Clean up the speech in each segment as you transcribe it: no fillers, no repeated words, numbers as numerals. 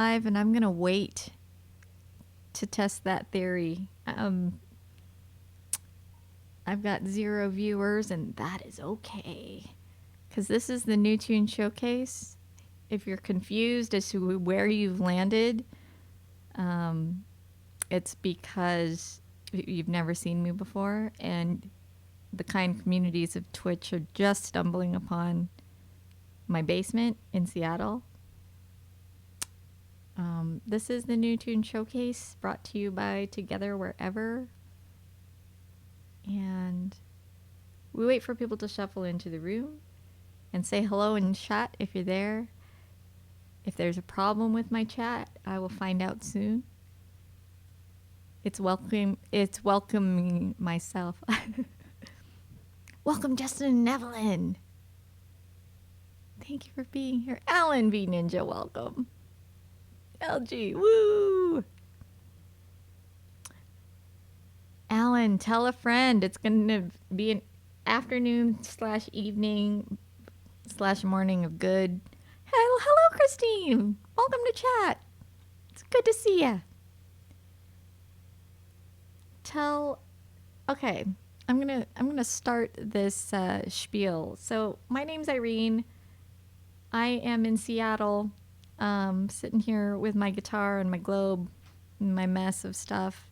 live, and I'm going to wait to test that theory. I've got 0 viewers, and that is okay. Because this is the New Tune Showcase. If you're confused as to where you've landed, it's because you've never seen me before, and the kind communities of Twitch are just stumbling upon my basement in Seattle. This is the New Tune Showcase, brought to you by Together Wherever. And we wait for people to shuffle into the room and say hello in chat if you're there. If there's a problem with my chat, I will find out soon. It's welcoming myself. Welcome, Justin and Evelyn. Thank you for being here. Alan V. Ninja, welcome. LG, woo! Alan, tell a friend. It's going to be an afternoon/evening/morning of good. Hello, Christine. Welcome to chat. It's good to see you. Okay, I'm gonna start this spiel. So my name's Irene. I am in Seattle, sitting here with my guitar and my globe and my mess of stuff,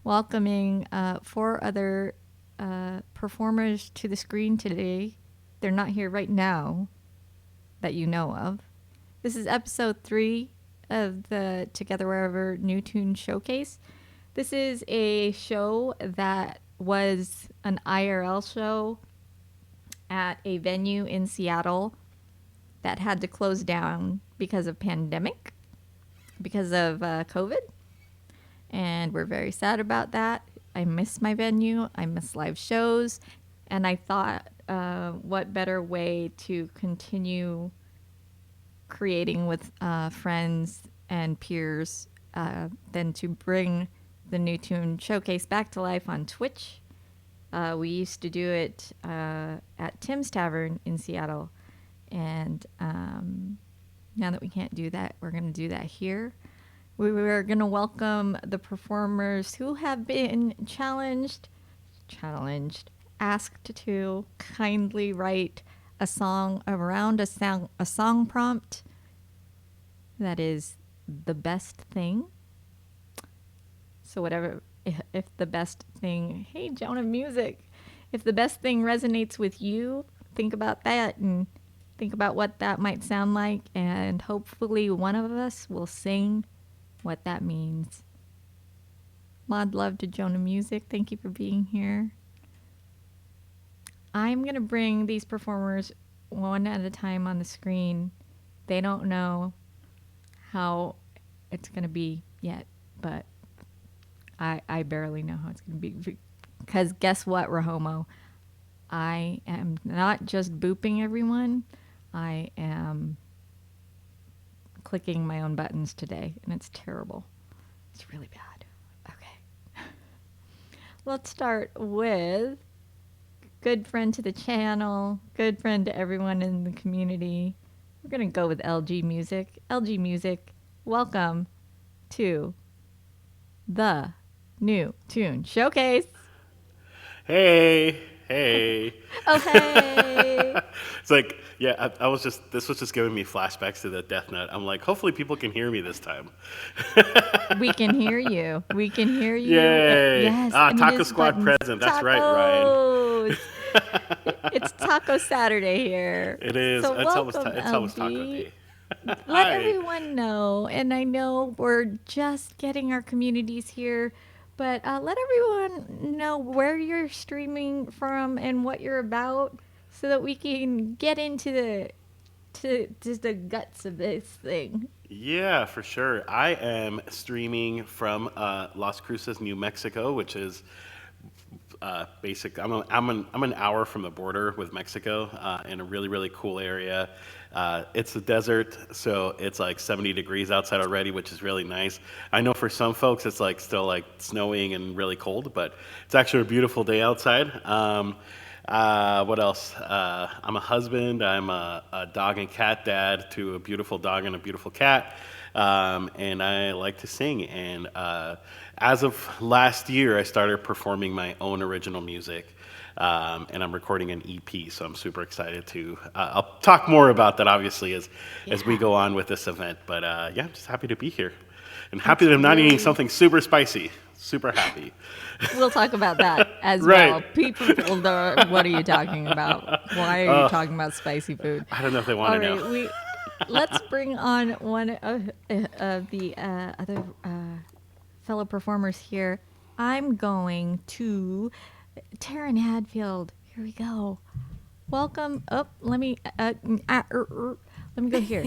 welcoming 4 other performers to the screen today. They're not here right now that you know of. This is episode 3 of the Together Wherever New Tune Showcase. This is a show that was an IRL show at a venue in Seattle that had to close down because of pandemic, because of COVID. And we're very sad about that. I miss my venue. I miss live shows. And I thought, what better way to continue creating with friends and peers than to bring the New Tune Showcase back to life on Twitch. We used to do it at Tim's Tavern in Seattle. And now that we can't do that, we're going to do that here. We were going to welcome the performers who have been asked to kindly write a song around a song prompt that is the best thing. So whatever, if the best thing, hey, Jonah Music, if the best thing resonates with you, think about that and think about what that might sound like, and hopefully one of us will sing what that means. Mod love to Jonah Music. Thank you for being here. I'm going to bring these performers one at a time on the screen. They don't know how it's going to be yet, but I barely know how it's going to be. Because guess what, Rahomo? I am not just booping everyone. I am clicking my own buttons today, and it's terrible. It's really bad. Okay. Let's start with good friend to the channel, good friend to everyone in the community. We're going to go with LG Music. LG Music, welcome to the New Tune Showcase. Hey. Oh, hey. It's like, yeah, this was just giving me flashbacks to the Death Note. I'm like, hopefully people can hear me this time. We can hear you. Yay. Yes. Taco Squad buttons. present. That's right, Ryan. It's Taco Saturday here. It is. So It's welcome, almost Taco LB. Day. Let Hi. everyone know, and I know we're just getting our communities here, but let everyone know where you're streaming from and what you're about, so that we can get into the guts of this thing. Yeah, for sure. I am streaming from Las Cruces, New Mexico, which is basic. I'm an hour from the border with Mexico, in a really really cool area. It's a desert, so it's like 70 degrees outside already, which is really nice. I know for some folks it's like still like snowing and really cold, but it's actually a beautiful day outside. What else? I'm a husband. I'm a dog and cat dad to a beautiful dog and a beautiful cat. and I like to sing. And as of last year, I started performing my own original music. And I'm recording an EP, so I'm super excited to. I'll talk more about that, obviously, as we Yeah, go on with this event. But yeah, I'm just happy to be here, and happy that's that I'm not eating really. something super spicy. Super happy. We'll talk about that as Right. well. People, what are you talking about? Why are you talking about spicy food? I don't know if they want All to know. right, let's bring on one of the other fellow performers here. I'm going to Taryn Hadfield. Here we go. Welcome. Oh, let me go here.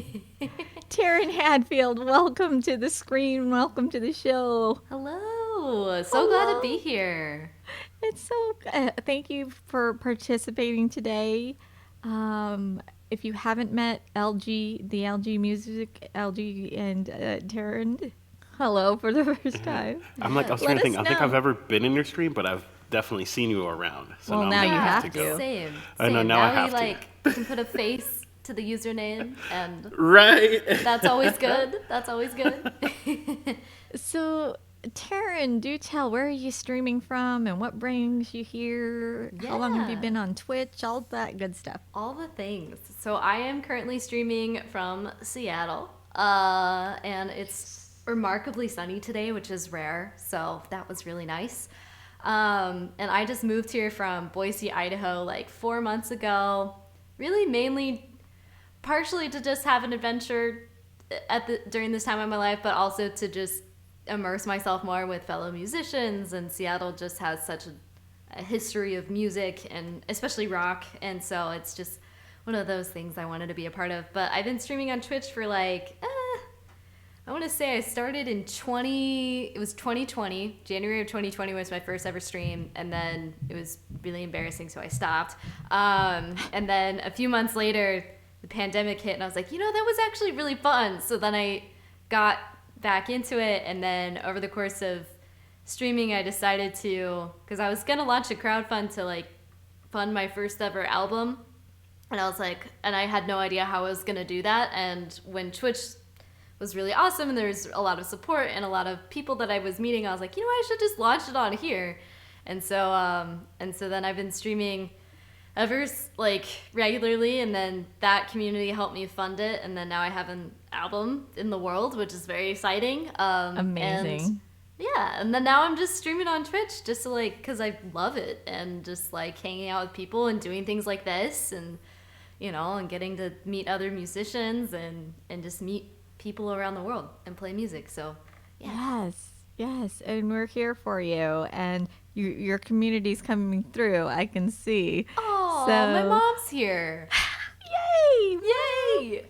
Taryn Hadfield, welcome to the screen. Welcome to the show. Hello. So glad to be Hello. here. It's so. Thank you for participating today. If you haven't met the LG Music, LG and Taryn, hello for the first time. I was trying Let to think. us I don't think I've know. ever been in your stream, but I've definitely seen you around. So Well, now I'm now gonna you have have to to. go. Same. I know, Same. now I Now we have to. can put a face to the username, and Right. that's always good. That's always good. So, Taryn, do tell, where are you streaming from and what brings you here? How long have you Yeah. been on Twitch? All that good stuff. All the things. So I am currently streaming from Seattle, and it's remarkably sunny today, which is rare. So that was really nice. And I just moved here from Boise, Idaho, like 4 months ago. Really, mainly, partially to just have an adventure during this time of my life, but also to just immerse myself more with fellow musicians. And Seattle just has such a history of music and especially rock, and so it's just one of those things I wanted to be a part of. But I've been streaming on Twitch for like I want to say I started in 2020. January of 2020 was my first ever stream, and then it was really embarrassing, so I stopped. And then a few months later, the pandemic hit, and I was like, that was actually really fun. So then I got back into it, and then over the course of streaming, I decided to, because I was gonna launch a crowdfund to like fund my first ever album, and I was like, and I had no idea how I was gonna do that. And when Twitch was really awesome and there's a lot of support and a lot of people that I was meeting, I was like, I should just launch it on here. And so then I've been streaming like regularly, and then that community helped me fund it, and then now I have an album in the world, which is very exciting. And Amazing. yeah, and then now I'm just streaming on Twitch just to like, because I love it, and just like hanging out with people and doing things like this, and and getting to meet other musicians and just meet people around the world and play music. So yeah. Yes, yes, and we're here for you, and your community's coming through. I can see. Oh, my So, mom's here. yay! Yay!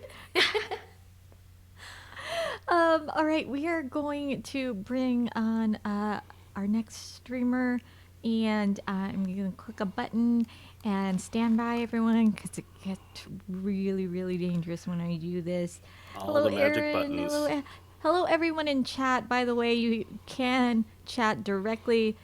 All right, we are going to bring on our next streamer, and I'm going to click a button and stand by, everyone, because it gets really, really dangerous when I do this. All Hello, the magic Erin. buttons. Hello, everyone in chat. By the way, you can chat directly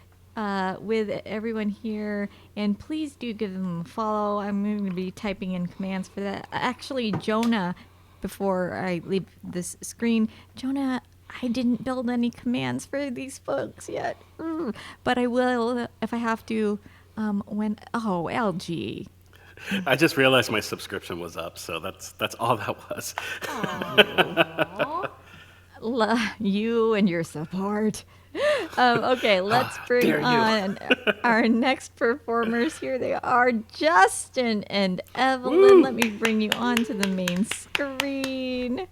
with everyone here, and please do give them a follow. I'm going to be typing in commands for that. Actually, Jonah, before I leave this screen, Jonah, I didn't build any commands for these folks yet. But I will if I have to. LG. I just realized my subscription was up, so that's all that was. Aww. You and your support. Okay, let's bring Dare you. on our next performers here. They are Justin and Evelyn. Woo. Let me bring you onto the main screen.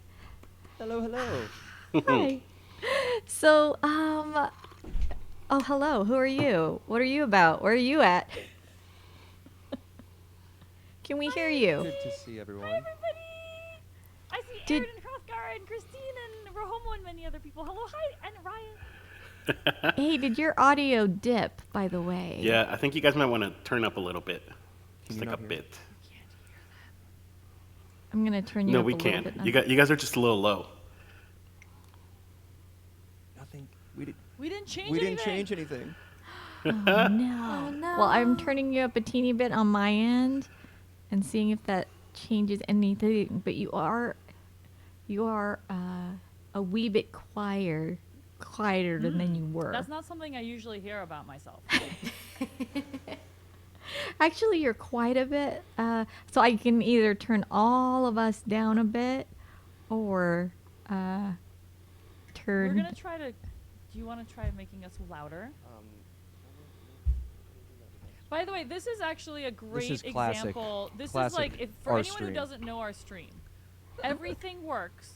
Hello, hello. Hi. So, oh, hello. Who are you? What are you about? Where are you at? Can we hear you? Good to see everyone. Hi, everybody! I see Did- Aaron and Hrothgar and Christine and Rohomo and many other people. Hello, hi, and Ryan. Hey, did your audio dip, by the way? Yeah, I think you guys might want to turn up a little bit, just you like a not hear bit. I'm going to turn you No, up we a little can. bit now. You guys are just a little low. Nothing. We didn't change We anything. didn't change anything. Oh, no. Oh, no. Well, I'm turning you up a teeny bit on my end and seeing if that changes anything. But you are a wee bit quieter than you were. That's not something I usually hear about myself. Actually, you're quite a bit. So I can either turn all of us down a bit, or We're turn. gonna try to. Do you want to try making us louder? By the way, this is actually a great is classic- example. This is classic like, if for our anyone who stream. doesn't know our stream, everything works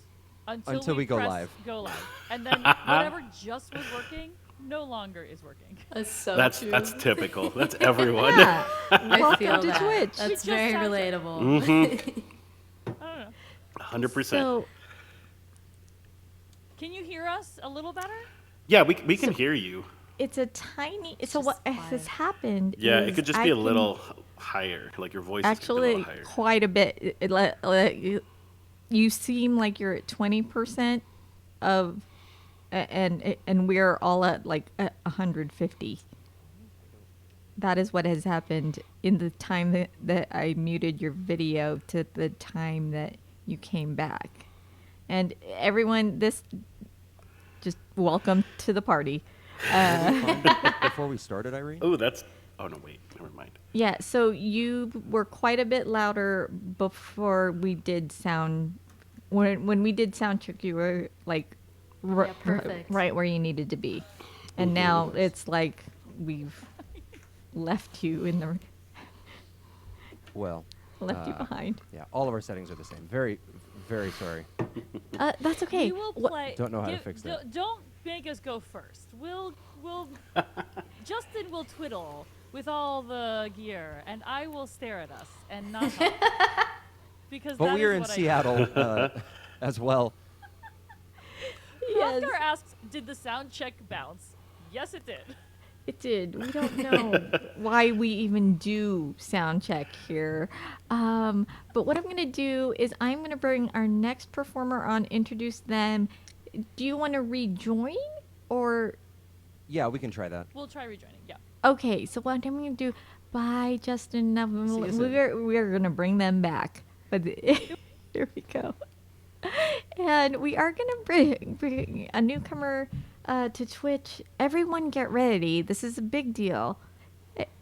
until, Until we go press live. Go live, and then whatever just was working no longer is working. That's so That's true. that's typical. That's everyone. Yeah. I Welcome feel to that. Twitch. We That's just very have to- relatable. I don't know. 100%. So Can you hear us a little better? Yeah, we can hear you. it's a tiny. So just what quiet. has happened? Yeah, is it could just I be a can little higher. Like your voice is a Actually, little higher. quite a bit. You seem like you're at 20% of, and we're all at like 150. That is what has happened in the time that I muted your video to the time that you came back. And everyone, just welcome to the party. Before we started, Irene? Oh, oh no, wait. Never mind. Yeah, so you were quite a bit louder before we did sound. When we did sound check, you were like perfect. right where you needed to be, and now it's like we've left you in the Well, left you behind. yeah, all of our settings are the same. Very, very sorry. That's okay. We will Wha- play. Don't know how to fix that. Don't make us go first. We'll Justin will twiddle with all the gear, and I will stare at us and not help. Because But that we is are in what I do. Seattle as well. Yes, Hrothgar asks, "Did the sound check bounce?" Yes, it did. it did. We don't know why we even do sound check here. But what I'm going to do is I'm going to bring our next performer on, introduce them. Do you want to rejoin or? Yeah, we can try that. We'll try rejoining. Yeah. Okay, so what I'm going to do, bye, Justin. Now See you soon. we're going to bring them back. But here we go. And we are going to bring a newcomer to Twitch. Everyone get ready. This is a big deal.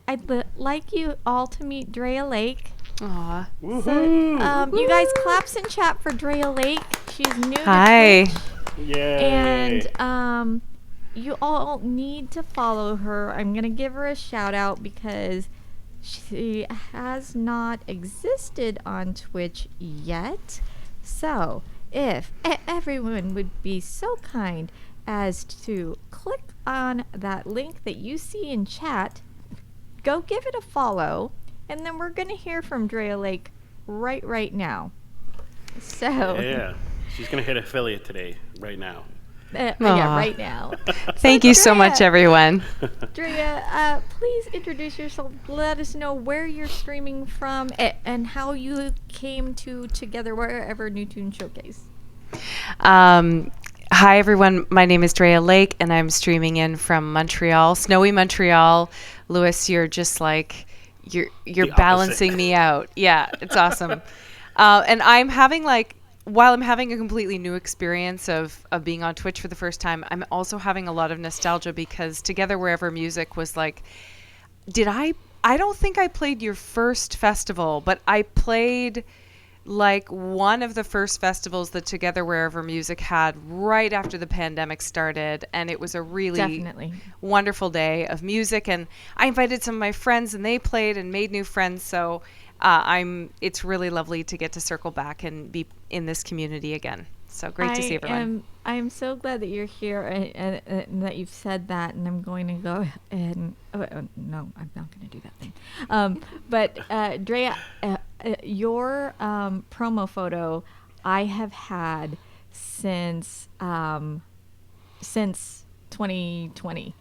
I'd like you all to meet Drea Lake. Aw. So, you guys claps in chat for Drea Lake. She's new Hi. to Twitch. Yay! And you all need to follow her. I'm going to give her a shout out because she has not existed on Twitch yet. So, if everyone would be so kind as to click on that link that you see in chat, go give it a follow, and then we're going to hear from Drea Lake right now. So, Yeah. She's going to hit affiliate today, right now. yeah, Aw. right now. Thank you so much, Drea, everyone. Drea, please introduce yourself. Let us know where you're streaming from and how you came to Together Wherever New Tune Showcase. Hi, everyone. My name is Drea Lake, and I'm streaming in from Montreal, snowy Montreal. Lewis, you're just like you're opposite. balancing me out. Yeah, it's awesome. And I'm having while I'm having a completely new experience of being on Twitch for the first time, I'm also having a lot of nostalgia because Together Wherever Music was like, I don't think I played your first festival, but I played like one of the first festivals that Together Wherever Music had right after the pandemic started, and it was a really Definitely. wonderful day of music, and I invited some of my friends and they played and made new friends, so it's really lovely to get to circle back and be in this community again. So great to see everyone. I'm so glad that you're here and that you've said that, and I'm going to go and no, I'm not going to do that thing. But Drea, your promo photo I have had since 2020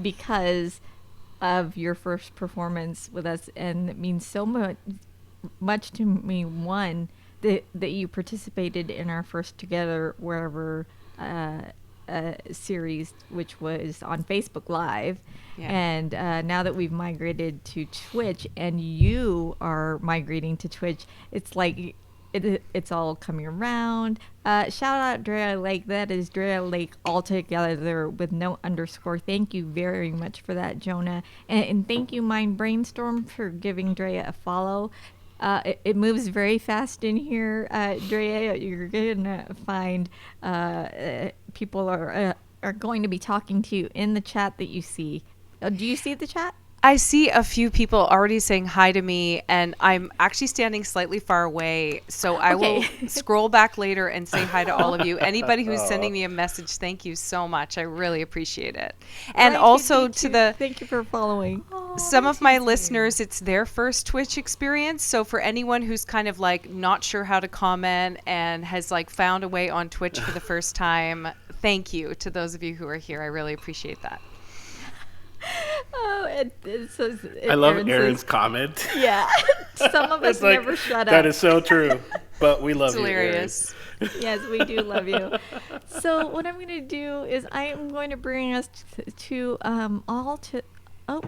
because of your first performance with us, and it means so much to me. One, that you participated in our first Together Wherever series, which was on Facebook Live. Yeah. And now that we've migrated to Twitch and you are migrating to Twitch, it's like it's all coming around. Shout out Drea Lake. That is Drea Lake all together with no underscore. Thank you very much for that, Jonah. And thank you, Mind Brainstorm, for giving Drea a follow. It moves very fast in here. Drea, you're going to find people are going to be talking to you in the chat that you see. Do you see the chat? I see a few people already saying hi to me, and I'm actually standing slightly far away. So I will scroll back later and say hi to all of you. Anybody who's sending me a message, thank you so much. I really appreciate it. And also thank you for following. Some of my listeners, it's their first Twitch experience. So for anyone who's kind of like not sure how to comment and has like found a way on Twitch for the first time, thank you to those of you who are here. I really appreciate that. Oh, I love Aaron's comment. Yeah, some of us like, never shut up. That is so true, but we love It's you, hilarious. Yes, we do love you. So what I'm going to do is I am going to bring us to all to. Oh,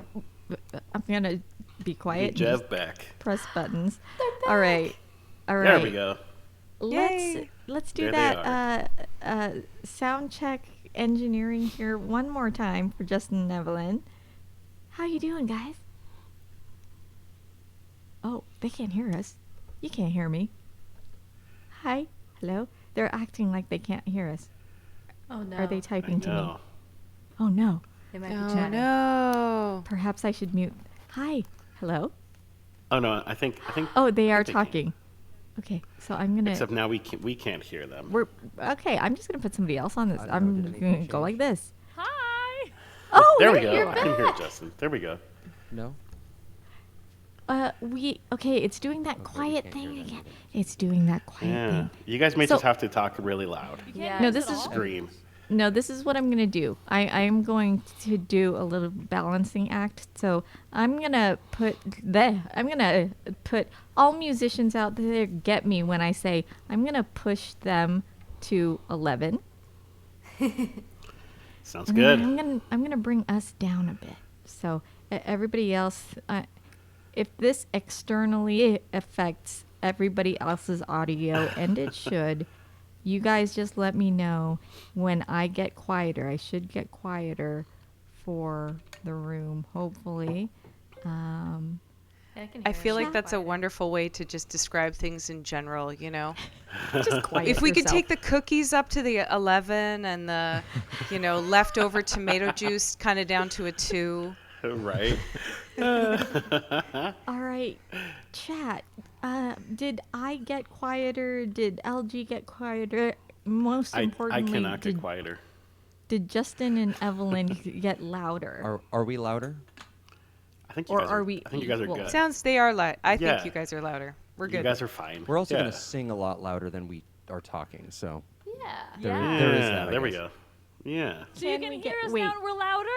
I'm going to be quiet. Get and Jeff back. press buttons. All right. There we go. Let's do There that sound check engineering here one more time for Justin and Evelyn. How you doing, guys? Oh, they can't hear us. You can't hear me. Hi. Hello. They're acting like they can't hear us. Oh no. Are they typing to me? No. Oh no. They might be Oh chatting. no. Perhaps I should mute. Hi. Hello. Oh no, I think. Oh, they are they can. talking. Okay, so I'm gonna. Except now we can't hear them. We're okay. I'm just gonna put somebody else on this. I don't know, I'm did anything gonna go change? like this. Hi. Oh, There we go. you're I can hear back. Justin. There we go. No? It's doing that Okay, we quiet can't hear thing them again. either. It's doing that quiet Yeah. thing. You guys may So- just have to talk really loud. Yeah. No, this is Scream. No, this is what I'm gonna do. I am going to do a little balancing act. So I'm gonna put all musicians out there get me when I say I'm gonna push them to 11. Sounds And good. then I'm gonna bring us down a bit. So everybody else, if this externally affects everybody else's audio, and it should, you guys just let me know when I get quieter. I should get quieter for the room, hopefully. I feel like that's a wonderful way to just describe things in general, you know? Just quiet If we could yourself. take the cookies up to the 11 and the, leftover tomato juice kind of down to a 2. Right. All right, chat. Did I get quieter? Did LG get quieter? Most I importantly, cannot get quieter. did Justin and Evelyn get louder? Are we louder? I think you Or guys are we I think you guys are equal? good. They are loud. I Yeah. think you guys are louder. We're You good. guys are fine. We're also yeah. going to sing a lot louder than we are talking, so Yeah. there is that. I There we guess. go. Yeah. So you Can can we hear get- us wait. now and we're louder?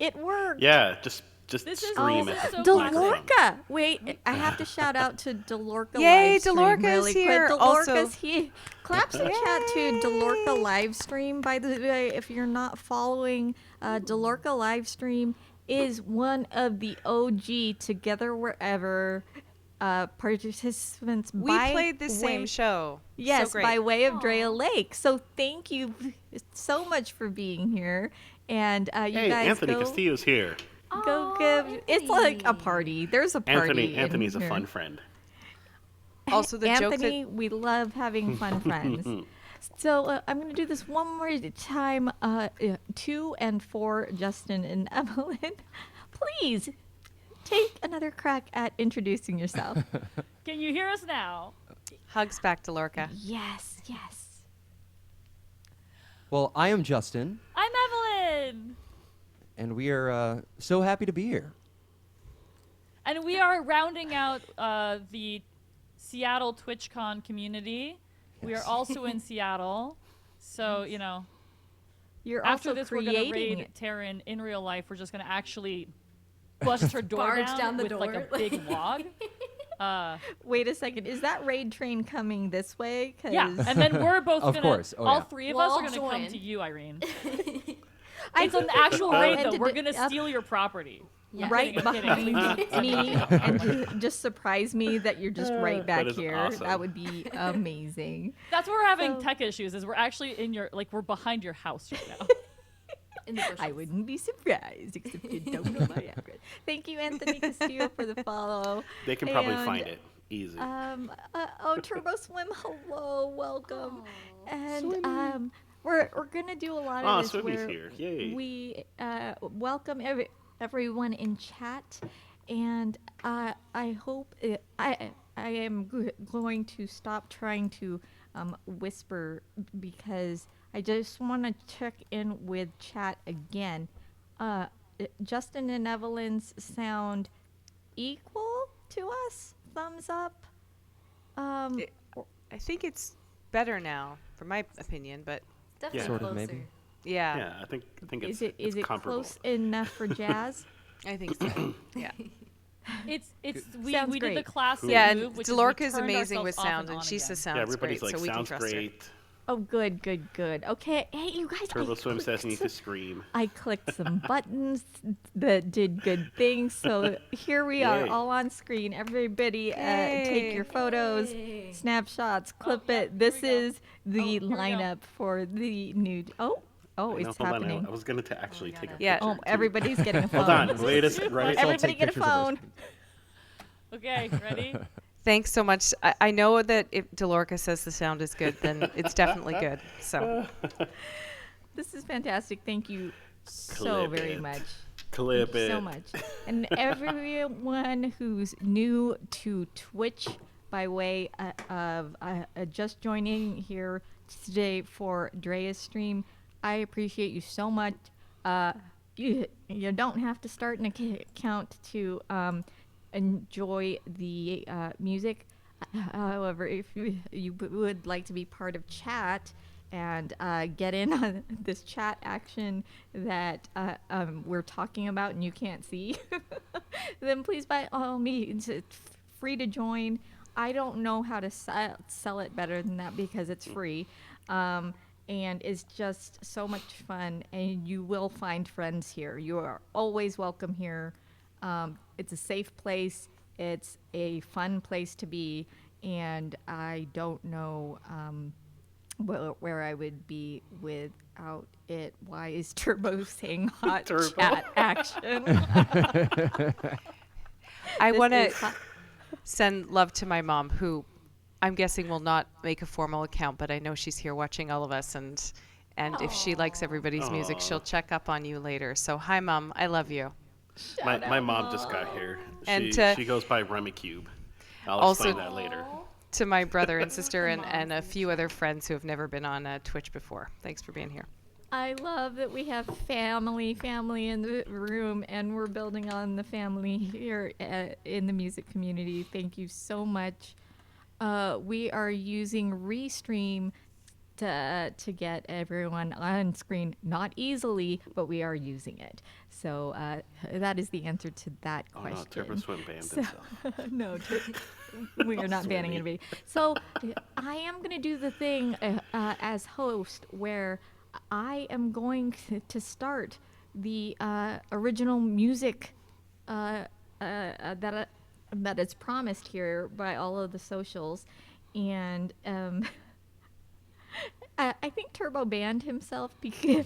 It worked. Yeah. Just This is scream awesome. at So the cool. microphone. Delorca! Wait, I have to shout out to Delorca Yay, Livestream Delorca's really here. quick. Also- Delorca's here. Claps in chat to Delorca Livestream. By the way, if you're not following, Delorca Livestream is one of the OG Together Wherever participants. We played the same show. Yes, so great. by way of Drea Lake. So thank you so much for being here. And you Hey, guys Anthony go. Castillo's here. Go give. It's like a party. There's a party. Anthony's in a here. fun friend. Also, the joke Anthony, that we love having fun friends. So I'm going to do this one more time. 2 and 4, Justin and Evelyn. Please take another crack at introducing yourself. Can you hear us now? hugs back to Lorca. Yes, yes. Well, I am Justin, I'm Evelyn. and we are so happy to be here. And we are rounding out the Seattle TwitchCon community. We are Yes. also in Seattle. So, you know, You're after also this, we're going to creating raid Taryn in real life. We're just going to actually bust her door Barge down the with like a door. big log. Wait a second. Is that raid train coming this way? 'Cause Yeah, and then we're both Of gonna. course. Oh, all yeah. three of We'll us all are gonna come join. to you, Irene. I It's an think we actual all raid, though. ended We're it gonna up- steal your property. Yeah. right I'm kidding. behind me and just surprise me that you're just right back is here. awesome. That would be amazing. That's where we're having So- tech issues. Is we're actually in your we're behind your house right now. In the bushes. I wouldn't be surprised, except you don't know my address. Thank you, Anthony Castillo, for the follow. They can probably And, find it easy. Turbo Swim, hello, welcome. And we're gonna do a lot Aw, of this Swimmy's where here. Yay. we welcome everyone in chat, and I hope I am going to stop trying to whisper because I just want to check in with chat again. Justin and Evelyn's sound equal to us? Thumbs up. I think it's better now, from my opinion, but Definitely Sort of, closer. maybe. yeah, yeah, I think Is it's it comparable. close enough for jazz? I think so. Yeah. It's we Sounds did the great. classic Yeah, move, and which is we Delorca's turned amazing ourselves with off sound, on and she again. says Yeah, sounds everybody's great, like, so we can sounds trust her. great. Oh, good. Okay, hey, you guys. Turbo Swim says you need to scream. I clicked some buttons that did good things. So here we are, Yay. all on screen. Everybody, take your photos, Yay. snapshots, clip yeah, it. here This we go. is the here we go. lineup for the new. Oh, No, it's hold on, happening. I was going to actually take a Yeah. picture. Oh, too. everybody's getting a phone. Hold on, wait a second. Right. Let's all Everybody take get a pictures of our phone. screens. Okay, ready? Thanks so much. I know that if Delorca says the sound is good, then it's definitely good. So This is fantastic. Thank you so Clip very it. much. Clip Thank you it. so much. And everyone who's new to Twitch by way of just joining here today for Drea's stream, I appreciate you so much. You don't have to start an account to enjoy the music. However, if you would like to be part of chat and get in on this chat action that we're talking about and you can't see, then please, by all means, it's free to join. I don't know how to sell it better than that because it's free. And it's just so much fun, and you will find friends here. You are always welcome here. It's a safe place. It's a fun place to be, and I don't know where I would be without it. Why is Turbo saying hot Turbo. chat action? I This want to is hot- send love to my mom, who I'm guessing will not make a formal account, but I know she's here watching all of us, and if she likes everybody's music, Aw. she'll check up on you later. So hi, Mom, I love you. My mom just got here. And She goes by Rummy Cube. I'll Also- explain that later. To my brother and sister and a few other friends who have never been on Twitch before. Thanks for being here. I love that we have family in the room, and we're building on the family here in the music community. Thank you so much. We are using Restream to get everyone on screen. Not easily, but we are using it. So that is the answer to that Oh question. no, Turbo Swim banned So- himself. No, we are not banning Sorry. anybody. So I am going to do the thing as host where I am going to start the original music that is promised here by all of the socials, and I think Turbo banned himself because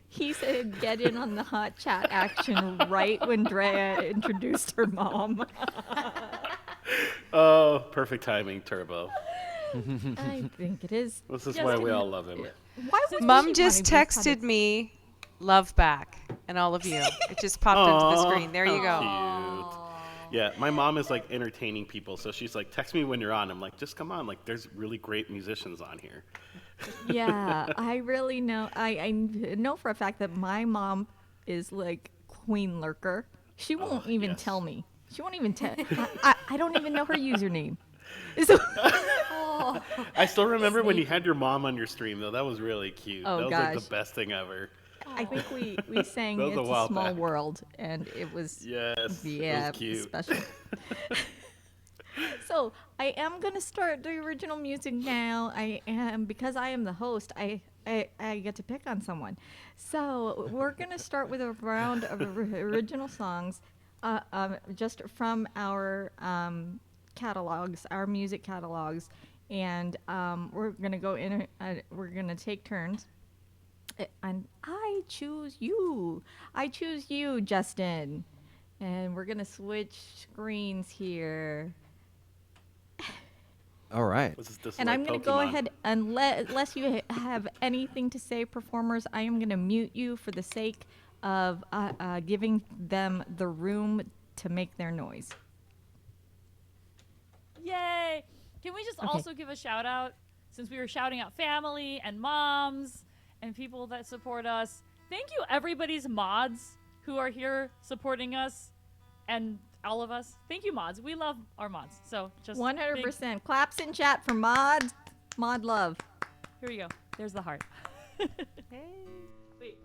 he said get in on the hot chat action right when Drea introduced her mom. Oh, perfect timing, Turbo. I think it is. This is Yes, why can we you- all love him. Why would Mom she just wanna be texted part me love back, and all of you. It just popped into the Aw, screen. There you go. Cute. Yeah, my mom is like entertaining people, so she's like, text me when you're on. I'm like, just come on. Like, there's really great musicians on here. of- Yeah, I really know. I know for a fact that my mom is like Queen Lurker. She won't even yes. tell me. She won't even tell. I don't even know her username. So, I still remember when you had your mom on your stream, though. That was really cute. Oh, that was like gosh. the best thing ever. I think we sang That was a "It's a while Small back. World," and it was Yes, yeah it was cute. special. So I am gonna start the original music now. I am because I am the host. I get to pick on someone. So we're gonna start with a round of original songs, just from our catalogs, our music catalogs, and we're gonna go in. We're gonna take turns. And I choose you. I choose you, Justin. And we're gonna switch screens here. All right. This And like I'm going to go Pokemon? ahead, unless you have anything to say, performers, I am going to mute you for the sake of giving them the room to make their noise. Yay! Can we just Okay. also give a shout out, since we were shouting out family and moms and people that support us? Thank you, everybody's mods who are here supporting us and all of us. Thank you, mods. We love our mods. So just 100%. Claps in chat for mods. Mod love. Here we go. There's the heart. Hey. Wait.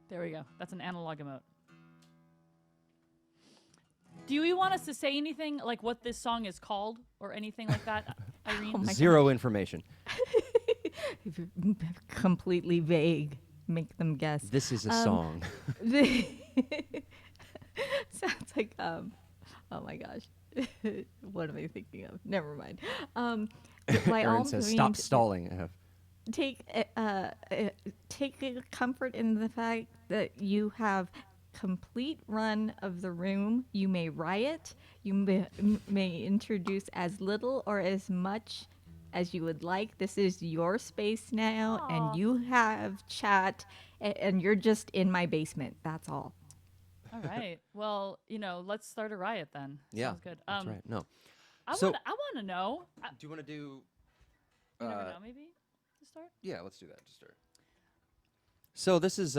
There we go. That's an analog emote. Do you want us to say anything like what this song is called or anything like that, Irene? Oh my Zero information. Completely vague. Make them guess. This is a song. Sounds like oh my gosh. What am I thinking of? Never mind. By all Aaron says, means, "Stop stalling." take comfort in the fact that you have complete run of the room. You may riot. You may introduce as little or as much as you would like. This is your space now, Aw. and you have chat, and you're just in my basement. That's all. All right. Well, let's start a riot then. Yeah, Sounds good. that's right. No. I So- want to know. Do you want to do? You never know, maybe to start. Yeah, let's do that to start. So this is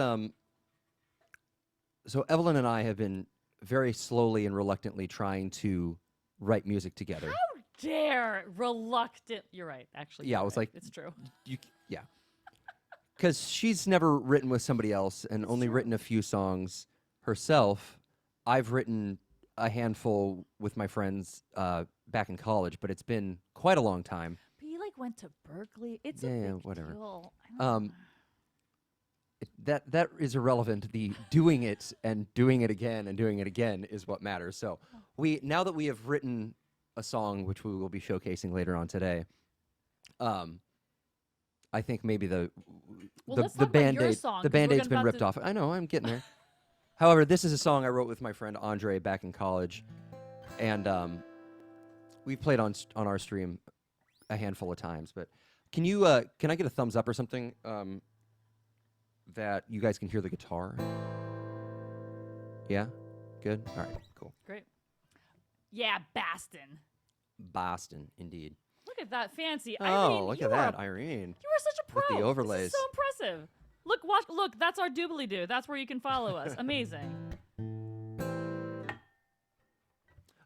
So Evelyn and I have been very slowly and reluctantly trying to write music together. How dare reluctant? You're right. Actually, Yeah, I you're was right. like- it's true. Yeah. Because she's never written with somebody else and only written a few songs herself. I've written a handful with my friends back in college, but it's been quite a long time. But you went to Berkeley. It's Yeah, a yeah, big whatever. deal. I don't know. That is irrelevant. The doing it and doing it again and doing it again is what matters. So now that we have written a song, which we will be showcasing later on today, I think maybe Well, the let's talk about your Band-Aid song, the 'cause we're Band-Aid's been about ripped to- off. I know, I'm getting there. However, this is a song I wrote with my friend Andre back in college, and we've played on our stream a handful of times. But can I get a thumbs up or something that you guys can hear the guitar? Yeah, good. All right, cool. Great. Yeah, Baston. Boston, indeed. Look at that fancy. Oh, Irene, look you at are that, Irene. You are such a pro. With the overlays. This is so impressive. Look, that's our doobly doo. That's where you can follow us. Amazing.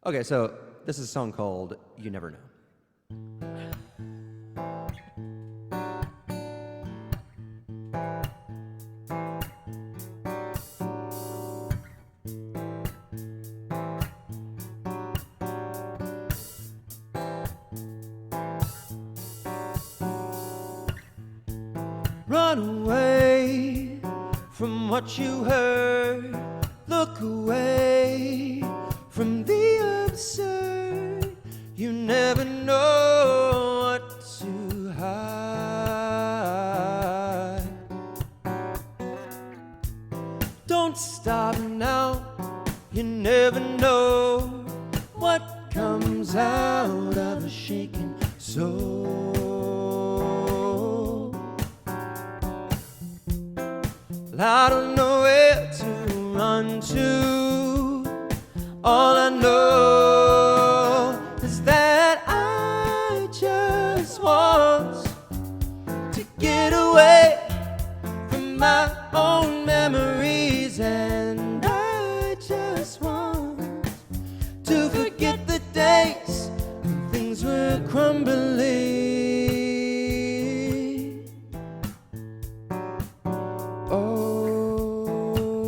Okay, so this is a song called "You Never Know." Run away from what you heard. Look away from the absurd. You never know what to hide. Don't stop now. You never know what comes out of a shaken soul. I don't know where to run to. All I know is that I just want to get away from my own memories, and I just want to forget the days when things were crumbling. Oh,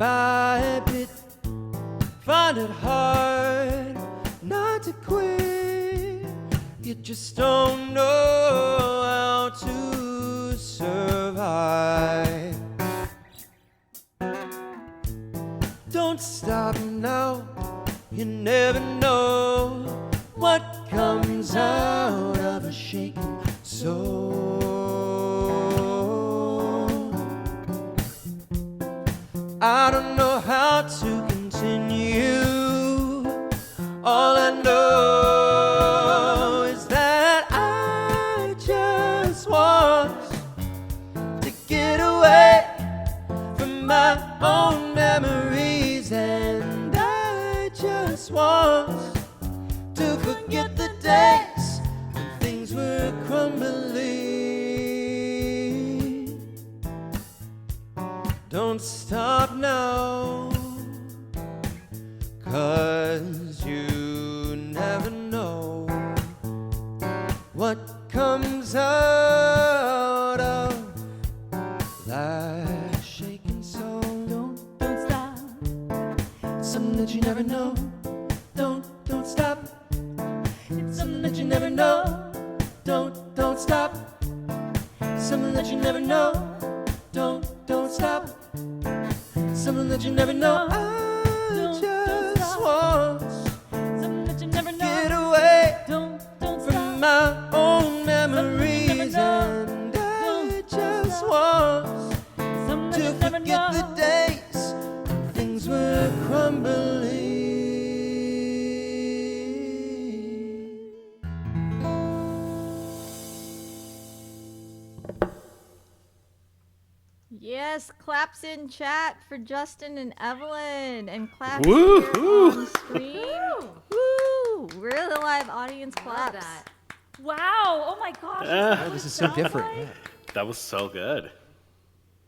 by bit, find it hard not to quit. You just don't know how to survive. Don't stop now, you never know what comes out of a shaken soul. I don't know how to continue. All I know is that I just want to get away from my own memories, and I just want to forget the days when things were crumbling. Don't stop now, 'cause you never know what comes out of that shaking soul. Don't stop. Something that you never know. Don't stop. It's something that you never know. Don't stop. Something that you never know. Don't stop. Something that you never know. I just want Something that you never know. get away Don't from stop. my own memories, know. and I just want Something to that you never forget the know. days when things were crumbling. Yes, claps in chat for Justin and Evelyn, and claps Woo-hoo. here on screen. Woo! Really live audience Love claps. that. Wow! Oh my gosh! Yeah. Oh, this is so different. Yeah. That was so good.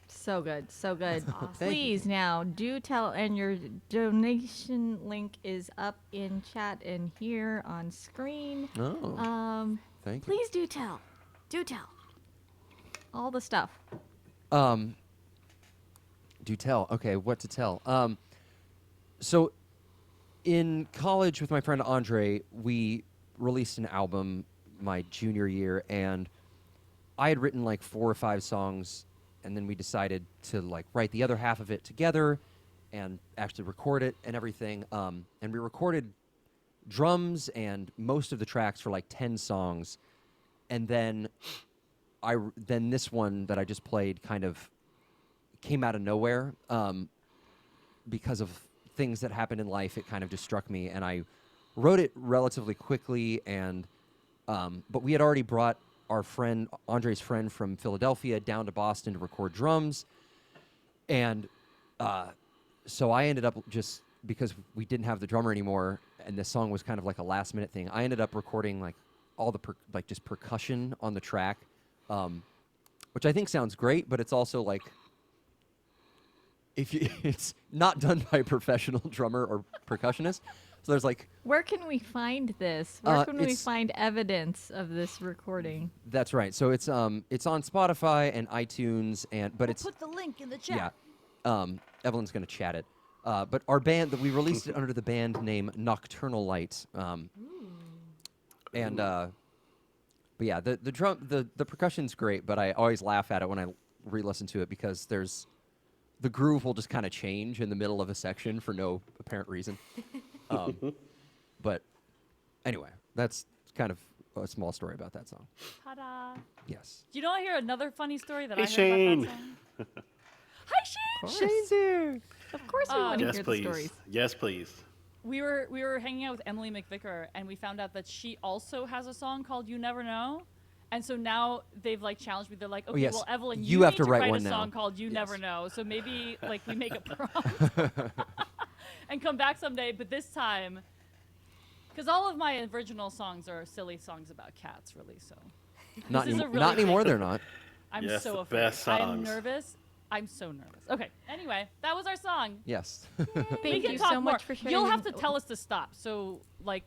So good, so good. Thank you. Please now do tell, and your donation link is up in chat and here on screen. Oh, thank you. Please do tell, all the stuff. Do tell. Okay, what to tell? So, in college with my friend Andre, we released an album my junior year, and I had written like 4 or 5 songs, and then we decided to like write the other half of it together and actually record it and everything. And we recorded drums and most of the tracks for like 10 songs, and then then this one that I just played kind of came out of nowhere because of things that happened in life. It kind of just struck me, and I wrote it relatively quickly. And but we had already brought our friend Andre's friend from Philadelphia down to Boston to record drums, and so I ended up, just because we didn't have the drummer anymore, and this song was kind of like a last minute thing, I ended up recording like all the just percussion on the track, which I think sounds great, but it's also like, it's not done by a professional drummer or percussionist. So there's like, Where can we find this? Where can we it's- find evidence of this recording? that's right. So it's on Spotify and iTunes, but it's, Put the link in the chat. yeah. Evelyn's gonna chat it. But our band, that we released it under the band name Nocturnal Light. And but yeah, the percussion's great, but I always laugh at it when I re-listen to it, because the groove will just kind of change in the middle of a section for no apparent reason. But anyway, that's kind of a small story about that song. Ta-da! Yes. Do you know I hear another funny story that Hey, I heard Shane. about that song? Hi, Shane. Shane's here. Of course, we want to Yes, hear the please. stories. Yes, please. We were hanging out with Emily McVicker, and we found out that she also has a song called "You Never Know," and so now they've like challenged me. They're like, "Okay, yes. well, Evelyn, You you have need to write write one a now." song called "You Yes. Never Know." So maybe like we make a prompt and come back someday. But this time, because all of my original songs are silly songs about cats, really. So Not, is a anymore. really Not big anymore. They're not. I'm Yes, so the afraid. best I'm songs. nervous. I'm so nervous. Okay. Anyway, that was our song. Yes. We Thank can you talk so more. much for sharing. You'll have to tell us to stop. So like,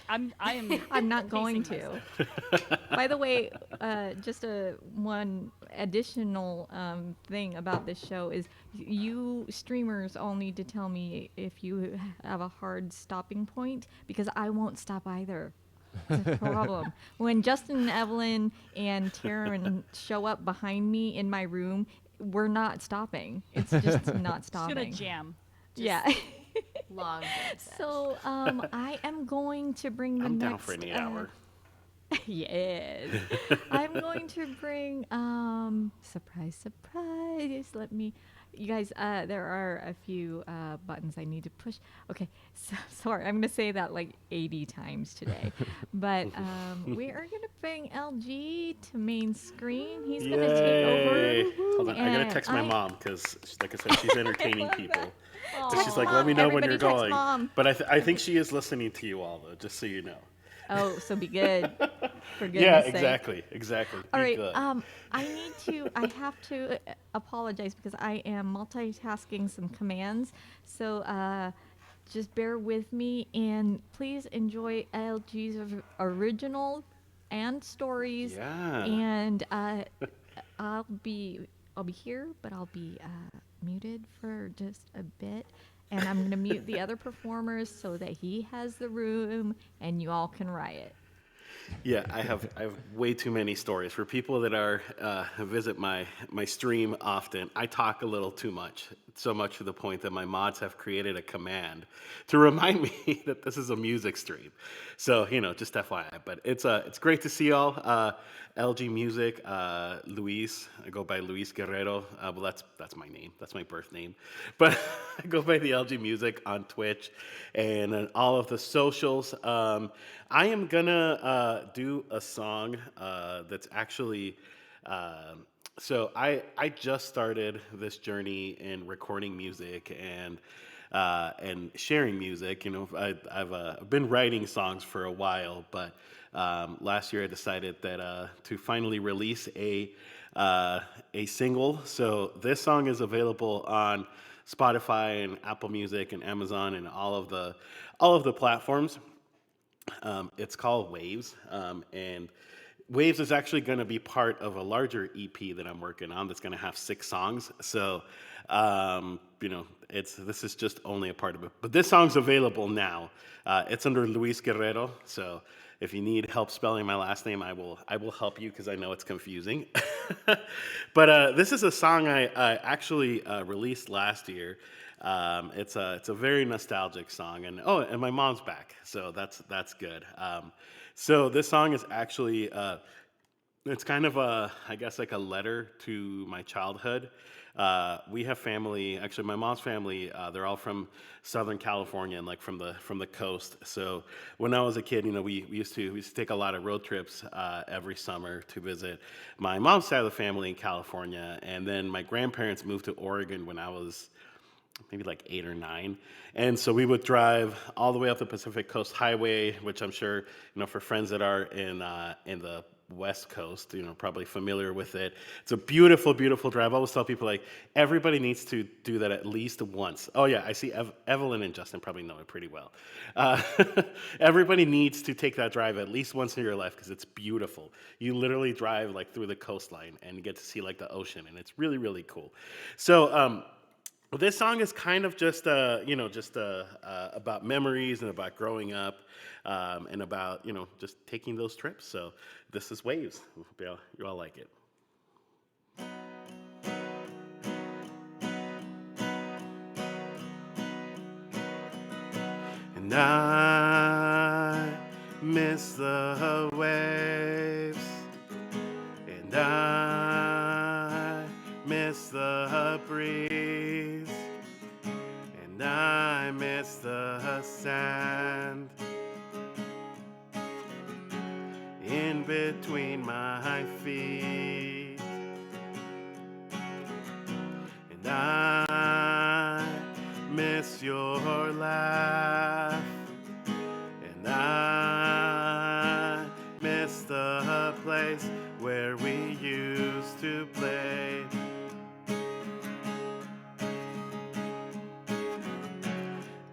I am. I'm not going pacing to. By the way, just one additional thing about this show is you streamers all need to tell me if you have a hard stopping point because I won't stop either. It's a problem. When Justin and Evelyn and Taryn show up behind me in my room, we're not stopping. It's just not Just gonna stopping. jam. Yeah. Long jam session. So I am going to bring the I'm next. down for any hour. Yes. I'm going to bring surprise, surprise. Let me you guys there are a few buttons I need to push. Okay. So sorry. I'm going to say that like 80 times today. But we are going to bring LG to main screen. He's going to take Yay! over. Hold on, I gotta and text my mom because, like I said, she's entertaining people. So Text she's like, mom. "Let me know when Everybody you're text going." mom. But I think she is listening to you all, though, just so you know. Oh, so be good. For goodness Yeah, sake. exactly. All Be right. good. I have to apologize because I am multitasking some commands. So just bear with me and please enjoy LG's original and stories. Yeah. And I'll be here, but I'll be muted for just a bit. And I'm going to mute the other performers so that he has the room and you all can riot. Yeah, I have way too many stories. For people that are visit my stream often, I talk a little too much, so much to the point that my mods have created a command to remind me that this is a music stream. So just FYI. But it's great to see y'all. LG Music, Luis. I go by Luis Guerrero. Well, that's my name. That's my birth name. But I go by the LG Music on Twitch and on all of the socials. I am gonna do a song that's actually. So I just started this journey in recording music and sharing music. I've been writing songs for a while, but last year I decided that to finally release a single. So this song is available on Spotify and Apple Music and Amazon and all of the platforms. It's called Waves, and Waves is actually going to be part of a larger EP that I'm working on that's going to have 6 songs. So, this is just only a part of it. But this song's available now. It's under Luis Guerrero. So if you need help spelling my last name, I will help you because I know it's confusing. But this is a song I actually released last year. It's a very nostalgic song, and my mom's back, so that's good. So this song is actually it's kind of I guess like a letter to my childhood. We have family. Actually, my mom's family. They're all from Southern California and like from the coast. So when I was a kid, we used to take a lot of road trips every summer to visit my mom's side of the family in California, and then my grandparents moved to Oregon when I was maybe like 8 or 9. And so we would drive all the way up the Pacific Coast Highway, which I'm sure, for friends that are in the West Coast, probably familiar with it. It's a beautiful, beautiful drive. I always tell people, like, everybody needs to do that at least once. Oh, yeah, I see Evelyn and Justin probably know it pretty well. Everybody needs to take that drive at least once in your life because it's beautiful. You literally drive, like, through the coastline and you get to see, like, the ocean, and it's really, really cool. So, this song is kind of just about memories and about growing up, and about just taking those trips. So this is Waves. Hope you all like it. And I miss the waves, and I miss the breeze, and I miss the sand in between my feet, and I miss your laugh, and I miss the place where we used to play.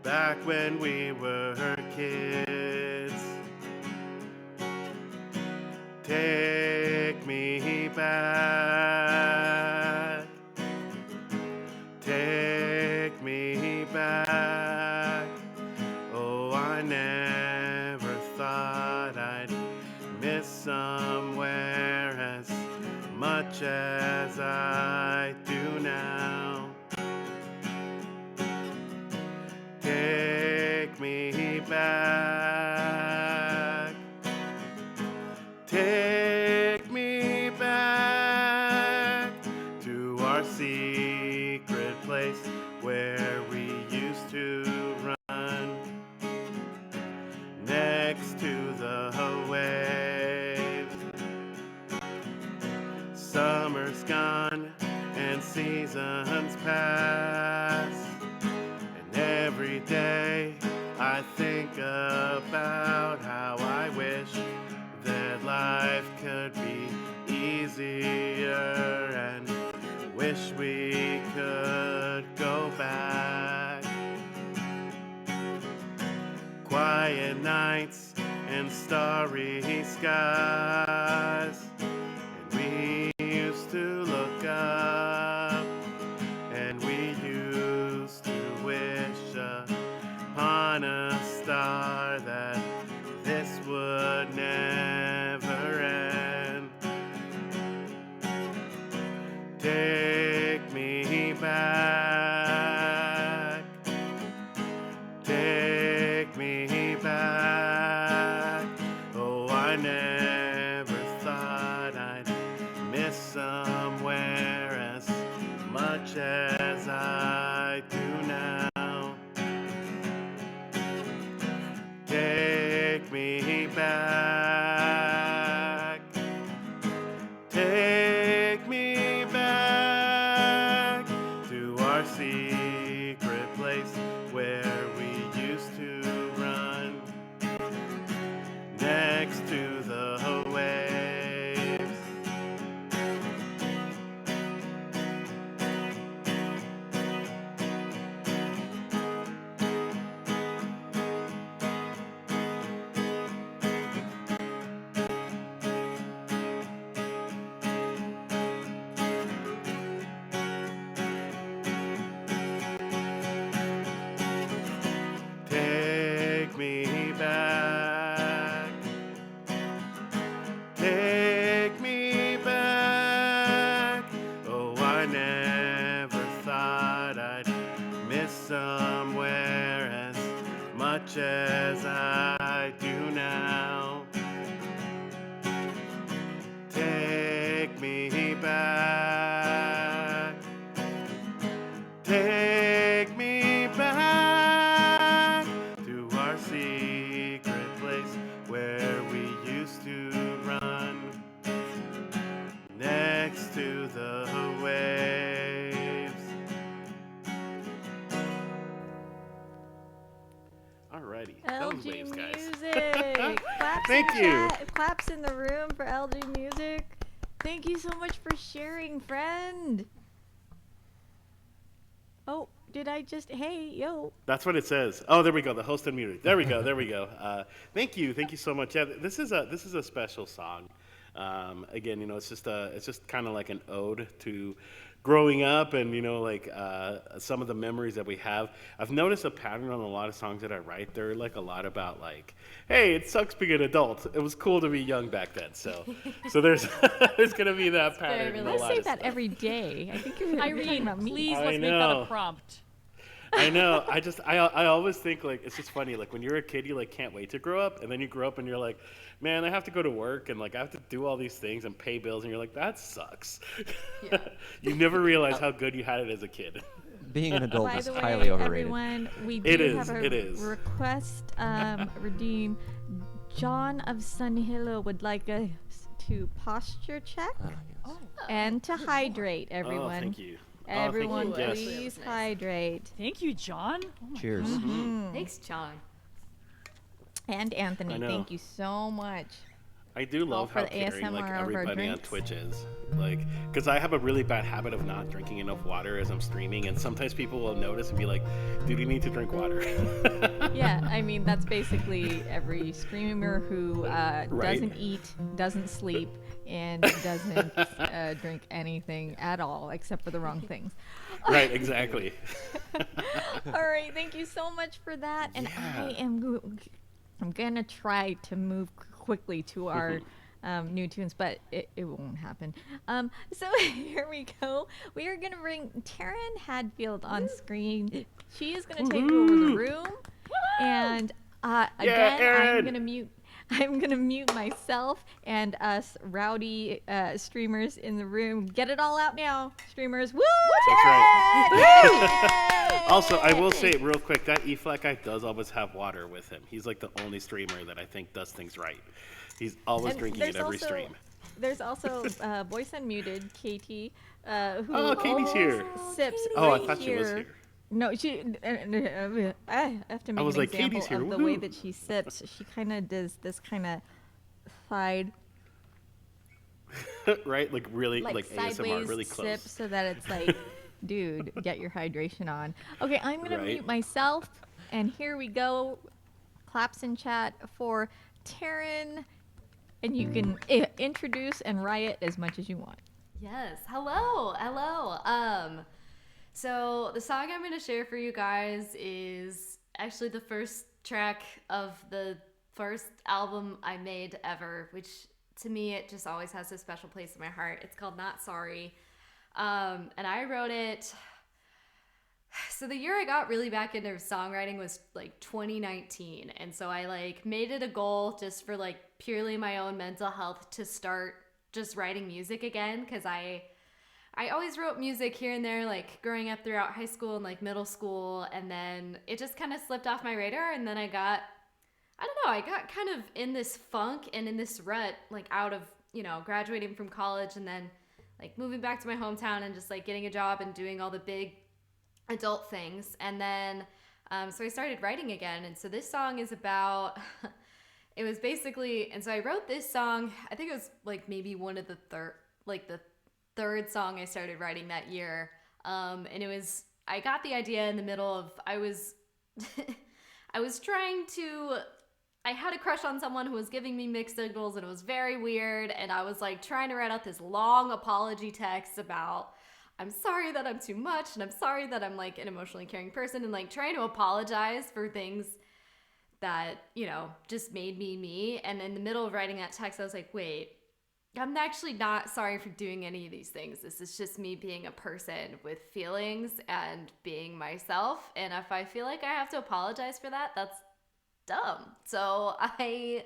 Back when we were kids, take me back back. Take me back to our secret place where we used to run next to the waves. Summer's gone and seasons pass, and every day I think about how I wish that life could be easier, and wish we could go back. Quiet nights and starry skies, and we used to look up, and we used to wish upon a star that this would never end. Take me back. Take me back. Oh, I never thought I'd miss somewhere as much as I do now. Take me back. Take me back to our secret place where we used to run next to the waves. Take me back. Take me back. Oh, I never thought I'd miss somewhere as much as I do now. Take me back. Take me back to our secret place where we used to run next to the waves. Alrighty, that was LG waves, guys. Music. Claps Thank in you. chat. Claps in the room for LG Music. Thank you so much for sharing, friend. Oh, did I just? Hey, yo. That's what it says. Oh, there we go. The host unmuted. There we go. There we go. Thank you so much. Yeah, this is a special song. Again, it's just kind of like an ode to growing up, and like some of the memories that we have. I've noticed a pattern on a lot of songs that I write. They're like a lot about like, hey, it sucks being an adult. It was cool to be young back then. So there's there's gonna be that pattern. In a I lot say of that stuff. every day. I think you're talking Irene, about me. please I let's make that know. a prompt. I know. I always think like it's just funny. Like when you're a kid, you like can't wait to grow up, and then you grow up and you're like, man, I have to go to work and like I have to do all these things and pay bills, and you're like, that sucks. Yeah. You never realize how good you had it as a kid. Being an adult By is the highly way, overrated. everyone, we It do is, have a it is. request. Redeem. John of Sunhillow would like us to posture check Yes. and to hydrate, everyone. Oh, thank you. Everyone, oh, thank you. Yes. please Nice. hydrate. Thank you, John. Oh my Cheers. Thanks, John. And Anthony, I know. thank you so much. I do love for how the caring like ASMR of our everybody on drinks. Twitch is. Like, because I have a really bad habit of not drinking enough water as I'm streaming, and sometimes people will notice and be like, "Dude, you need to drink water." Yeah, I mean, that's basically every streamer who doesn't eat, doesn't sleep, and doesn't drink anything at all except for the wrong things. Right, exactly. All right, thank you so much for that. And I'm gonna try to move quickly to our new tunes, but it won't happen. So here we go. We are gonna bring Taryn Hadfield on screen. She is gonna take over the room, and Yeah, Again, Aaron! I'm gonna mute myself and us rowdy streamers in the room. Get it all out now, streamers! Woo! That's right. Also, I will say real quick, that E-Flat guy does always have water with him. He's like the only streamer that I think does things right. He's always And drinking there's at every also- stream. There's also voice unmuted Katie, who Oh, Katie's here. sips Oh, I right thought she was here. No, she. I have to make was an like, example Katie's here, of the way woohoo. that she sips. She kind of does this kind of side, Right? Like really, like ASMR, sideways really sip, close. so that it's like, dude, get your hydration on. Okay, I'm gonna Right. mute myself, and here we go. Claps in chat for Taryn, and you can introduce and riot as much as you want. Yes. Hello. Hello. So the song I'm going to share for you guys is actually the first track of the first album I made ever, which to me, it just always has a special place in my heart. It's called Not Sorry. And I wrote it. So the year I got really back into songwriting was like 2019. And so I like made it a goal just for like purely my own mental health to start just writing music again. Cause I always wrote music here and there, like growing up throughout high school and like middle school. And then it just kind of slipped off my radar. And then I got kind of in this funk and in this rut, like out of, graduating from college and then like moving back to my hometown and just like getting a job and doing all the big adult things. And then, so I started writing again. And so this song is about, it was basically, and so I wrote this song, I think it was like maybe one of the third song I started writing that year. And it was, I got the idea in the middle of, I was trying to, I had a crush on someone who was giving me mixed signals and it was very weird. And I was like trying to write out this long apology text about, I'm sorry that I'm too much and I'm sorry that I'm like an emotionally caring person and like trying to apologize for things that, just made me me. And in the middle of writing that text, I was like, wait, I'm actually not sorry for doing any of these things. This is just me being a person with feelings and being myself. And if I feel like I have to apologize for that, that's dumb. So I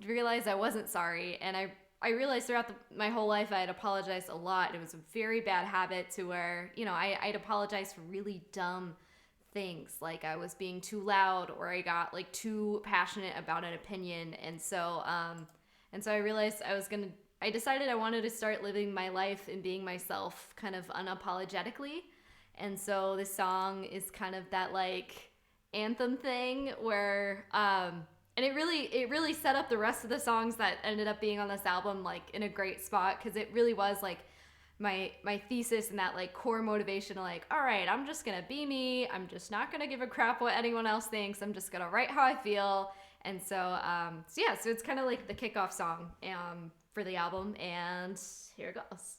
realized I wasn't sorry. And I realized throughout my whole life I had apologized a lot. It was a very bad habit to where, I'd apologize for really dumb things. Like I was being too loud or I got like too passionate about an opinion. And so I realized I decided I wanted to start living my life and being myself kind of unapologetically. And so this song is kind of that like anthem thing where, and it really set up the rest of the songs that ended up being on this album, like in a great spot. Cause it really was like my thesis and that like core motivation of like, all right, I'm just gonna be me. I'm just not gonna give a crap what anyone else thinks. I'm just gonna write how I feel. And so it's kind of like the kickoff song for the album, and here it goes.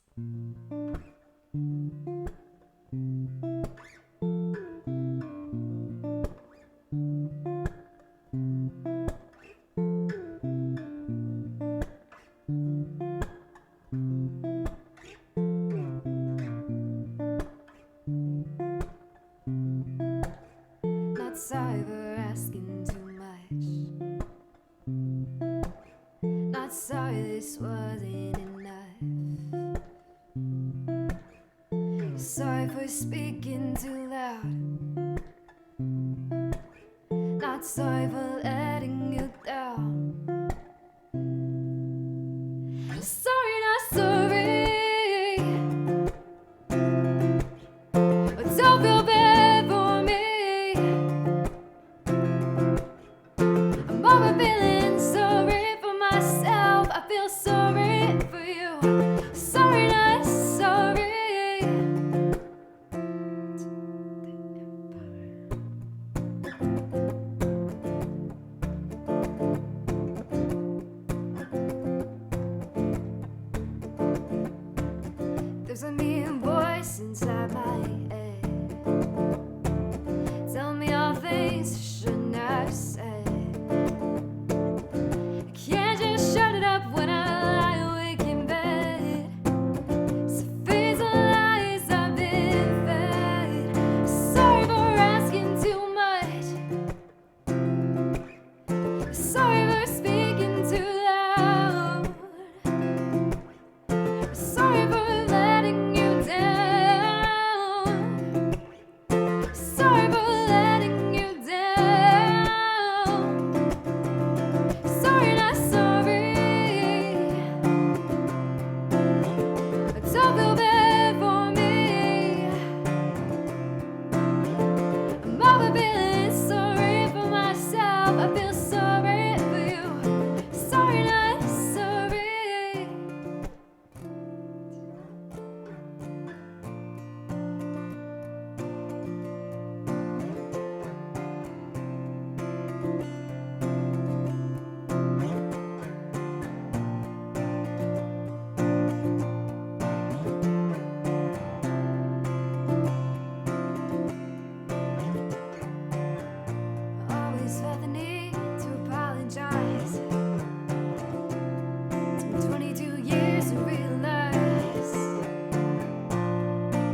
Not sorry for asking too much. Not sorry this wasn't enough. Sorry for speaking too loud. Not sorry for letting you down. Sorry, not sorry. Don't feel bad for me. I'm over feeling sorry for myself. I feel sorry for you. Sorry, not sorry. There's a mean voice inside my head. Tell me all things I shouldn't have said. I can't just shut it up when I lie awake in bed. So face the lies I've been fed. Sorry for asking too much. Sorry for letting you down. Sorry, not sorry. Don't feel bad for me. I'm over feeling sorry for myself. I feel sorry for you. Sorry, not sorry. Always felt the need to apologize. Took 22 years to realize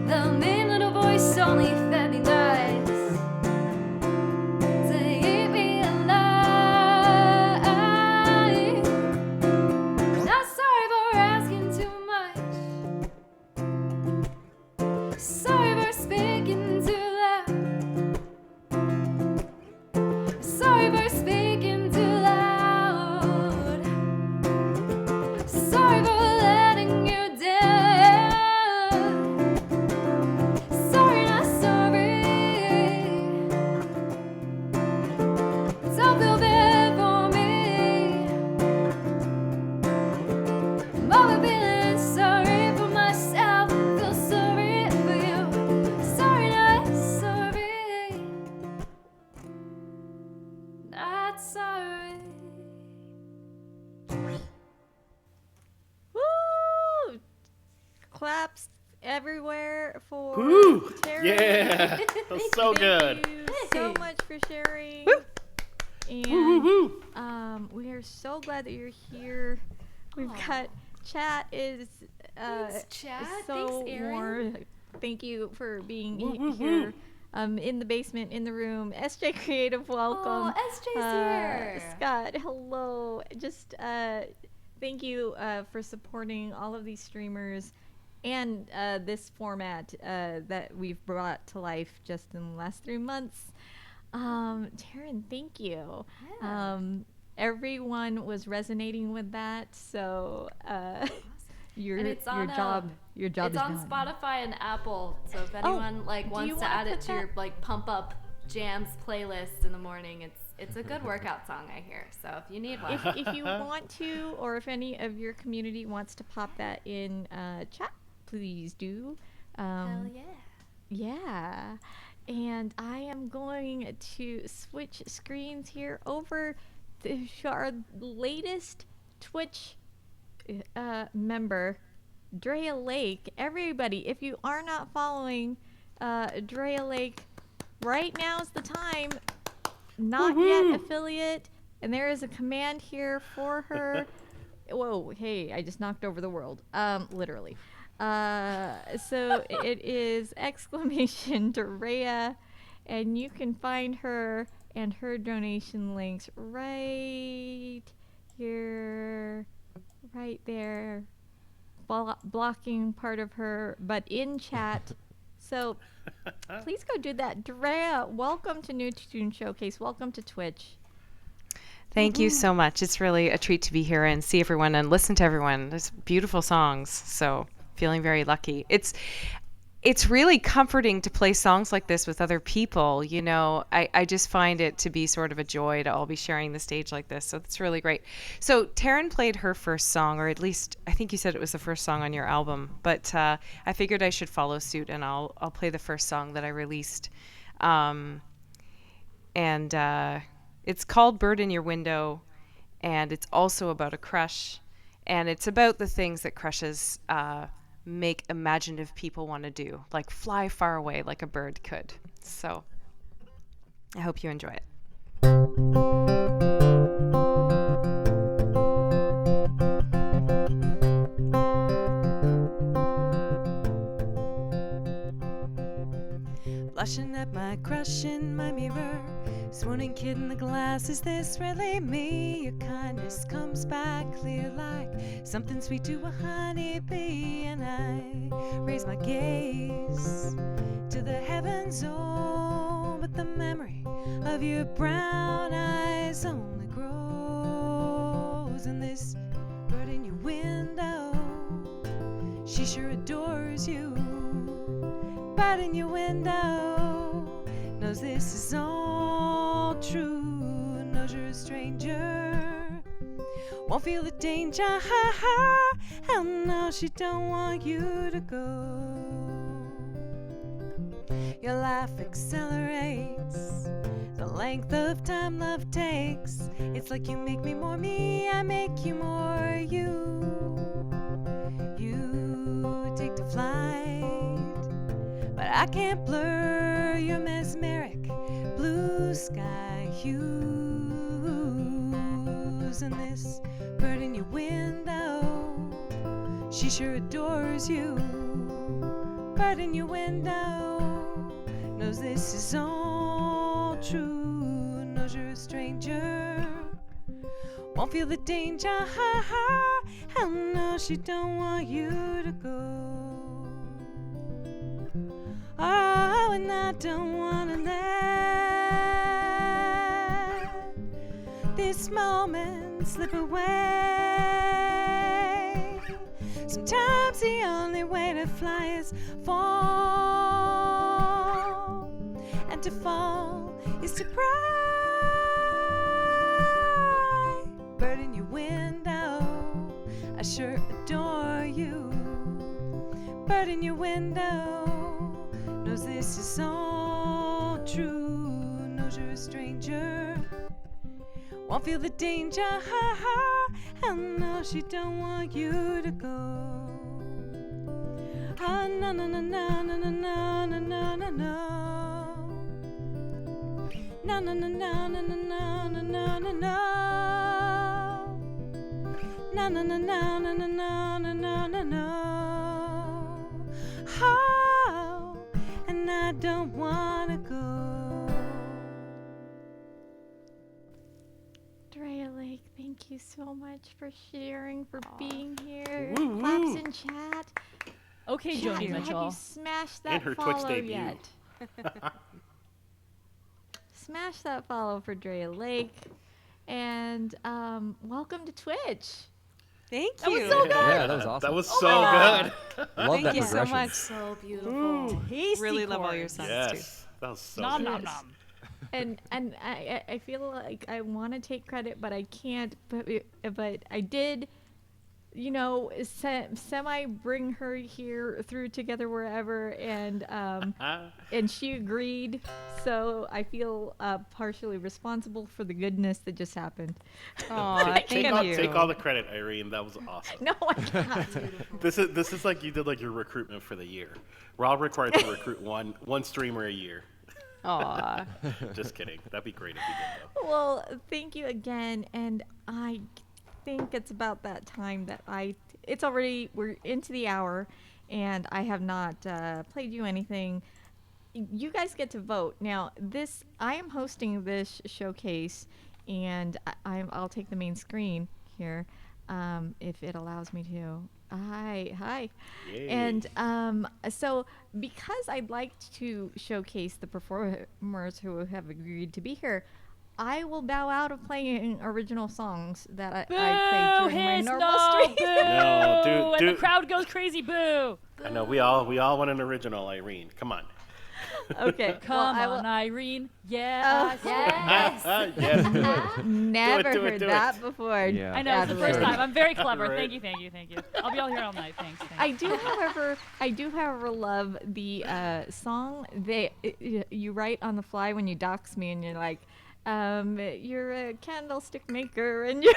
the mean little voice only fed me lies to keep me alive. Not sorry for asking too much. Sorry for speaking too loud. Sorry for speaking too loud. Sorry for letting you down. Sorry, not sorry. Don't feel bad for me. I'm over feeling sorry for myself. Feel sorry for you. Sorry, not sorry. Not sorry. Woo! Claps everywhere for Woo! Terry. Yeah, that's so good. Thank you so much for sharing. And Woo, woo, woo. we are so glad that you're here. We've got chat is Thanks, Chat. so Thanks, Erin. warm. Thank you for being Woo, woo, here. woo. In the basement, in the room. SJ Creative, welcome. Oh, SJ's here. Scott, hello. Just thank you for supporting all of these streamers and this format that we've brought to life just in the last 3 months. Taryn, thank you. Yeah. Everyone was resonating with that, so your And it's on, job It's is on done. Spotify and Apple, so if anyone do you wants to wanna add it put to your that- pump up jams playlist in the morning, it's a good workout song I hear. So if you need one, if you want to, or if any of your community wants to pop that in chat, please do. hell yeah. Yeah. And I am going to switch screens here over to our latest Twitch member, Drea Lake. Everybody, if you are not following Drea Lake, right now is the time. Not yet affiliate, and there is a command here for her. Whoa, hey, I just knocked over the world. Literally. So it is exclamation Drea, and you can find her and her donation links right here, right there, blocking part of her, but in chat. So please go do that. Drea, welcome to New Tune Showcase. Welcome to Twitch. Thank you so much. It's really a treat to be here and see everyone and listen to everyone. There's beautiful songs, so feeling very lucky. It's really comforting to play songs like this with other people. You know, I just find it to be sort of a joy to all be sharing the stage like this. So it's really great. So Taryn played her first song, or at least I think you said it was the first song on your album. But I figured I should follow suit, and I'll play the first song that I released. It's called Bird in Your Window, and it's also about a crush, and it's about the things that crushes make imaginative people want to do, like fly far away like a bird could. So I hope you enjoy it. Blushing at my crush in my mirror, Swooning kid in the glass, is this really me? Your kindness comes back clear like something sweet to a honeybee. And I raise my gaze to the heavens, oh, but the memory of your brown eyes only grows. And this bird in your window, she sure adores you. Bird in your window knows this is all true, knows you're a stranger, won't feel the danger. Hell no, she don't want you to go. Your life accelerates the length of time love takes. It's like you make me more me, I make you more you. You take to flight, but I can't blur your mesmeric blue sky hues. And this bird in your window, she sure adores you. Bird in your window knows this is all true, knows you're a stranger, won't feel the danger. Hell no, she don't want you to go. Oh, and I don't wanna let this moment slip away. Sometimes the only way to fly is fall, and to fall is to cry. Bird in your window, I sure adore you. Bird in your window knows this is all true, knows you're a stranger, won't feel the danger. Hell no, she don't want you to go. Ah, no, no, no, no, no, no, no, no, no, no, no. No, no, no, no, no, no, no, no, no, no, no. No, no, no, no, no, no, no, no, no, no, no. Oh, and I don't wanna go. Drea Lake, thank you so much for sharing, for being here. Woo, woo. Claps in chat. Okay, Chat, Joni have Mitchell. you smashed And that her Twitch follow debut. yet? Smash that follow for Drea Lake. And welcome to Twitch. Thank That was you. so good. Yeah, that was awesome. That was Oh so my God. good. Love Thank that you so progression. much. So beautiful. Tasty Really love all your chords. songs too. Yes, that was so Nom good. nom nom. And I feel like I want to take credit, but I can't. But I did, you know, semi bring her here through Together Wherever, and she agreed. So I feel partially responsible for the goodness that just happened. Aw, Take thank you. take all the credit, Irene. That was awesome. No, I can't. This is like you did like your recruitment for the year. We're all required to recruit one streamer a year. Aw. Just kidding. That'd be great if you did though. Well, thank you again, and I think it's about that time that it's already, we're into the hour, and I have not played you anything. You guys get to vote. Now, I am hosting this showcase, and I'll take the main screen here, if it allows me to. Hi. Yay. And so because I'd like to showcase the performers who have agreed to be here, I will bow out of playing original songs that I played during my Hiss, normal no, stream. boo! No, And dude. the crowd goes crazy, boo! I know we all want an original, Irene. Come on. Okay. Come well, on, Irene. Yeah, Oh. I see. Yes. Yes. Never do it, heard do it. that before. Yeah. I know, it's the first Evelyn. time. I'm very clever. Right. Thank you. I'll be all here all night. Thanks. I do, however, love the song you write on the fly when you dox me, and you're like, you're a candlestick maker, and you're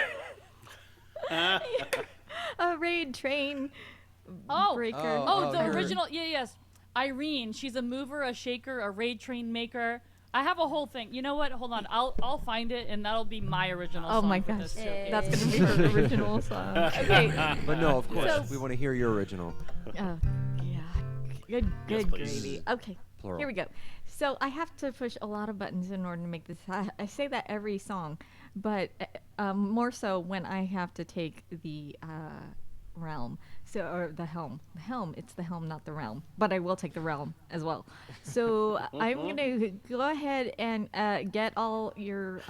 a raid train breaker. Oh, the you're- original. Yes. Irene. She's a mover, a shaker, a raid train maker. I have a whole thing. You know what? Hold on. I'll find it, and that'll be my original Oh song my for gosh, this showcase. that's gonna be her original song. Okay. But no, of course, So- we want to hear your original. Oh, yeah. Good Yes, please. gravy. Okay. Plural. Here we go. So I have to push a lot of buttons in order to make this. I say that every song, but more so when I have to take the realm. So or the helm. The helm. It's the helm, not the realm. But I will take the realm as well. So I'm gonna go ahead and get all your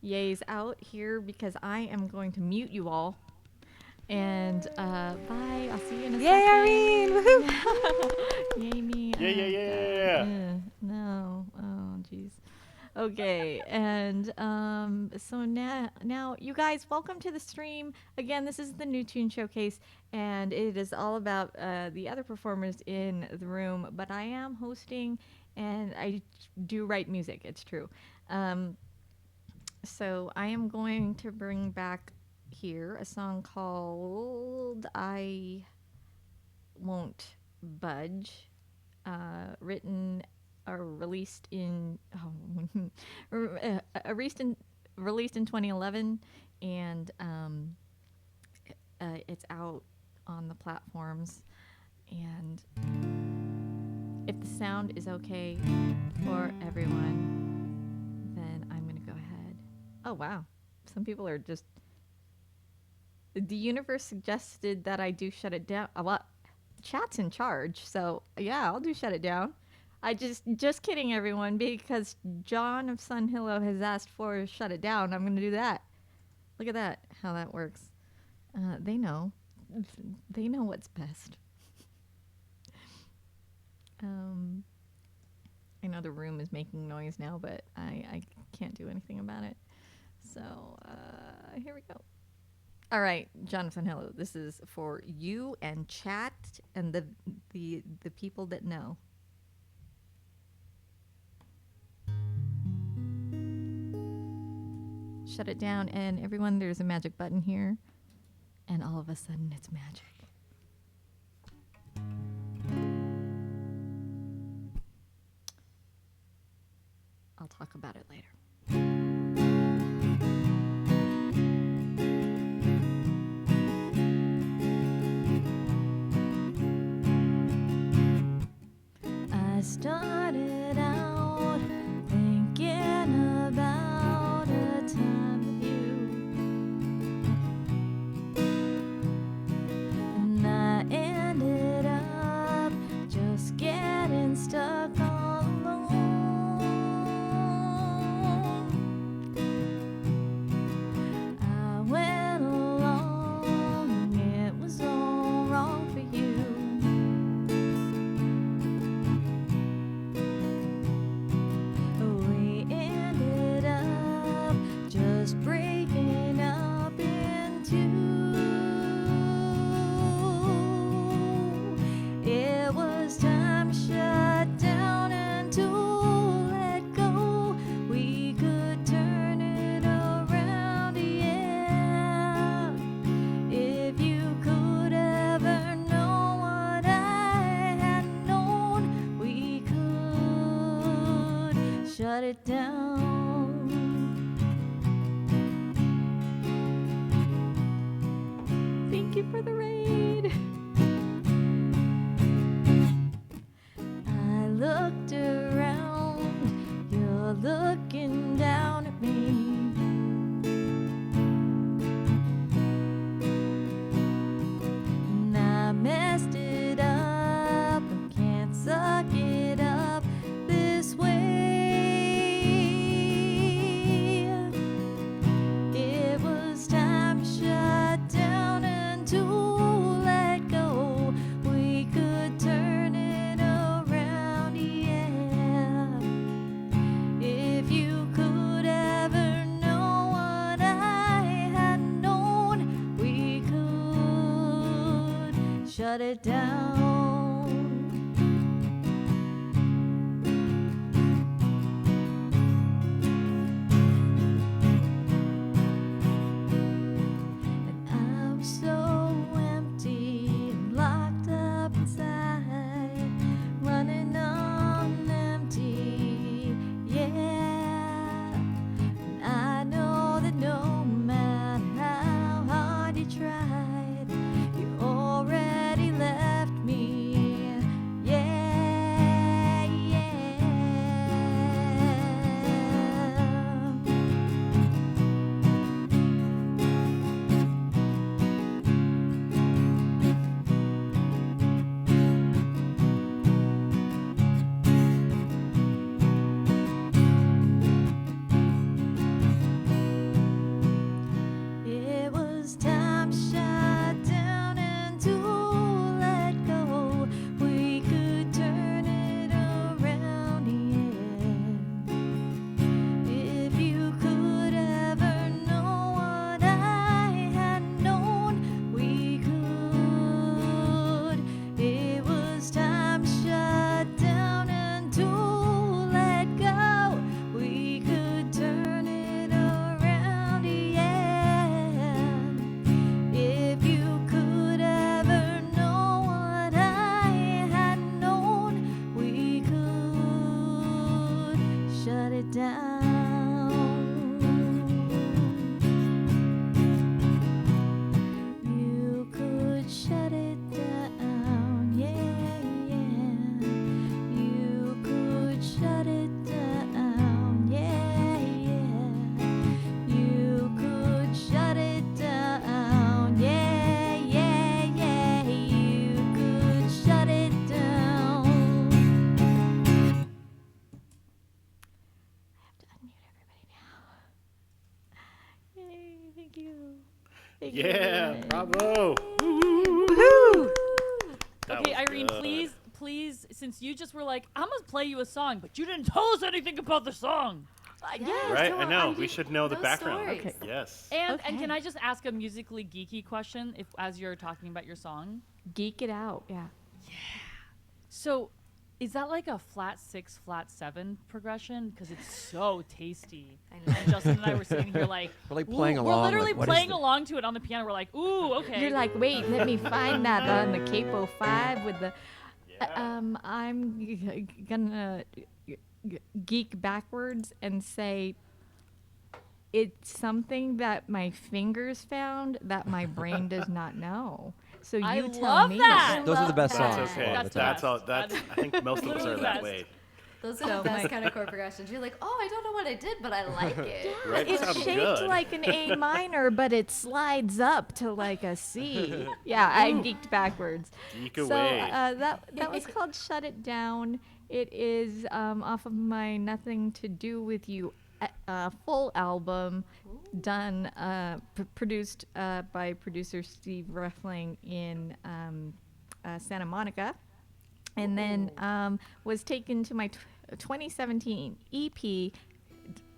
yays out here because I am going to mute you all. And bye. I'll see you in a Yay, second. Irene! Woohoo! Yay me. Yeah, yeah, yeah. No. Oh, jeez. Okay, and so now you guys, welcome to the stream. Again, this is the New Tune Showcase, and it is all about the other performers in the room. But I am hosting, and I do write music. It's true. So I am going to bring back here a song called "I Won't Budge," written or released in released in 2011, and it's out on the platforms. And if the sound is okay for everyone, then I'm gonna go ahead. Oh wow, some people are just. The universe suggested that I do shut it down. Well, chat's in charge, so yeah, I'll do shut it down. I just kidding, everyone, because John of Sun Hillo has asked for shut it down. I'm gonna do that. Look at that, how that works. They know what's best. I know the room is making noise now, but I can't do anything about it. So here we go. All right, Jonathan, hello. This is for you and chat and the people that know. Shut it down, and everyone, there's a magic button here, and all of a sudden it's magic. I'll talk about it later. I started out thinking about a time with you, and I ended up just getting stuck all alone. I went along, it was all wrong for you. We ended up just breaking up in two. It was time to shut down and to let go. We could turn it around, yeah. If you could ever know what I had known, we could shut it down. Thank you for the raid. I looked around, you're looking down at me. And I messed it up, I can't suck it up this way. It was time to shut down and to let go. We could turn it around, yeah. If you could ever know what I had known, we could shut it down. And I was so empty and locked up inside, running on empty, yeah. And I know that no matter how hard you tried, you already left me You could shut it down, yeah, yeah. You could shut it down, yeah, yeah. You could shut it down, yeah, yeah, yeah. You could shut it down. I have to unmute everybody now. Yay, thank you. Thank you, Yeah, everyone. bravo. Woohoo! That Okay, was Irene, good. please, since you just were like, I'm gonna play you a song, but you didn't tell us anything about the song. Yes, Right, so I know. I'm We just- should know the those background. stories. Okay. Yes. And Okay. can I just ask a musically geeky question if as you're talking about your song? Geek it out, yeah. So, is that like a flat 6, flat 7 progression? Because it's so tasty. I know. And Justin and I were sitting here like, We're like ooh, playing we're along, literally like, what is playing this? along to it on the piano. We're like, ooh, okay. You're like, wait, let me find that on the Capo 5 with the. Yeah. I'm gonna geek backwards and say it's something that my fingers found that my brain does not know. So you I tell love me. that. Those are the best That's songs. okay. a lot of the That's time. That's all. That's. I think most of us Literally are the that best. way. Those are So the best my- kind of chord progressions. You're like, oh, I don't know what I did, but I like it. Right? It's Sounds shaped good. like an A minor, but it slides up to like a C. Yeah, I geeked backwards. Geek So away. that was called "Shut It Down." It is off of my "Nothing to Do with You" full album, done produced by producer Steve Ruffling in Santa Monica, and then was taken to my 2017 EP,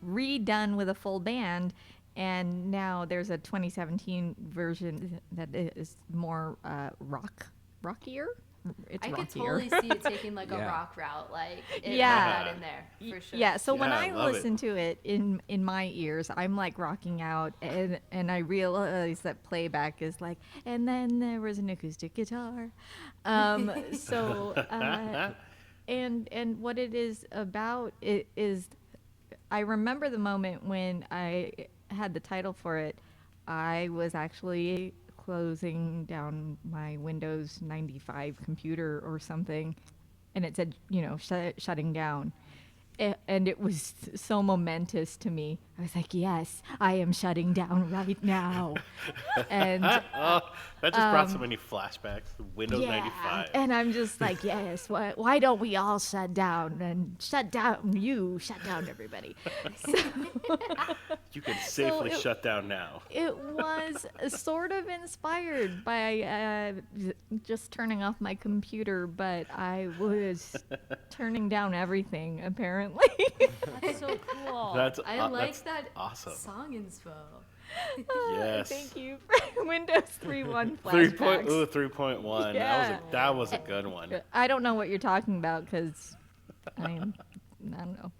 redone with a full band. And now there's a 2017 version that is more rockier. It's I could rockier. totally see it taking like a Yeah. rock route. Like, it Yeah. had that in there for sure. Yeah, so when Yeah, I I love it. listen to it in my ears, I'm like rocking out, and I realize that playback is like, and then there was an acoustic guitar, and what it is about it is, I remember the moment when I had the title for it. I was actually closing down my Windows 95 computer or something, and it said, shutting down. And it was so momentous to me. I was like, yes, I am shutting down right now. And Oh, that just brought so many flashbacks. Windows yeah, 95. and I'm just like, yes, why don't we all shut down and shut down everybody. So, You can safely it- shut down now. it was sort of inspired by just turning off my computer, but I was turning down everything, apparently. That's so cool. That's I like that's that awesome. song inspo. Yes. Thank you for Windows 3.1 3 flashbacks. 3.1. Yeah. That was a good one. I don't know what you're talking about because I don't know.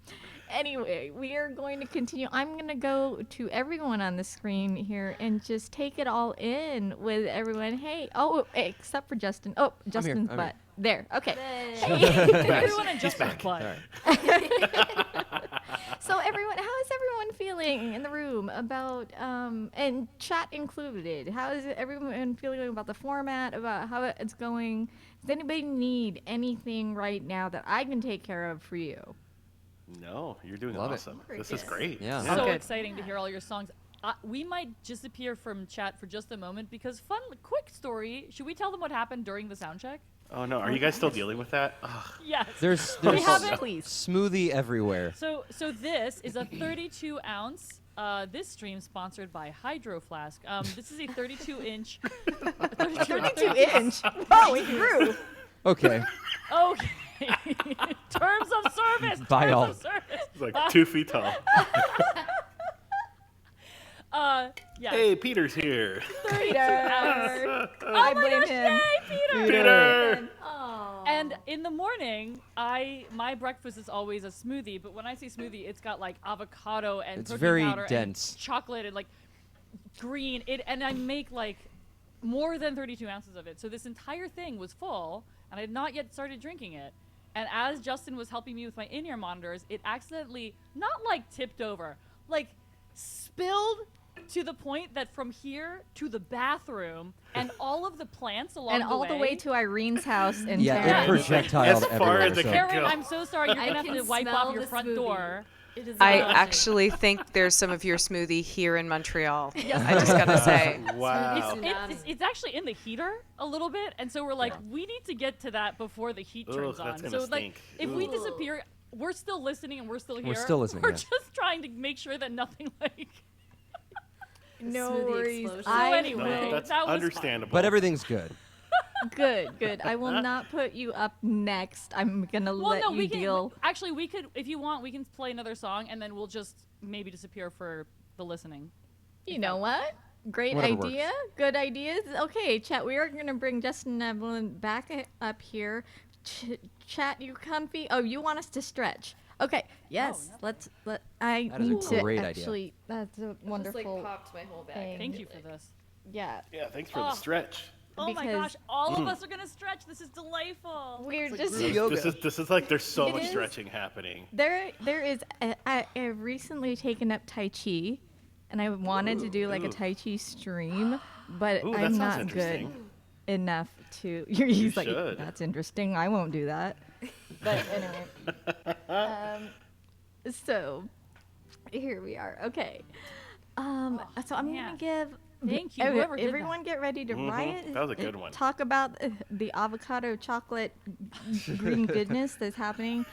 Anyway, we are going to continue. I'm going to go to everyone on the screen here and just take it all in with everyone. Hey, except for Justin. Oh, Justin's I'm butt. here. There. Okay. Everyone in He's Justin's back. butt. So everyone, how is everyone feeling in the room about and chat included? How is everyone feeling about the format, about how it's going? Does anybody need anything right now that I can take care of for you? No, you're doing Love it. awesome. We're This is good. great. Yeah. So Okay. exciting to hear all your songs. We might disappear from chat for just a moment because quick story. Should we tell them what happened during the sound check? Oh no, are you guys still dealing with that? Ugh. Yes. There's haven't- Please. smoothie everywhere. So this is a 32 ounce. This stream sponsored by Hydro Flask. This is a 32 inch. 32 inch. Oh, it grew. Okay. Okay. Terms of service. By terms all. of service. It's like 2 feet tall. Yeah. Hey, Peter's here. Peter. ounce. I blame him. Peter. Oh. And in the morning, my breakfast is always a smoothie. But when I say smoothie, it's got like avocado and It's protein very powder dense. and chocolate and like green. And I make like more than 32 ounces of it. So this entire thing was full, and I had not yet started drinking it. And as Justin was helping me with my in-ear monitors, it accidentally, not like tipped over, like spilled to the point that from here to the bathroom and all of the plants along And the all way. the way to Irene's house in Yeah, Terra. it projectiled As far everywhere. as it So. can Karen, go. I'm so sorry. You're going to have can to wipe smell off your the front smoothie. door. It is I delicious. actually think there's some of your smoothie here in Montreal. I just gotta say. Wow. It's actually in the heater a little bit, and so we're like, we need to get to that before the heat Ugh, turns that's on. gonna So like, stink. if we Ugh. disappear, we're still listening and we're still here. still listening, We're yeah. just trying to make sure that nothing like. No Smoothie worries. explosion. So I anyway, No, that's that was fun. understandable. But everything's good. Good. I will not put you up next. I'm gonna Well, let no, you we can. deal. Actually, we could, if you want, we can play another song, and then we'll just maybe disappear for the listening. You know what? Great Whatever idea. works. Good ideas. Okay, chat. We are gonna bring Justin and Evelyn back up here. Chat, you comfy? Oh, you want us to stretch? Okay. Yes. Let. I That is a need to great idea. actually. That's a wonderful. Just like popped my whole bag. thing. Thank you for this. Yeah. Yeah, thanks for Oh. the stretch. Oh my Because- gosh, all of us are gonna stretch. This is delightful. We're just. group yoga. This is like there's so It much is. stretching happening. There is. I've recently taken up Tai Chi, and I wanted to do like a Ooh. Tai Chi stream, but Ooh, that I'm sounds not interesting. good enough to. He's like, should. that's interesting. I won't do that. But anyway, so here we are. Okay. So I'm man. gonna give. Thank you, whoever did that. Everyone, get ready to riot. That was a good one. Talk about the avocado chocolate green goodness that's happening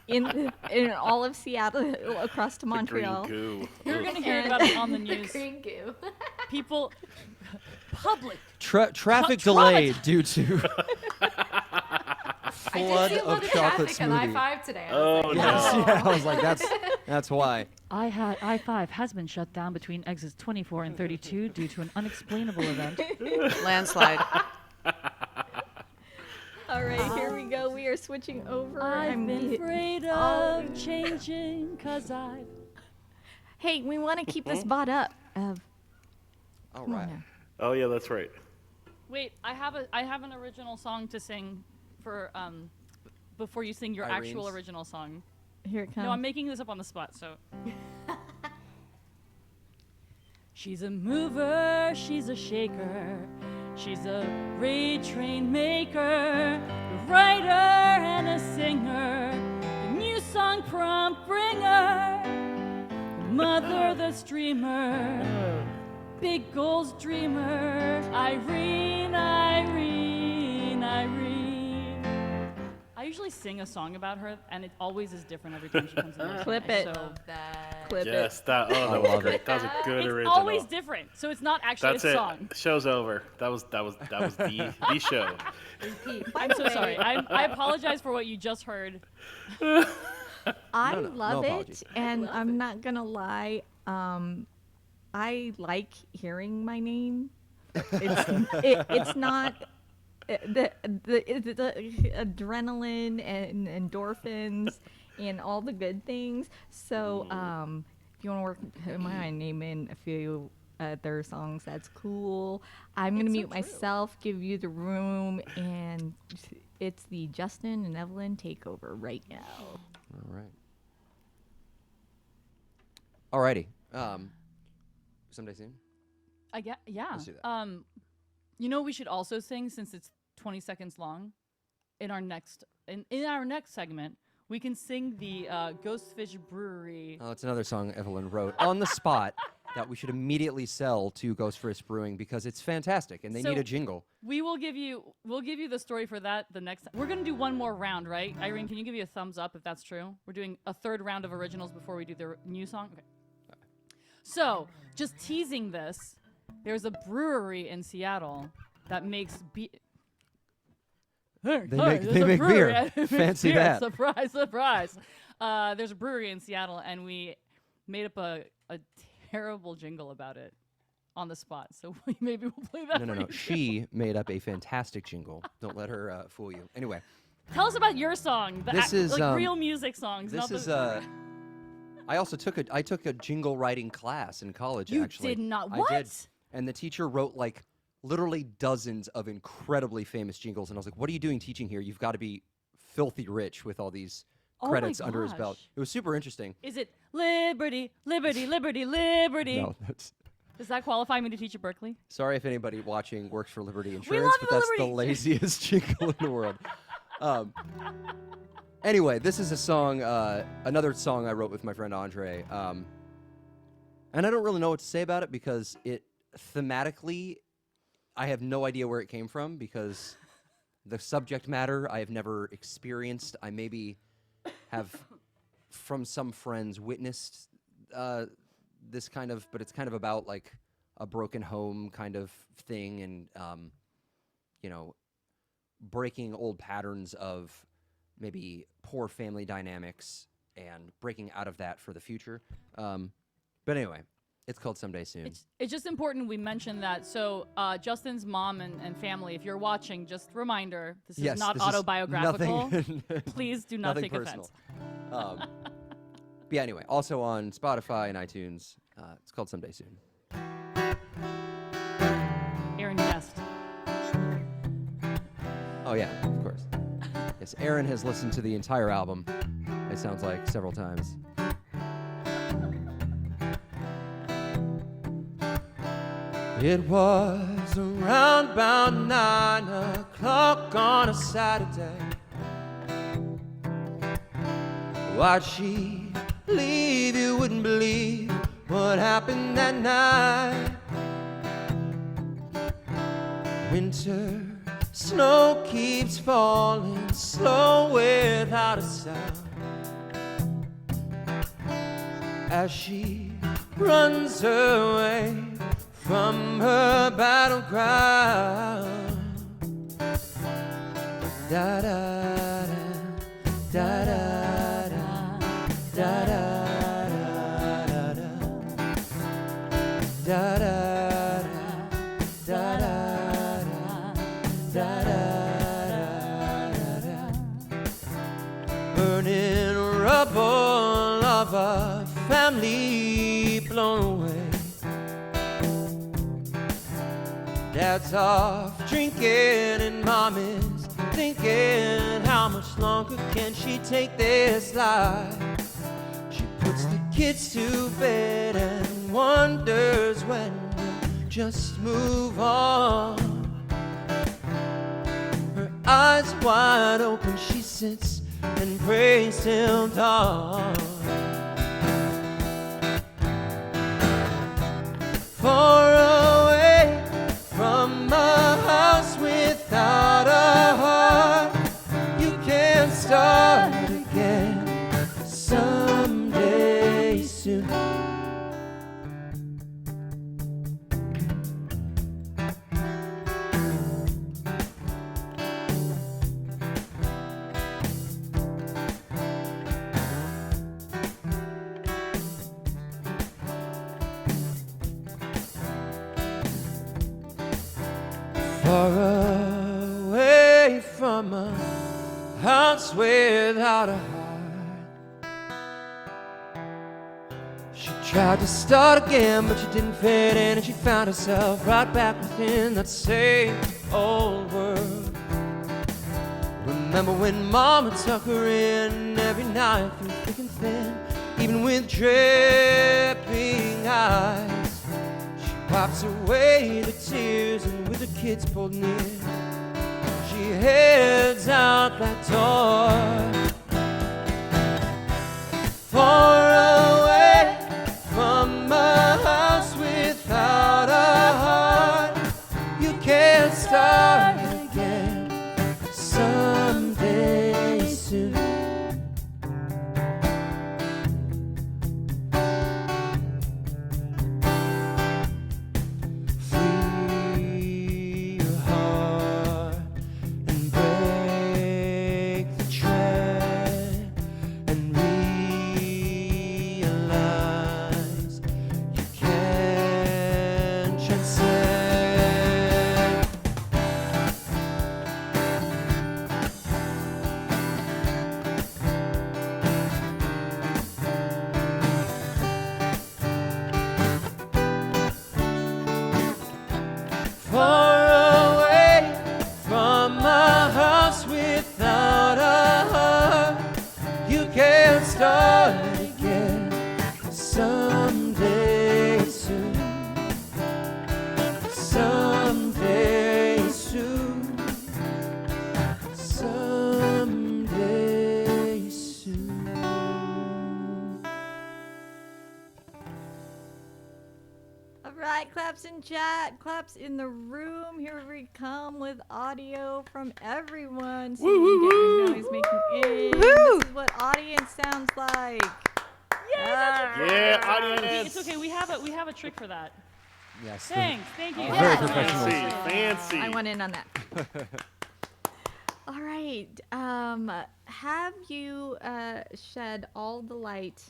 in all of Seattle across to The green Montreal. goo. You're gonna hear about it on the news. Green goo. People, public. Traffic Traumatized. delayed due to I flood did see a lot of of chocolate traffic on smoothie. I-5 today. I Oh, was like, no. Yes, yeah, I was like, that's why. I-5 has been shut down between exits 24 and 32 due to an unexplainable event. Landslide. All right, here we go. We are switching over. I'm the- afraid Oh. changing 'cause I've... Hey, we want to keep this bot up. All Come on right. now. Oh yeah, that's right. Wait, I have an original song to sing for before you sing your actual Irene's? original song. Here it comes. No, I'm making this up on the spot, so. She's a mover, she's a shaker, she's a raid train maker, a writer and a singer, the new song prompt bringer, the mother, the streamer, big goals dreamer, Irene, Irene, Irene. I usually sing a song about her, and it always is different every time she comes in. Clip it. So love that. Clip Yes, it. that. Oh, I that was love great. it. That was a good it's original. always different, so it's not actually That's a it. song. Show's over. That was the show. I'm so sorry. I apologize for what you just heard. I No, no, love no it, apologies. and I'm not gonna lie. I like hearing my name. It's not the adrenaline and endorphins and all the good things. So if you want to work my name in a few other songs, that's cool. I'm gonna mute myself, give you the room, and it's the Justin and Evelyn takeover right now. All right. Alrighty. Someday soon. Yeah. Let's do that. You know, we should also sing, since it's 20 seconds long. In our next segment, we can sing the Ghostfish Brewery. Oh, it's another song Evelyn wrote on the spot that we should immediately sell to Ghostfish Brewing because it's fantastic and they need So- a jingle. We'll give you the story for that the next. We're gonna do one more round, right? Irene, can you give me a thumbs up if that's true? We're doing a third round of originals before we do the new song. Okay. So, just teasing this, there's a brewery in Seattle that makes beer. They make beer. Fancy that. Surprise, surprise. There's a brewery in Seattle, and we made up a terrible jingle about it on the spot. So maybe we'll play that. No. for you. She made up a fantastic jingle. Don't let her fool you. Anyway, Tell us about your song. This is, like real music songs. this not is the, I also took a jingle writing class in college. You actually, did not- I did. what? And the teacher wrote like literally dozens of incredibly famous jingles, and I was like, "What are you doing teaching here? You've got to be filthy rich with all these Oh my credits under his belt. gosh. It was super interesting. Is it liberty, liberty, liberty, liberty? No, that's, Does that qualify me to teach at Berkeley? sorry if anybody watching works for Liberty Insurance, love but the that's the Liberty. laziest jingle in the world. Anyway, this is a song, another song I wrote with my friend Andre. And I don't really know what to say about it because it thematically, I have no idea where it came from because the subject matter I have never experienced. I maybe have, from some friends, witnessed this kind of, but it's kind of about like a broken home kind of thing and, you know, breaking old patterns of maybe poor family dynamics and breaking out of that for the future. But anyway, it's called Someday Soon. It's just important we mention that. So Justin's mom and family, if you're watching, just reminder, this is Yes, not this is autobiographical. nothing- Please do not nothing take personal. offense. But yeah, anyway, also on Spotify and iTunes. It's called Someday Soon. Aaron guessed. Oh yeah, of course. Yes, Aaron has listened to the entire album. It sounds like several times. It was around about 9 o'clock on a Saturday. Why'd she leave? You wouldn't believe what happened that night. Winter snow keeps falling slow without a sound as she runs away from her battleground. Da da da da da da da da da da da da da da. Burning rubble of a family blown away. Dad's off drinking and mom is thinking, how much longer can she take this life? She puts the kids to bed and wonders when to just move on. Her eyes wide open, she sits and prays till dawn. Far away from a house without a heart, you can start again someday soon. Far away from a house without a heart. She tried to start again, but she didn't fit in, and she found herself right back within that same old world. Remember when Mama tucked her in every night through thick and thin, even with dripping eyes. Wipes away the tears, and with the kids pulled near, she heads out that door. Far away from a house without a heart, you can't start again someday soon. Free your heart and break the trap. Someday soon. Someday soon. Someday soon. All right, claps in chat, claps in the room. Here we come with audio from everyone. So you can get your noise making in. This is what audience sounds like. Yeah, audience. It's okay. We have a trick for that. Yes. Thanks. Thank you. Very professional. Fancy. I went in on that. All right. Have you shed all the light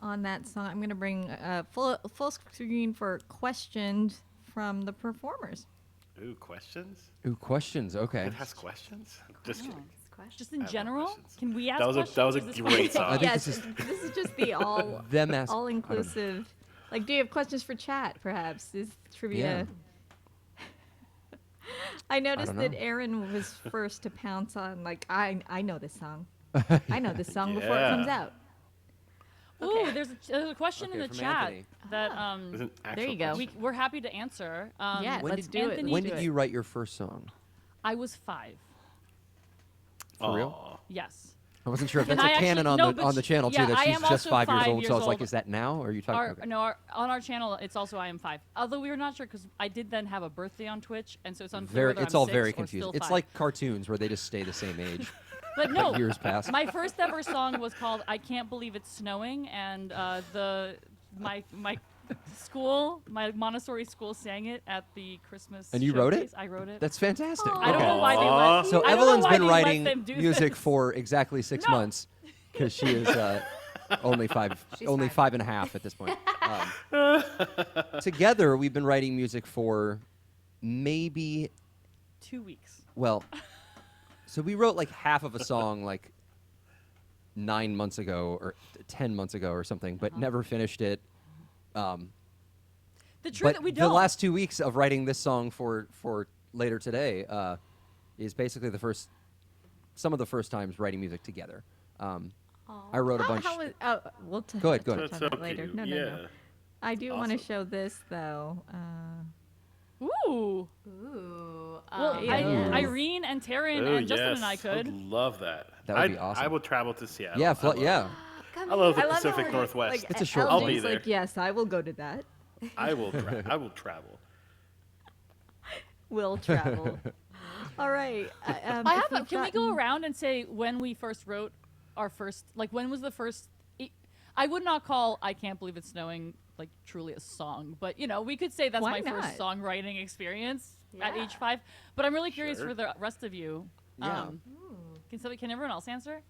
on that song? I'm going to bring full screen for questions from the performers. Ooh, questions? Ooh, questions. Okay. It has questions? Just kidding. Just in I have general, questions. can we ask That was a questions? great song. I think Yes, this is this is just the them ask. all inclusive. Like, do you have questions for chat? Perhaps is trivia. I noticed don't that know. Aaron was first to pounce on. Like, I know this song. I know this song before it Yeah. comes out. Ooh, there's a question in Okay, the from chat Anthony. that There's an actual you go. question. we're happy to answer. Yeah, When let's did- do it. Anthony- When Let's did do you it. write your first song? I was 5. For real? Aw. Yes. I wasn't sure if Can that's I a canon actually- on no, the but on the channel yeah, too. That I she's am just also 5 years 5 old. years So I was like, old. is that now? Or are you talking? Our, okay. no, on our channel, it's also I am 5. Although we were not sure because I did then have a birthday on Twitch, and so it's unclear whether It's I'm all 6 very or confusing. still It's 5. like cartoons where they just stay the same age. But no, years pass. my first ever song was called "I Can't Believe It's Snowing," and my school, my Montessori school, sang it at the Christmas. And you wrote it? showcase. I wrote it. That's fantastic. I don't Okay. know why they Aw. let. So I don't know Evelyn's why been they let writing them do music this. for exactly 6 No. months because she is only 5, She's only 5. 5.5 at this point. Together, we've been writing music for maybe 2 weeks. well. So we wrote like half of a song like 9 months ago or 10 months ago or something, but never finished it. The truth But that we the don't. last 2 weeks of writing this song for later today is basically some of the first times writing music together. I wrote a bunch. We'll Go ahead, go touch ahead. on That's so that later. cute. No. Yeah. I do want to Awesome. show this though. Ooh. Ooh. Well, Yeah. Irene and Taryn Oh, and Justin yes. and I I could. would love that. That would be awesome. I will travel to Seattle. Yeah, I love yeah. it. I love the I love Pacific how, Northwest. Like, It's a short I'll LJ's be there. like, yes, I will go to that. I will travel. Will travel. All right. I have. Can we go around and say when we first wrote our first? Like when was the first? I would not call "I Can't Believe It's Snowing" like truly a song, but we could say that's Why my first not? songwriting experience at Yeah. age 5. But I'm really curious Sure. for the rest of you. Yeah. Can everyone else answer?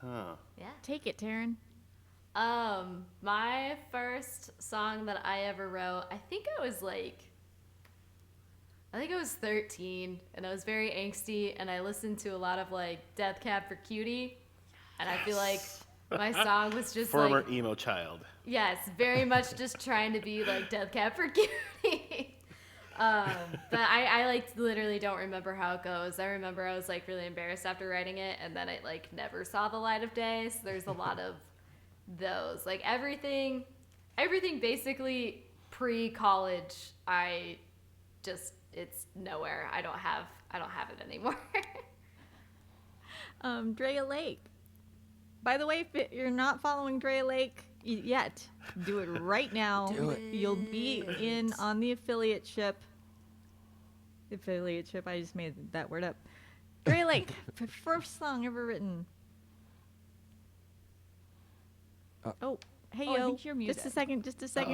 Huh. Yeah. Take it, Taryn. My first song that I ever wrote, I think I was 13, and I was very angsty, and I listened to a lot of Death Cab for Cutie, and I feel like my song was just Former emo child. yes, very much just trying to be like Death Cab for Cutie. But I literally don't remember how it goes. I remember I was really embarrassed after writing it, and then it never saw the light of day. So there's a lot of those. Everything basically pre-college. It's nowhere. I don't have it anymore. Drea Lake. By the way, if you're not following Drea Lake yet, do it right now. Do it. You'll be in on the affiliate ship. I just made that word up. Drea Lake, first song ever written. Hey Oh, I yo, think you're muted. just a second.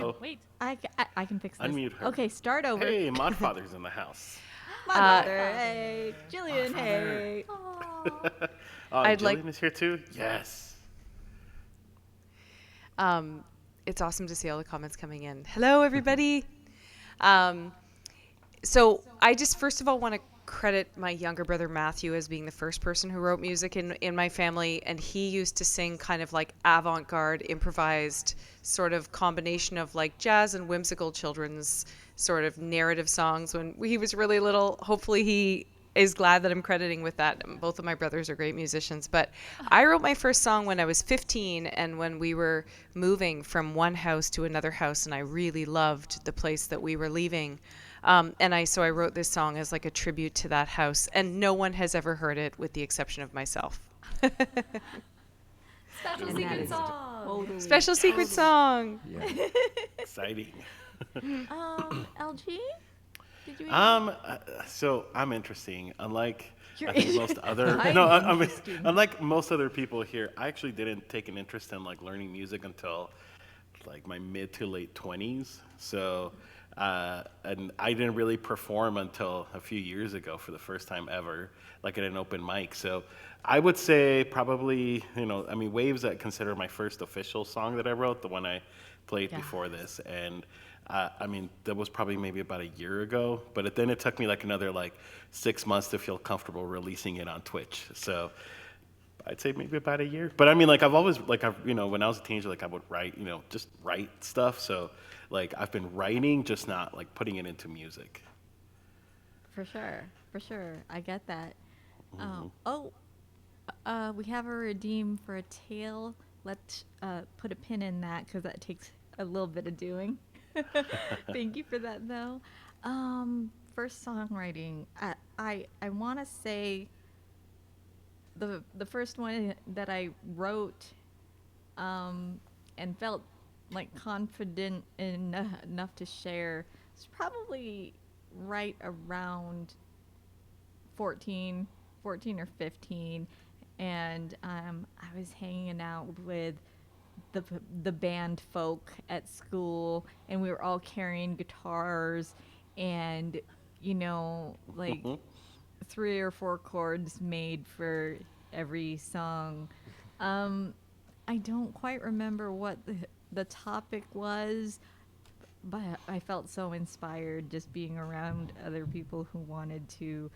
Uh-oh. Wait. I can fix this. Unmute her. Okay, start over. Hey, Modfather's in the house. My mother. Hey, Jillian. Hey. I'd Jillian like- is here too? Yes. It's awesome to see all the comments coming in. Hello, everybody. So I just first of all want to credit my younger brother Matthew as being the first person who wrote music in my family, and he used to sing kind of avant-garde, improvised sort of combination of jazz and whimsical children's sort of narrative songs when he was really little. Hopefully he is glad that I'm crediting with that. Both of my brothers are great musicians, but I wrote my first song when I was 15, and when we were moving from one house to another house, and I really loved the place that we were leaving. So I wrote this song as like a tribute to that house, and no one has ever heard it with the exception of myself. Special And that secret is song. Totally. Special secret song. Yeah. Exciting. LG? Did you? So I'm interesting. Unlike You're I think most interesting. other I'm no, I mean, interesting. unlike most other people here, I actually didn't take an interest in like learning music until like my mid to late 20s. So, and I didn't really perform until a few years ago for the first time ever, like at an open mic. So, I would say probably, I mean, Waves I consider my first official song that I wrote, the one I played before this, and I mean, that was probably maybe about a year ago. But then it took me like another like 6 months to feel comfortable releasing it on Twitch. So. I'd say maybe about a year. But I mean, like I've always like when I was a teenager, like I would write, just write stuff. So like I've been writing, just not like putting it into music. For sure. For sure. I get that. We have a redeem for a tale. Let's put a pin in that because that takes a little bit of doing. Thank you for that, though. First songwriting. I want to say the first one that I wrote and felt like confident enough to share was probably right around 14 or 15, and I was hanging out with the band folk at school, and we were all carrying guitars, and like 3 or 4 chords made for every song. I don't quite remember what the topic was, but I felt so inspired just being around other people who wanted to,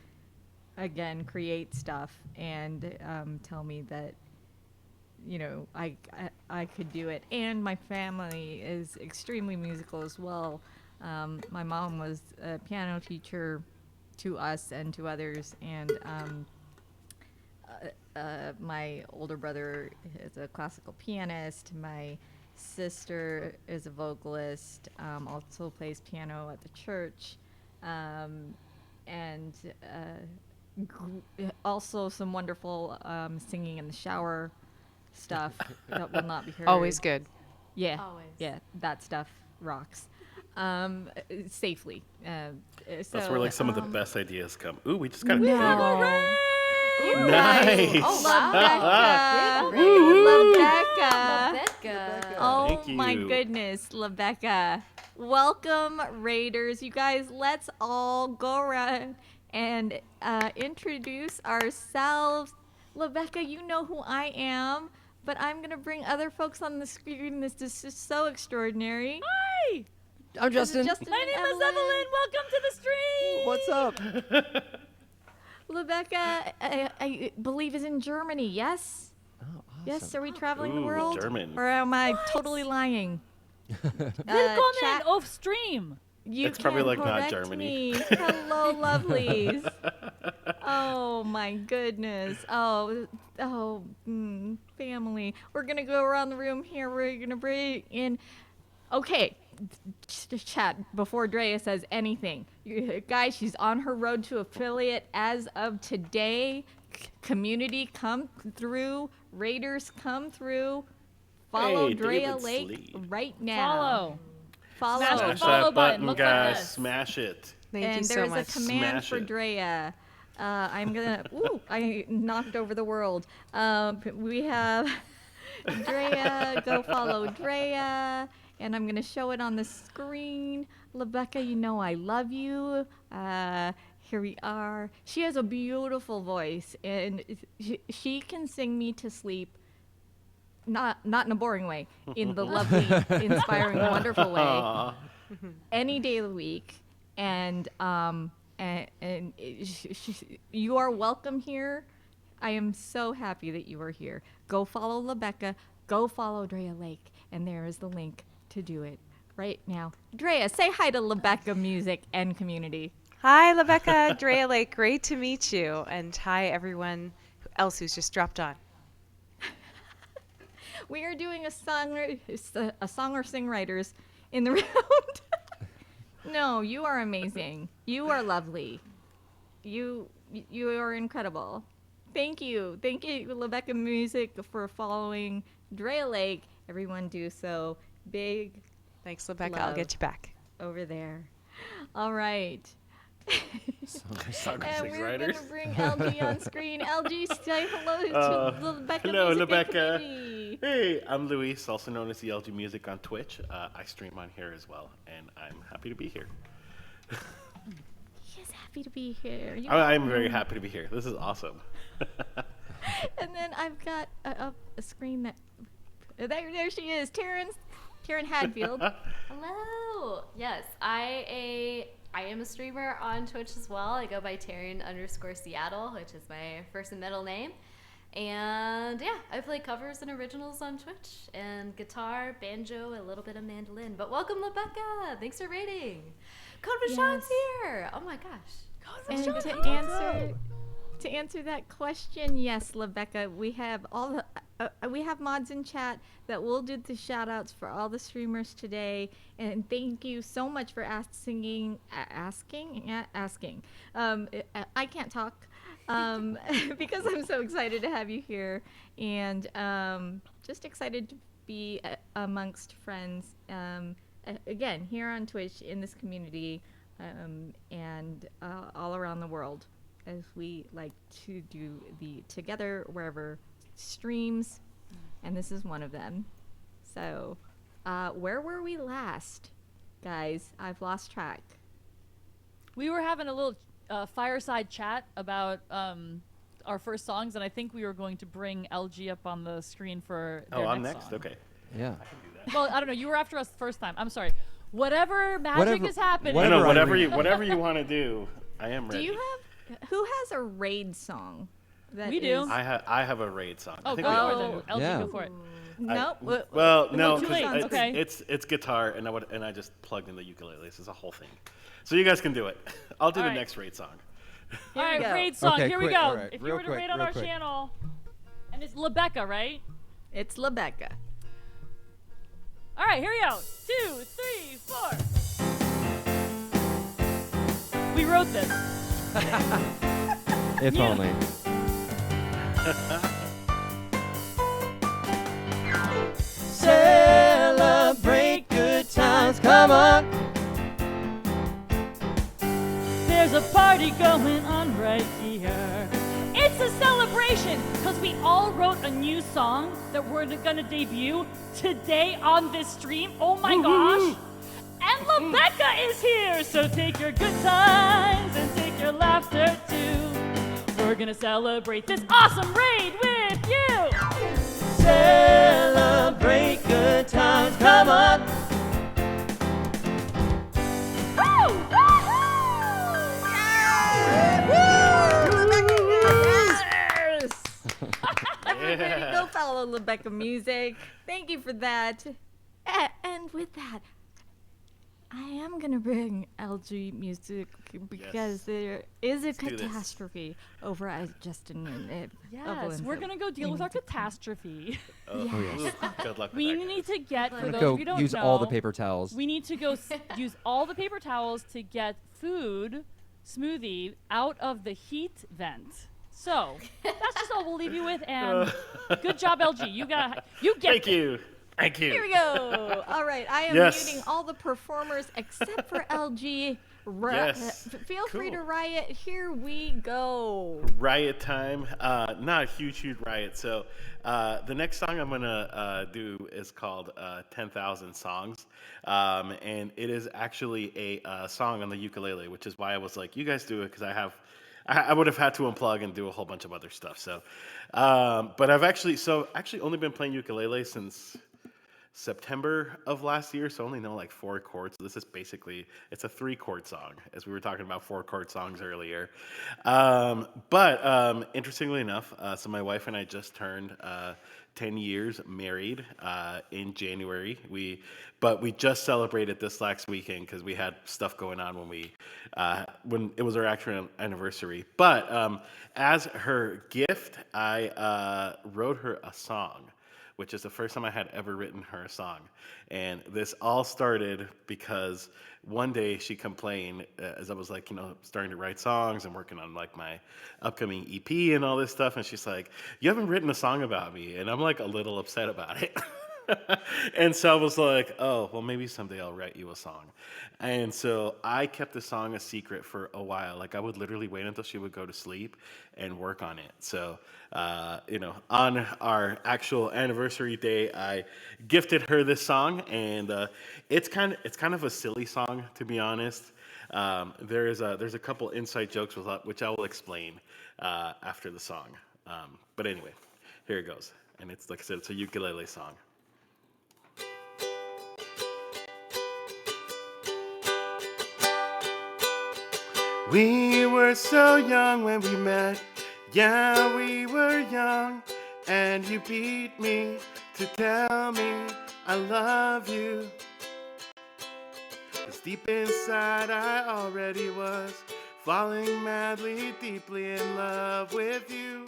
again, create stuff and tell me that, I could do it. And my family is extremely musical as well. My mom was a piano teacher to us and to others, and my older brother is a classical pianist. My sister is a vocalist, also plays piano at the church, and also some wonderful singing in the shower stuff that will not be heard. Always good. Yeah, Always. yeah, that stuff rocks. Safely. That's where like some of the best ideas come. Ooh, we just got No. Nice. Oh, wow. Rebecca. Rebecca. Oh Thank you. my goodness, Rebecca. Welcome, Raiders. You guys, let's all go around and introduce ourselves. Rebecca, you know who I am, but I'm going to bring other folks on the screen. This is so extraordinary. Hi! I'm Justin. Justin My and name is Evelyn. Welcome to the stream. What's up? Rebecca, I believe, is in Germany, yes? Oh, awesome. Yes, are we traveling the Ooh, world? German. Or am I totally lying? Willkommen chat- auf Stream. You It's probably, can like, not correct Germany. me. Hello, lovelies. Oh my goodness. Family. We're gonna go around the room here. We're gonna bring in. Okay, chat before Drea says anything. Guys, she's on her road to affiliate as of today. Community come through. Raiders come through. Follow Hey, Drea David Lake Sleep. right now. Follow. Follow. Smash the Smash follow that button. button, Look guys. at this. Smash it. Thank And you so there's much. a command Smash for it. Drea. I'm gonna. Ooh! I knocked over the world. We have Drea. Go follow Drea, and I'm gonna show it on the screen. Rebecca, you know I love you. Here we are. She has a beautiful voice, and she can sing me to sleep. Not in a boring way, in the lovely, inspiring, wonderful way. Aw. Any day of the week, and you are welcome here. I am so happy that you are here. Go follow Rebecca. Go follow Drea Lake, and there is the link to do it right now. Drea, say hi to Rebecca Music and Community. Hi, Rebecca, Drea Lake. Great to meet you. And hi, everyone else who's just dropped on. We are doing a song or sing writers in the round. No, you are amazing. You are lovely. You are incredible. Thank you, Rebecca Music, for following Drea Lake. Everyone do so. Big Thanks, Rebecca. I'll Love. get you back. over there. All right. Song And sing we're writers. going to bring LG on screen. LG, say hello to Rebecca Hello, Music and Rebecca. Community. Hey, I'm Luis, also known as ELG Music on Twitch. I stream on here as well, and I'm happy to be here. He is happy to be here. I'm very happy to be here. This is awesome. And then I've got a screen that there she is, Taryn Hadfield. Hello. Yes, I am a streamer on Twitch as well. I go by Taryn_Seattle, which is my first and middle name. And yeah, I play covers and originals on Twitch, and guitar, banjo, a little bit of mandolin. But welcome, Rebecca. Thanks for rating. Code Vashon's here. Oh my gosh. And to answer that question, yes, Rebecca, we have we have mods in chat that will do the shout outs for all the streamers today. And thank you so much for asking. I can't talk because I'm so excited to have you here, and just excited to be amongst friends again here on Twitch in this community, and all around the world, as we like to do the Together Wherever streams, and this is one of them. So, where were we last, guys? I've lost track. We were having a little fireside chat about our first songs, and I think we were going to bring LG up on the screen for their I'm next next? song. Okay. Yeah. I can do that. Well, I don't know. You were after us the first time. I'm sorry. Whatever magic is happening. No, no, Whatever whatever you want to do, I am Do ready. you have who has a raid song? That We do. is- I have a raid song. Oh, I think go we for all it do. then. LG, Yeah. go for it. Nope. Well, no, too 'cause late. it's, Okay. it's guitar, and I just plugged in the ukulele. This is a whole thing. So you guys can do it. I'll do All the right. next raid song. All right, go. raid song. Okay, Here we quick, go. all right, If you real were to quick, raid on real our quick. channel, and it's Rebecca, right? It's Rebecca. All right, here we go. 2, 3, 4. We wrote this. If Yeah. only. Celebrate good times, come on. There's a party going on right here. It's a celebration because we all wrote a new song that we're gonna debut today on this stream. Oh my gosh! And Rebecca is here, so take your good times and take your laughter too. We're gonna celebrate this awesome raid with you. Celebrate good times, come on. Woo! Woohoo! Yes! Everybody go follow Rebecca Music. Thank you for that. And with that, I am going to bring LG Music because Yes. there is a do this. catastrophe over at Justin and Yes, Evelyn. we're gonna go deal with our catastrophe. Oh, Yes. good luck with We that, need guys. to get, for Let's those Go of you who don't use know, all the paper towels. we need to go use all the paper towels to get food smoothie out of the heat vent. So that's just all we'll leave you with. And good job, LG. You get Thank this. you. Thank you. Here we go. All right, I am Yes. muting all the performers except for LG. Yes. Feel free to Cool. riot. Here we go. Riot time. Not a huge riot. So the next song I'm gonna do is called 10,000 Songs, and it is actually a song on the ukulele, which is why I was like, you guys do it, because I would have had to unplug and do a whole bunch of other stuff. So, but I've actually only been playing ukulele since September of last year, so I only know like 4 chords. So this is basically it's a 3 chord song, as we were talking about 4 chord songs earlier. But interestingly enough, so my wife and I just turned 10 years married in January. But we just celebrated this last weekend because we had stuff going on when it was our actual anniversary. But as her gift, I wrote her a song, which is the first time I had ever written her a song. And this all started because one day she complained as I was like, starting to write songs and working on like my upcoming EP and all this stuff. And she's like, "You haven't written a song about me." And I'm like a little upset about it. And so I was like, "Oh, well, maybe someday I'll write you a song." And so I kept the song a secret for a while. Like I would literally wait until she would go to sleep and work on it. So, on our actual anniversary day, I gifted her this song, and it's kind of a silly song, to be honest. There's a couple inside jokes with which I will explain after the song. But anyway, here it goes, and it's like I said, it's a ukulele song. We were so young when we met. Yeah, we were young, and you beat me to tell me I love you. 'Cause deep inside I already was falling madly, deeply in love with you.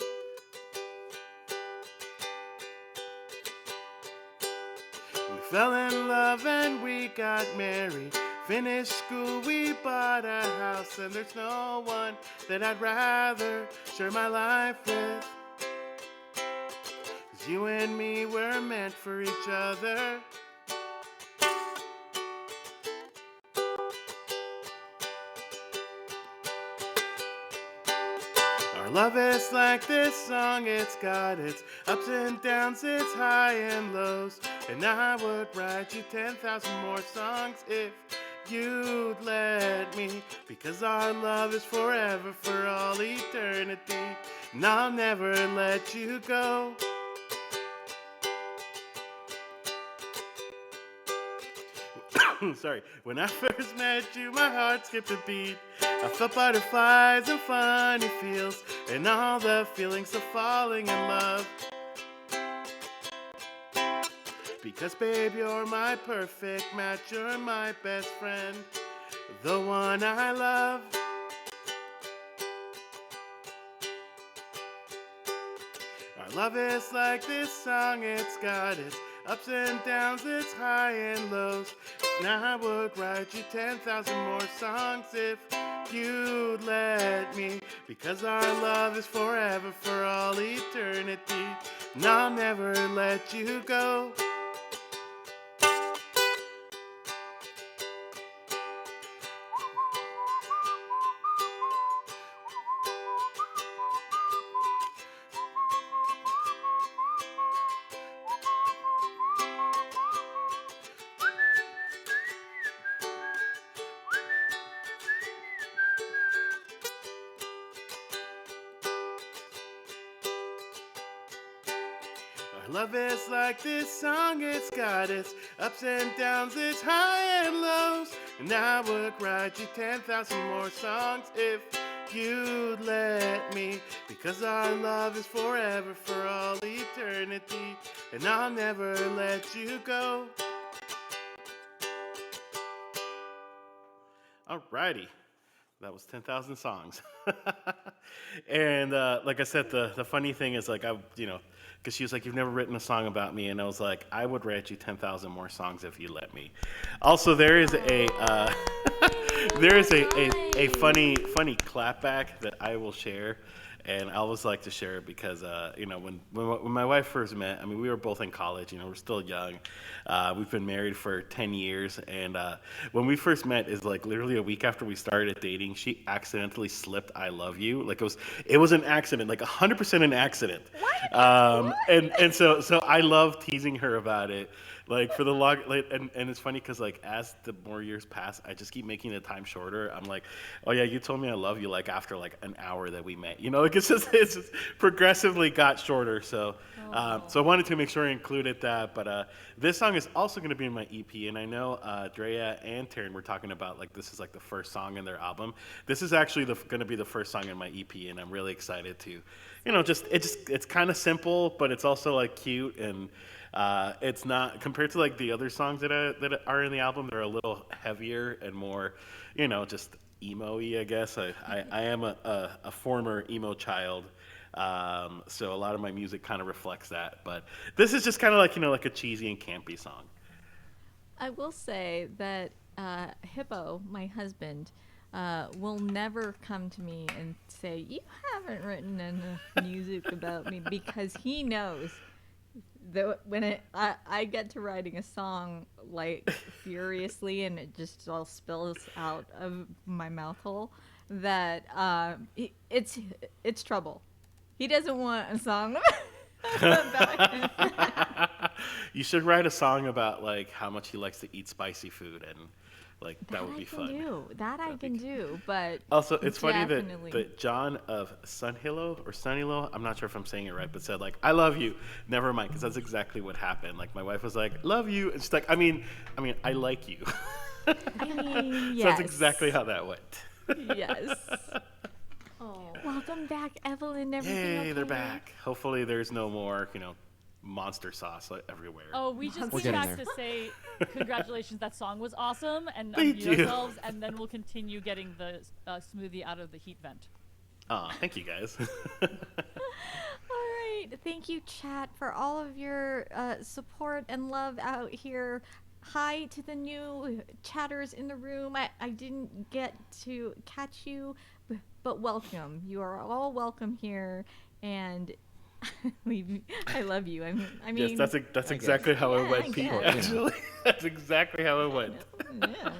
We fell in love and we got married. Finished school, we bought a house, and there's no one that I'd rather share my life with. 'Cause you and me were meant for each other. Our love is like this song, it's got its ups and downs, its high and lows. And I would write you 10,000 more songs if you'd let me. Because our love is forever, for all eternity. And I'll never let you go. Sorry. When I first met you, my heart skipped a beat. I felt butterflies and funny feels, and all the feelings of falling in love. Because babe, you're my perfect match, you're my best friend, the one I love. Our love is like this song, it's got its ups and downs, its high and lows. And I would write you 10,000 more songs if you'd let me. Because our love is forever, for all eternity. And I'll never let you go. Our love is like this song, it's got its ups and downs, its high and lows. And I would write you 10,000 more songs if you'd let me. Because our love is forever, for all eternity. And I'll never let you go. Alrighty. That was 10,000 songs. And like I said, the funny thing is, like, because she was like, "You've never written a song about me," and I was like, "I would write you 10,000 more songs if you let me." Also, there is a funny clapback that I will share, and I always like to share it because when my wife first met, I mean, we were both in college. We're still young. We've been married for 10 years, and when we first met, is like literally a week after we started dating, she accidentally slipped "I love you." Like it was an accident, like 100% an accident. And so I love teasing her about it Like for the log, like, and it's funny because like as the more years pass, I just keep making the time shorter. I'm like, oh yeah, you told me I love you like after like an hour that we met. You know, like it's just progressively got shorter. So so I wanted to make sure I included that. But this song is also going to be in my EP, and I know Drea and Taryn were talking about like this is like the first song in their album. This is actually going to be the first song in my EP, and I'm really excited to, you know, it's kind of simple, but it's also like cute and. It's not compared to like the other songs that are in the album. They're a little heavier and more, you know, just emo-y. I guess I am a former emo child, so a lot of my music kind of reflects that. But this is just kind of like, you know, like a cheesy and campy song. I will say that Hippo, my husband, will never come to me and say, "You haven't written enough music about me," because he knows that when I get to writing a song like furiously and it just all spills out of my mouth hole, that it's trouble. He doesn't want a song about him. You should write a song about like how much he likes to eat spicy food, and like that would be fun. That I can do, but Also, it's funny definitely. that John of Sunnilo, I'm not sure if I'm saying it right, but said like, "I love you." Never mind, because that's exactly what happened. Like my wife was like, "Love you," and she's like, I mean, I like you." I mean, So that's exactly how that went. Yes. Oh. Welcome back, Evelyn. Everything Yay, okay? they're back. Hopefully, there's no more, you know, monster sauce everywhere. Oh, we just We're came getting back there. to say congratulations. That song was awesome, and Thank unmute you. ourselves, and then we'll continue getting the smoothie out of the heat vent. Thank you guys. All right. Thank you, chat, for all of your support and love out here. Hi to the new chatters in the room. I didn't get to catch you, but welcome. You are all welcome here, and I love you. I mean, Yes, that's guess. exactly how it Yeah, I went, Pete. guess. Actually, that's exactly how it went. yeah.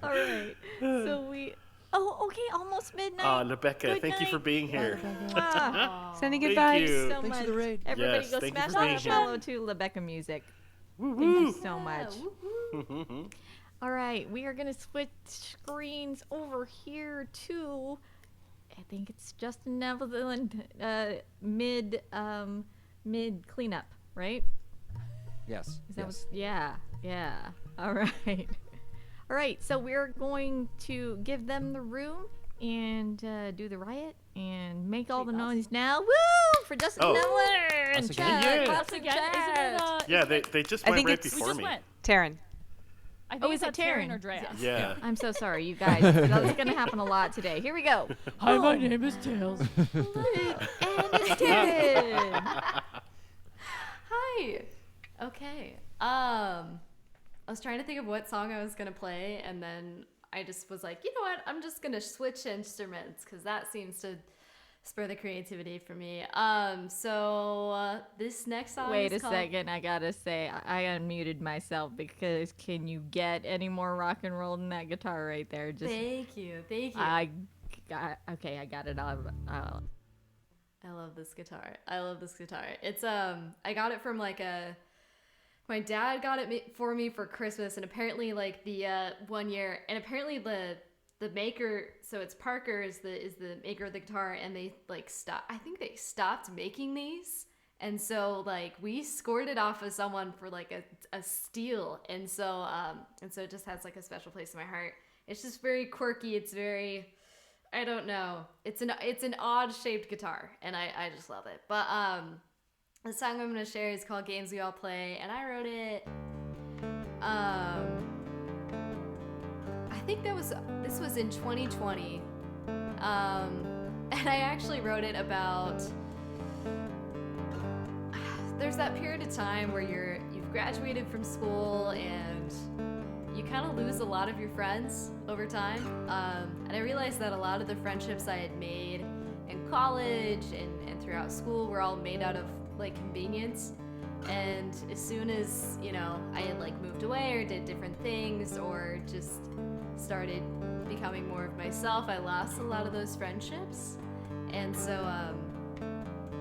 All right. So we. Oh, okay. Almost midnight. Rebecca, Good thank you for night. being here. Mwah. Sending good Thank vibes. you. So Thanks much. for the raid. Everybody Yes, go thank you smash for that being here. follow to Rebecca Music. Woo Thank you woo. so much. Woo-hoo. All right, we are going to switch screens over here to, I think it's Justin Evelyn, mid cleanup, right? Yes. Is that Yes. yeah. All right. All right, so we're going to give them the room and do the riot and make all the noise now. Woo! For Justin Oh. Evelyn and Us again? Chad. Yay. Claps Us and again? Isn't Chad. it? Yeah, they just I went think right it's- We before just me. went. Taryn. I think Oh, it's is it Taryn Taryn? or Drea. Yeah. I'm so sorry, you guys. That's going to happen a lot today. Here we go. Hi, my Boom. name is Tails. And it's Taryn. Hi. Okay. I was trying to think of what song I was gonna play, and then I just was like, you know what? I'm just gonna switch instruments because that seems to spur the creativity for me. So this next song. Wait is a called... second. I got to say, I unmuted myself because can you get any more rock and roll than that guitar right there? Just Thank you. Okay, I got it all. I love this guitar. It's I got it from like my dad got it for me for Christmas, and apparently like the 1 year, and apparently the maker, so it's Parker is the maker of the guitar, and they like I think they stopped making these, and so like we scored it off of someone for like a steal, and so it just has like a special place in my heart. It's just very quirky. It's very, I don't know. It's an odd shaped guitar, and I just love it. But the song I'm gonna share is called "Games We All Play," and I wrote it. I think this was in 2020, and I actually wrote it about. There's that period of time where you've graduated from school and you kind of lose a lot of your friends over time. And I realized that a lot of the friendships I had made in college and throughout school were all made out of like convenience. And as soon as, I had like moved away or did different things or just started becoming more of myself, I lost a lot of those friendships. And so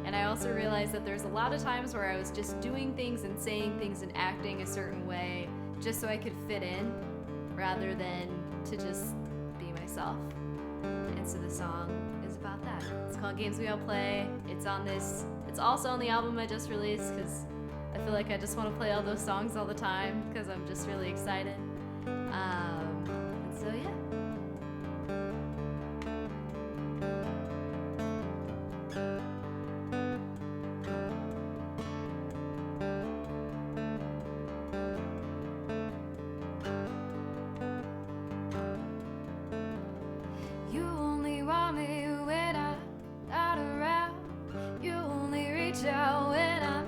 And I also realized that there's a lot of times where I was just doing things and saying things and acting a certain way just so I could fit in rather than to just be myself. And so the song is about that. It's called Games We All Play. It's also on the album I just released because I feel like I just want to play all those songs all the time because I'm just really excited. And so yeah. You only want me when I'm not around. You only reach out when I'm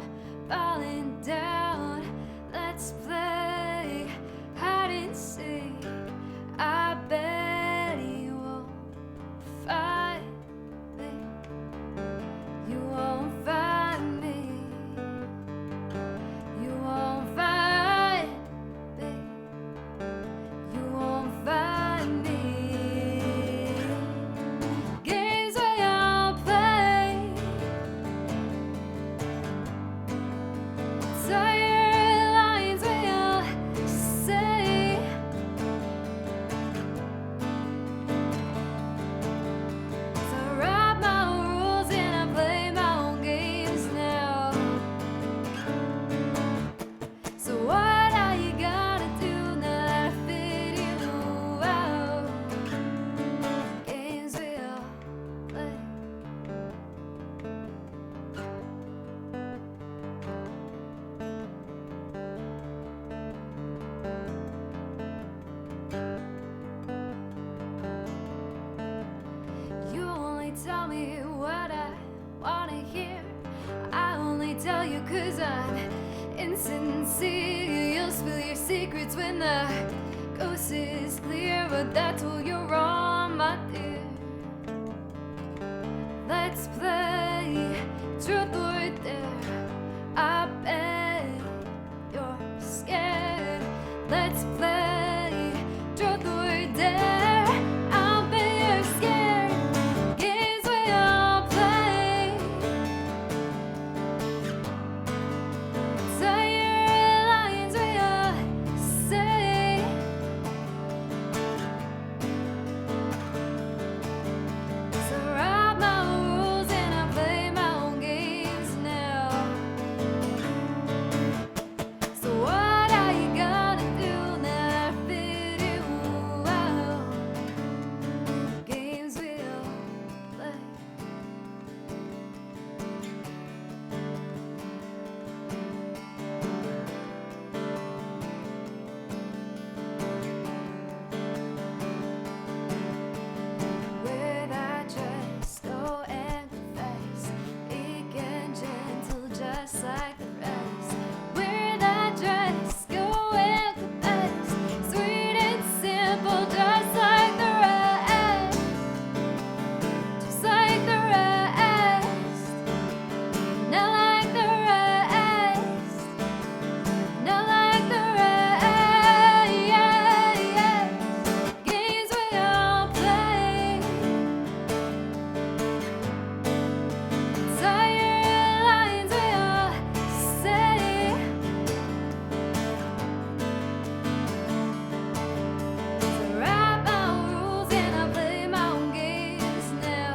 falling down. Let's play hide and seek. I bet you won't find me. You won't find me. You won't find me. You won't find me. Games we all play. Tired lines we all say. So I write my own rules and I play my own games now. So what are you gonna do now that I fit you out? Games we all play. You only tell me what I wanna hear. I only tell you 'cause I'm insincere. You'll spill your secrets when the coast is clear, but that's where you're wrong, my dear. Let's play truth or dare. I bet you're scared. Let's play truth or dare. I bet you're scared. Games we all play. Tired lines we all say. So I write my own rules and I play my own games now. So what are you gonna do now that I fit you out? Games we all play. Wear that dress, go and confess. Big and gentle, just like the rest. Wear that dress, go and confess. Sweet and simple, just like the rest. Just like the rest. Not like the rest. Not like the rest. Games we all play. Tired lines we all say. So I write my own rules and I play my own games now.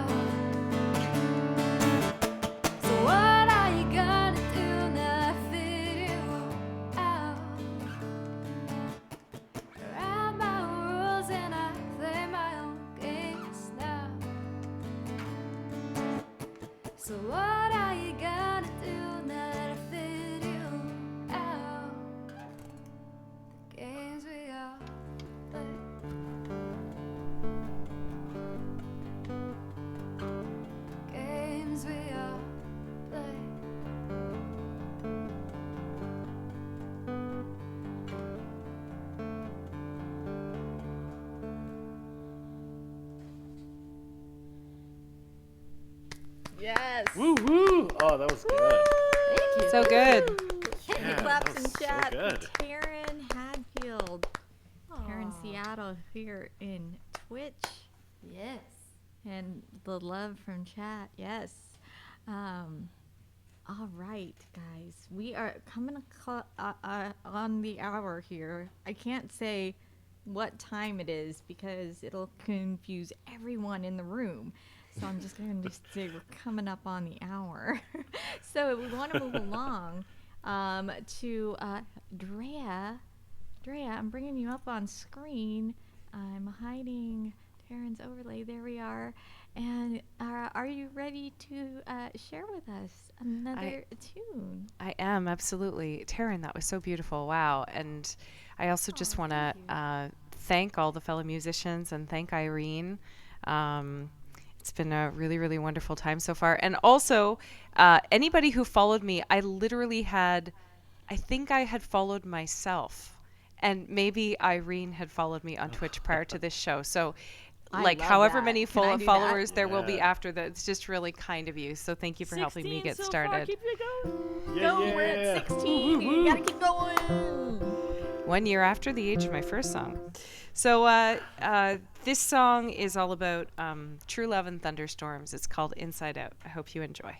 So what are you gonna do now that I fit you out? I write my own rules and I play my own games now. So what are you gonna do now that I fit you out? The games we all play. Games we all play. Yes. Woo woo! Oh, that was good. Thank you. So good. Yeah, Claps that in was so chat. good. Karen Hadfield. Karen Seattle here in Twitch. Yes. And the love from chat. Yes. All right, guys, we are coming on the hour here. I can't say what time it is because it'll confuse everyone in the room. So I'm just going to say we're coming up on the hour. So we want to move along to Drea. Drea, I'm bringing you up on screen. I'm hiding Taryn's overlay. There we are. And are you ready to share with us another tune? I am, absolutely. Taryn, that was so beautiful. Wow. And I also just want to thank all the fellow musicians and thank Irene. It's been a really, really wonderful time so far. And also, anybody who followed me, I think I had followed myself. And maybe Irene had followed me on Twitch prior to this show. So, like, love however that. many Can I do followers that? there will be Yeah. after that, it's just really kind of you. So thank you for helping me 16 get so started. Far. Keep it going. Yeah, Go, we're at 16. You gotta keep going. 1 year after the age of my first song. So this song is all about true love and thunderstorms. It's called Inside Out. I hope you enjoy.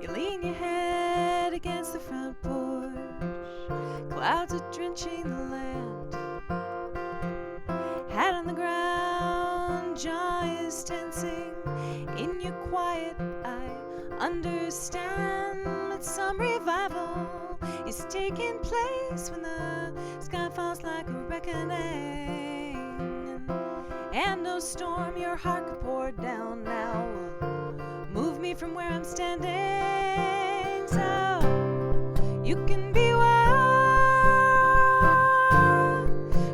You lean your head against the front porch. Clouds are drenching the land. Head on the ground, jaw is tensing. In your quiet, I understand that some revival is taking place when the sky falls like a reckoning. And no storm your heart could pour down now will move me from where I'm standing. So you can be wild,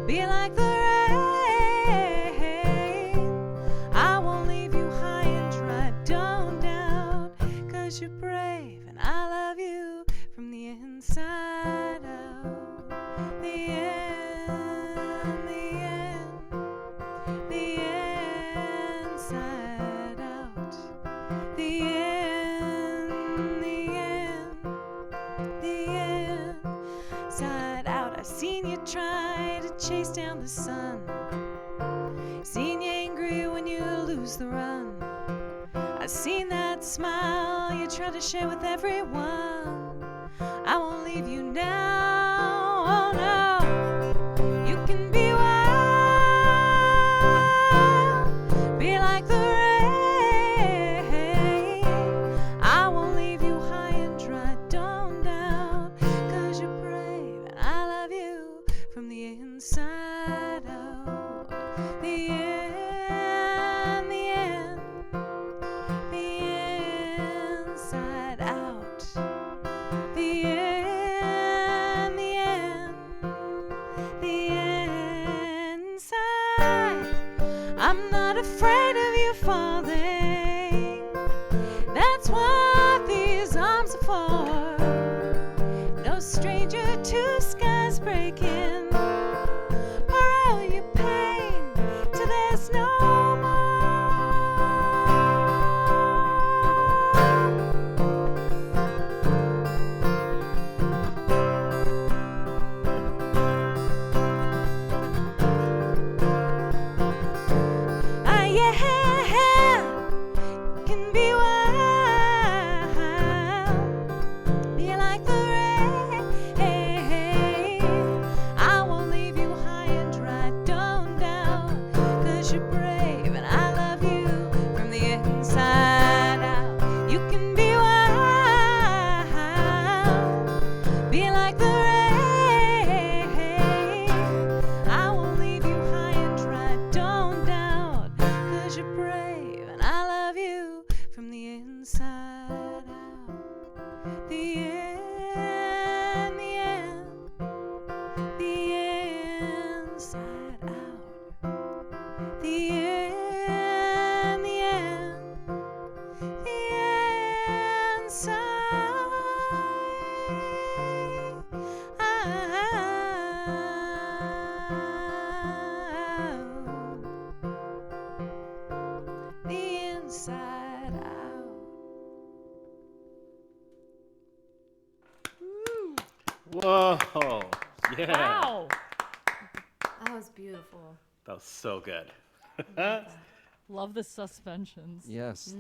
be like the rain. I won't leave you high and dry, don't doubt, 'cause you're brave and I love you from the inside out. The end, the end, the inside out. The end, the end, the inside out. I've seen you try to chase down the sun. Seen you angry when you lose the run. I've seen that smile you try to share with everyone. I won't leave you now, oh no. You can be wild, be like the rain. I won't leave you high and dry, don't doubt, 'cause you're brave and I love you from the inside out. The end, the end, the inside out. The end, the end, the inside. I'm not afraid of you falling. That's what these arms are for. No stranger to skies breaking. Pour out your pain till there's no more. Ah, yeah, Whoa. Yeah. Wow. That was beautiful. That was so good. Love the suspensions. Yes.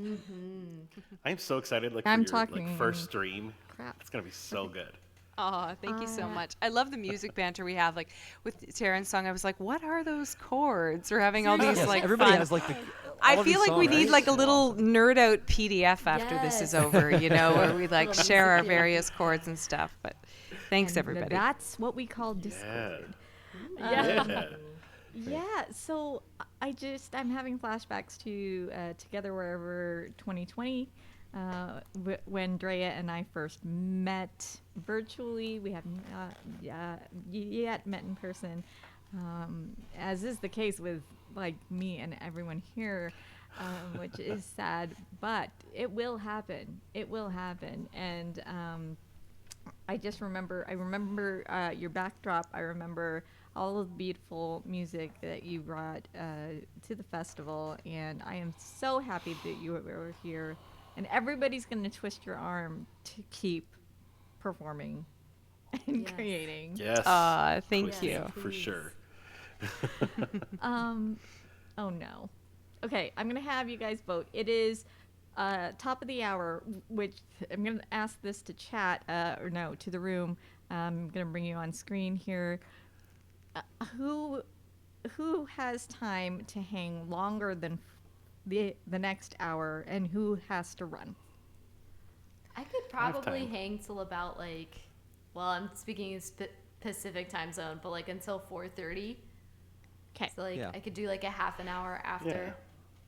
I'm so excited like I'm for your talking first stream. crap. It's gonna be so good. Oh, thank you so much. I love the music banter we have. Like with Taryn's song, I was like, "What are those chords?" We're having all these Yes, like everybody fun. has like the. I all of these feel like we songs, need right? like a So little awesome. nerd out PDF after this is Yes. over, you know, where we like Little share our music video. various chords and stuff. But thanks, And everybody. That's what we call Yeah. Discord. Yeah. Yeah, so I'm having flashbacks to Together Wherever 2020, when Drea and I first met virtually. We have not yet met in person, as is the case with like me and everyone here, which is sad, but it will happen. It will happen, and I remember your backdrop. I remember all of the beautiful music that you brought to the festival, and I am so happy that you were here. And everybody's going to twist your arm to keep performing and Yes. creating. Yes. Thank Please, you. for sure. Oh no. Okay, I'm gonna have you guys vote. It is top of the hour, which I'm gonna ask this to chat, or no, to the room. I'm gonna bring you on screen here. Who has time to hang longer than the next hour, and who has to run? I could have probably time. hang till about like, well, I'm speaking in Pacific time zone, but like until 4:30. Okay. So like Yeah. I could do like a half an hour after.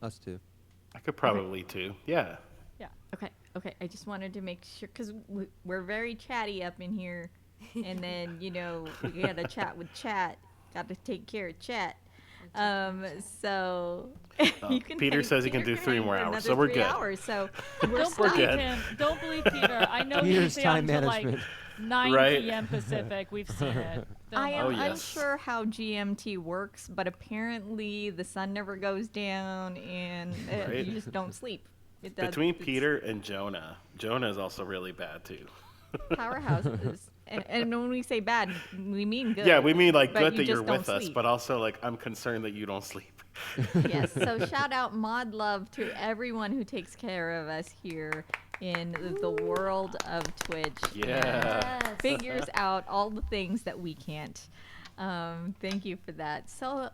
Yeah. Us too. I could probably too. Yeah. Yeah. Okay. I just wanted to make sure because we're very chatty up in here, and then we got to chat with chat. Got to take care of chat. So you can. Peter says he can do 3 hang more for hours, another so we're 3 good. hours, so we're Don't stuck. believe good. him. Don't believe Peter. I know Peter's he's stay time until like management. 9 Right. p.m. Pacific. We've seen it. Don't I am Oh, worry. yes. unsure how GMT works, but apparently the sun never goes down, and Right. you just don't sleep. It does, Between it's Peter and Jonah is also really bad too. powerhouses, and when we say bad, we mean good. Yeah, we mean like but good you that you're just don't with us, sleep. but also like I'm concerned that you don't sleep. Yes. So shout out mod love to everyone who takes care of us here in the world of Twitch. Yeah. Yes. Figures out all the things that we can't. Thank you for that. So,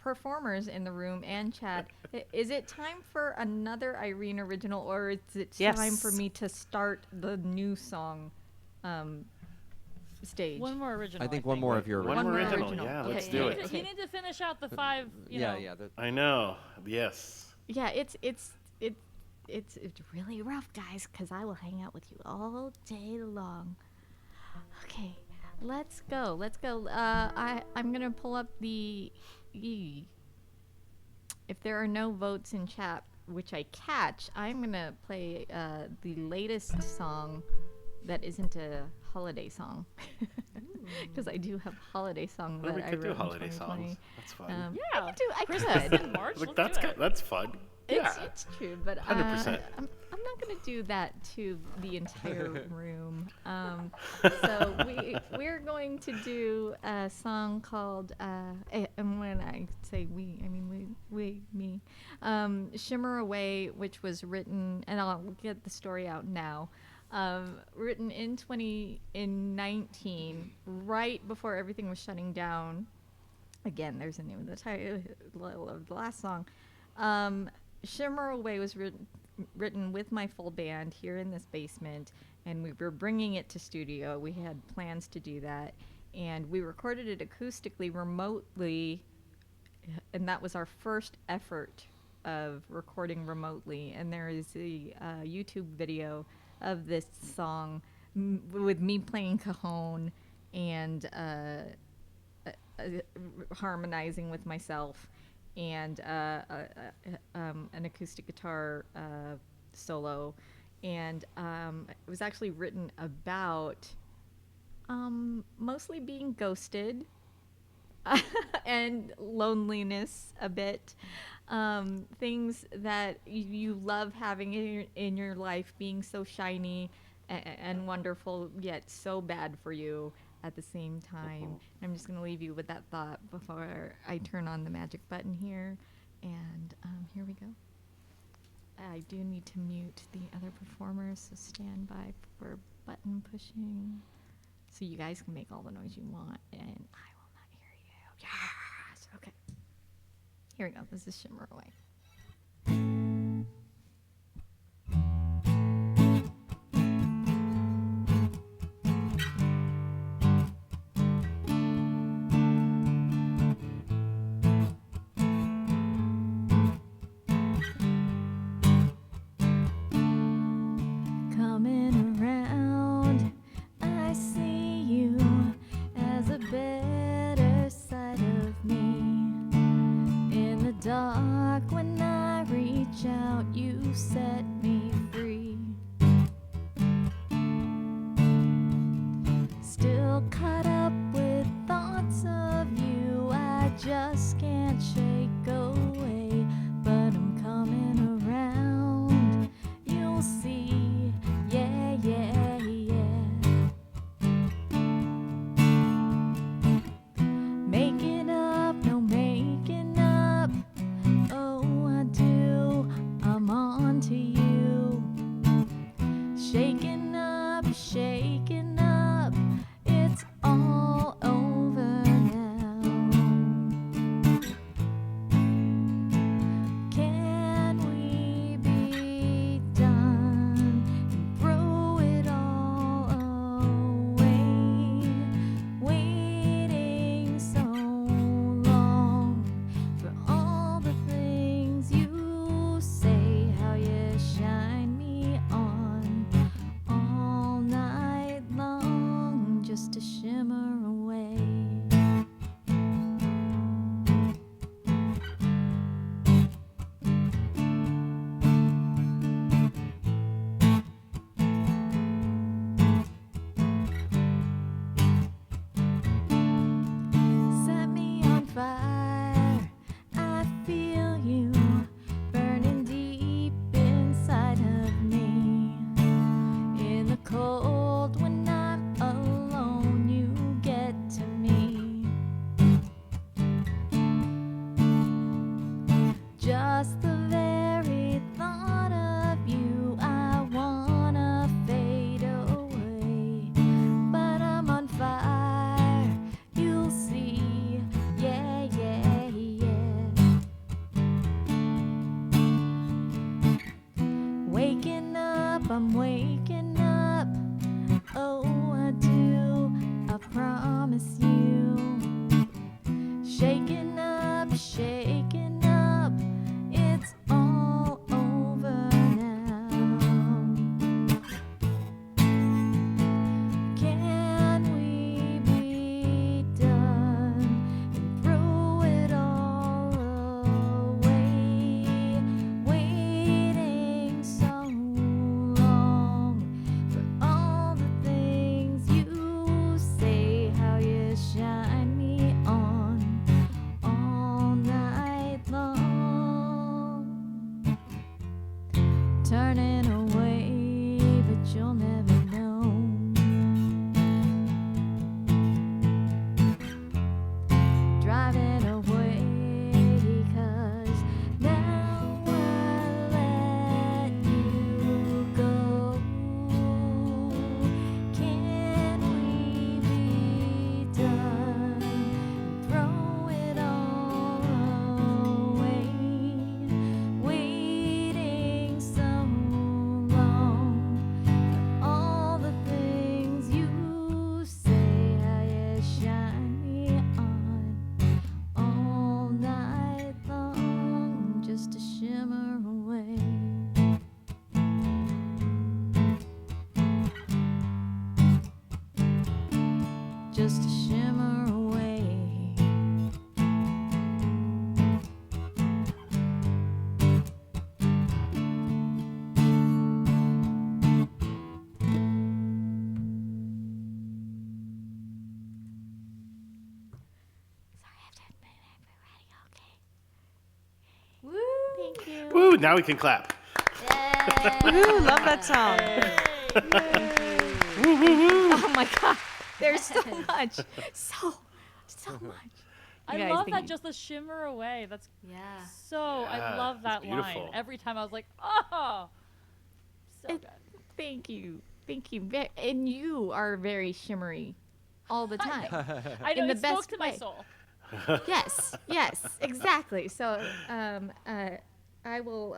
performers in the room and chat, is it time for another Irene original, or is it time for Yes. me to start the new song stage? One more original. I think one more of your One original. more more original. original. Yeah, Okay, let's yeah, do You it. need, to, you need to finish out the 5. Yeah, know. yeah. I know. Yes. Yeah, it's really rough, guys, because I will hang out with you all day long. Okay, let's go. I'm gonna pull up if there are no votes in chat, which I catch, I'm gonna play the latest song that isn't a holiday song, because I do have a holiday song Well, that we I could wrote do in holiday 2020. songs. That's fun. Yeah. I Christmas could. in March. Like Let's do it. that's fun. Yeah. It's true, but 100%. I'm not going to do that to the entire room. So we're going to do a song called, and when I say we, I mean me, "Shimmer Away," which was written, and I'll get the story out now. Written in 2019, right before everything was shutting down. Again, there's the name of the title of the last song. Shimmer Away was written with my full band here in this basement, and we were bringing it to studio. We had plans to do that, and we recorded it acoustically remotely, and that was our first effort of recording remotely. And there is a YouTube video of this song with me playing cajon and harmonizing with myself, and an acoustic guitar solo, and it was actually written about mostly being ghosted and loneliness a bit, things that you love having in your life being so shiny and wonderful, yet so bad for you at the same time. I'm just going to leave you with that thought before I turn on the magic button here. And here we go. I do need to mute the other performers, so stand by for button pushing. So you guys can make all the noise you want, and I will not hear you. Yes! Okay. Here we go. This is Shimmer Away. Coming around, I see you as a better side of me. In the dark, when I reach out, you set me free. Still caught up with thoughts of you, I just can't shake away. But I'm coming around, you'll see, yeah, yeah, yeah. Making up, no making up, oh I do, I'm on to you. Shaking up, it's all over now. Can we be done and throw it all away? Waiting so long for all the things you say, how you shine me on all night long, just to shimmer away. Set me on fire, I feel you burning deep inside of me. In the cold, when I'm alone, you get to me. Just the very thought of you, I wanna fade away. But I'm on fire, you'll see, yeah, yeah, yeah. Waking up, I'm waking up, oh I do, I promise you. Shaking up, it's all over now. Can we be done and throw it all away? Waiting so long for all the things you say, how you shine me on all night long. Turning away, but you'll never know. Driving away, 'cause now I let you go. Can we be done? Throw it all away. Waiting so long for all the things you say, how you shine me on all night long, just to shimmer away. Just to shimmer away. Sorry, I have to admit I'm ready. Okay. Woo! Thank you. Woo! Now we can clap. Yay! Woo, love that song. Oh my god, there's so much, so much. I You guys, love thank that you. just the shimmer away. That's Yeah. so. I Yeah, love it's that line. beautiful. Every time I was like, oh, so It- good. Thank you. And you are very shimmery all the time. I know in the it spoke best to my way. soul. Yes, exactly. So, I will,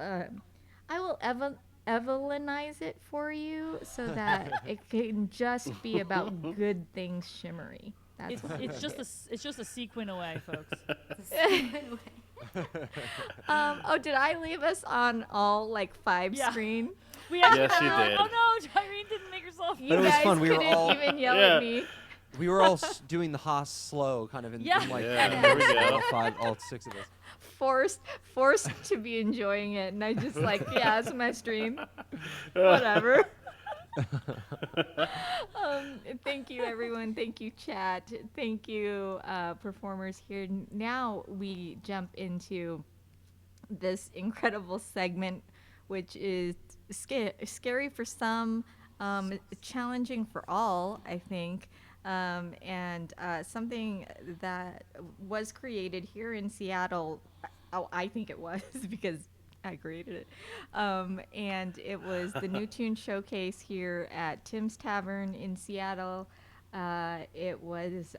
Evelynize it for you so that it can just be about good things shimmery. That's what It's just a sequin away, folks. Oh, did I leave us on all like 5 Yeah. screen? We actually Yes, you were- did. Oh no, Irene didn't make herself. You But it was guys fun. We were couldn't all- even yell Yeah. at me. We were all doing the Haas slow, kind of in Yeah. like Yeah, there we go. all 6 of us. Forced to be enjoying it, and I just like, yeah, it's my stream. Whatever. Thank you, everyone. Thank you, chat. Thank you, performers here. Now we jump into this incredible segment, which is scary for some, challenging for all, I think, and something that was created here in Seattle. Oh, I think it was because I created it. And it was the New Tune Showcase here at Tim's Tavern in Seattle. It was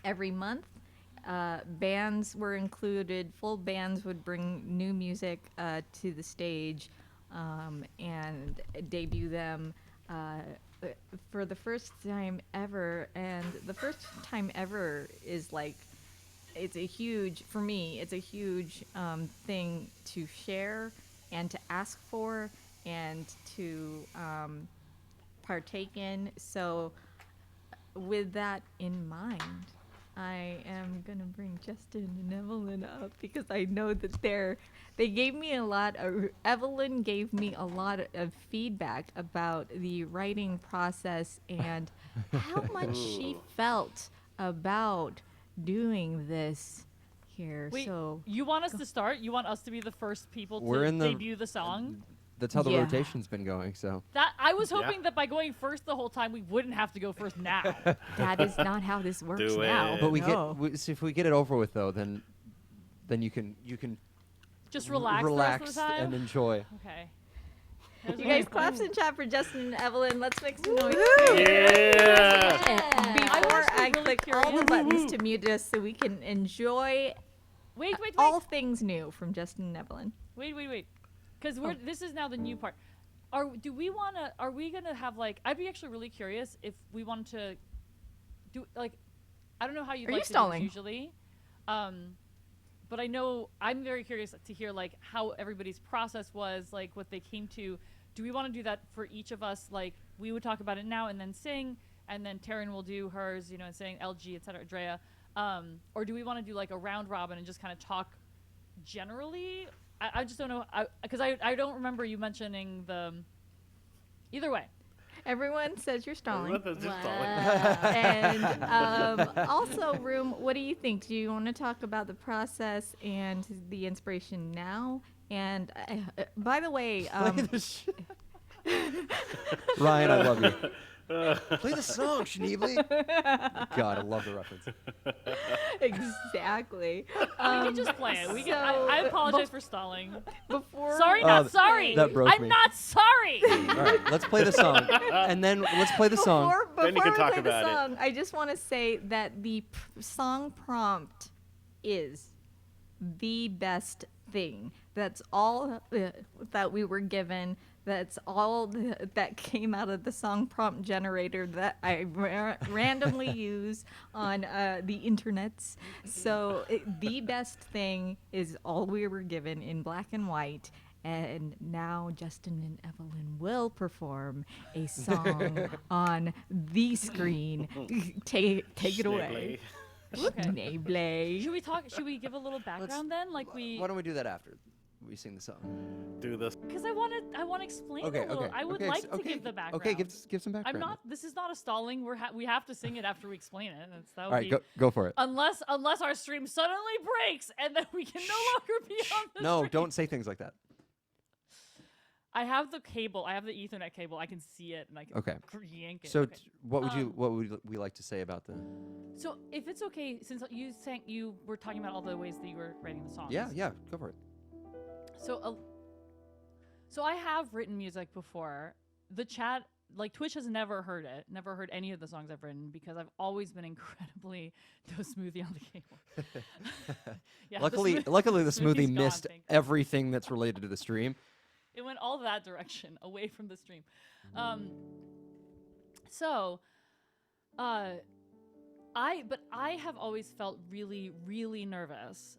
every month. Bands were included. Full bands would bring new music to the stage and debut them for the first time ever. And the first time ever is like, it's a huge, for me, it's a huge thing to share and to ask for and to partake in. So, with that in mind, I am gonna bring Justin and Evelyn up because I know that they gave me a lot of, Evelyn gave me a lot of feedback about the writing process and how much she felt about doing this here. Wait, So you want us to start? You want us to be the first people We're to in the- debut the song? That's how the Yeah. rotation's been going. So That I was Yeah. hoping that by going first the whole time, we wouldn't have to go first now. that is not how this works Do now. it. but we No. so if we get it over with though, then you can Just relax, the rest of the time. and enjoy. Okay. You guys claps in chat for Justin and Evelyn. Let's make some noise. Yeah. Before actually I really click all the buttons to mute us so we can enjoy Wait. all things new from Justin and Evelyn. Wait. Because Oh. this is now the new part. Are we gonna have like? I'd be actually really curious if we wanted to do like, I don't know how you Are like you to do stalling? this usually, but I know I'm very curious to hear like how everybody's process was, like what they came to. Do we want to do that for each of us? Like we would talk about it now and then sing, and then Taryn will do hers, and saying LG, etc. Drea, or do we want to do like a round robin and just kind of talk generally? I just don't know, because I don't remember you mentioning the. Either way, Everyone says you're stalling. What is this calling? And also, Room, what do you think? Do you want to talk about the process and the inspiration now? And by the way, Ryan, I love you. Play the song, Schneebly. God, I love the reference. exactly. we can just play it. We can. I apologize for stalling. Before Sorry, not sorry. that broke I'm me. not sorry. All right, let's play the song, and then let's play the song. Before Then you can we talk play the about it. song, I just want to say that the song prompt is the best thing. That's all that we were given. That's all that came out of the song prompt generator that I randomly use on the internets. So the best thing is all we were given in black and white. And now Justin and Evelyn will perform a song on the screen. Take it away. Okay. Should we give a little background then? Like Why don't we do that after we sing the song? Do this. Because I want to explain Okay, a little. okay. I would okay, like so- to give the background. Okay, give some background. I'm not. This is not a stalling. We have to sing it after we explain it. That would All right, be, go for it. Unless our stream suddenly breaks and then we can no longer be on the No, stream. don't say things like that. I have the cable. I have the Ethernet cable. I can see it and I can Okay. yank it. So, Okay. what would we like to say about the? So if it's okay, since you were talking about all the ways that you were writing the songs. Yeah, go for it. So I have written music before. The chat, like Twitch, has never heard it. Never heard any of the songs I've written because I've always been incredibly no smoothie on the cable. Yeah, luckily, the smoothie's smoothie gone, missed thank God. everything that's related to the stream. It went all that direction, away from the stream. I have always felt really, really nervous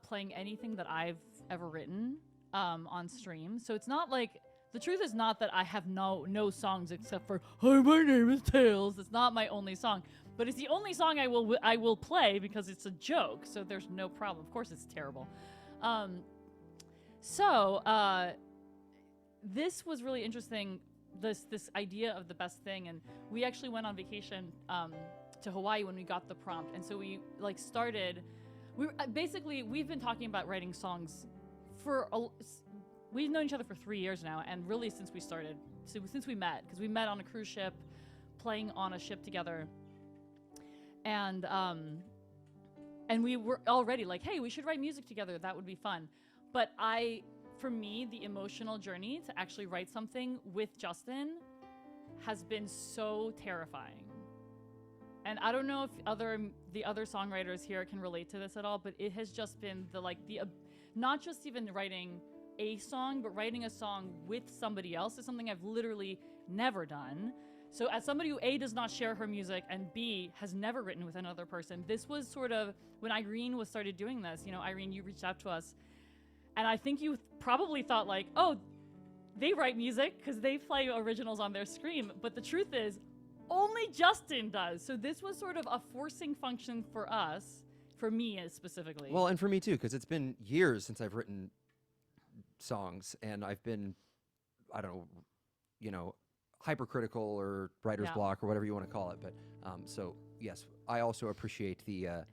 playing anything that I've ever written on stream. So it's not like the truth is not that I have no songs except for "Hi, my name is Tails." It's not my only song, but it's the only song I will play because it's a joke. So there's no problem. Of course, it's terrible. This was really interesting. This idea of the best thing, and we actually went on vacation to Hawaii when we got the prompt, and so we started. We've been talking about writing songs we've known each other for 3 years now, and really since we met, because we met on a cruise ship, playing on a ship together, and we were already like, hey, we should write music together. That would be fun. But for me, the emotional journey to actually write something with Justin has been so terrifying. And I don't know if the other songwriters here can relate to this at all, but it has just been not just even writing a song, but writing a song with somebody else is something I've literally never done. So as somebody who A, does not share her music, and B, has never written with another person, this was sort of, when Irene started doing this, Irene, you reached out to us, and I think you probably thought like, oh, they write music because they play originals on their stream, but the truth is, only Justin does. So this was sort of a forcing function for us, for me specifically. Well, and for me too, because it's been years since I've written songs, and I've been, I don't know, hypercritical or writer's block or whatever you want to call it. But so yes, I also appreciate the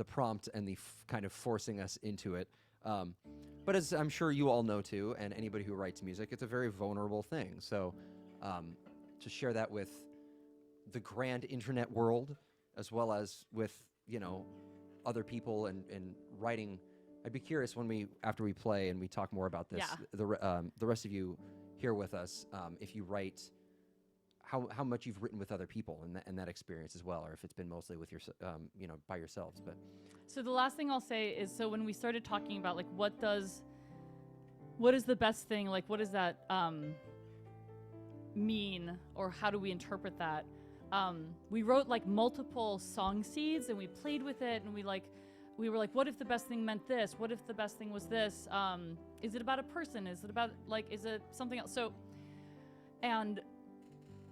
prompt and the kind of forcing us into it. But as I'm sure you all know too, and anybody who writes music, it's a very vulnerable thing. So to share that with the grand internet world, as well as with other people and writing. I'd be curious after we play and we talk more about this. Yeah. The rest of you here with us, if you write, how much you've written with other people and that experience as well, or if it's been mostly with your by yourselves. But so the last thing I'll say is, so when we started talking about like what is the best thing, like what does that mean, or how do we interpret that? We wrote like multiple song seeds and we played with it, and we were like, what if the best thing meant this? What if the best thing was this? Is it about a person? Is it about is it something else? So, and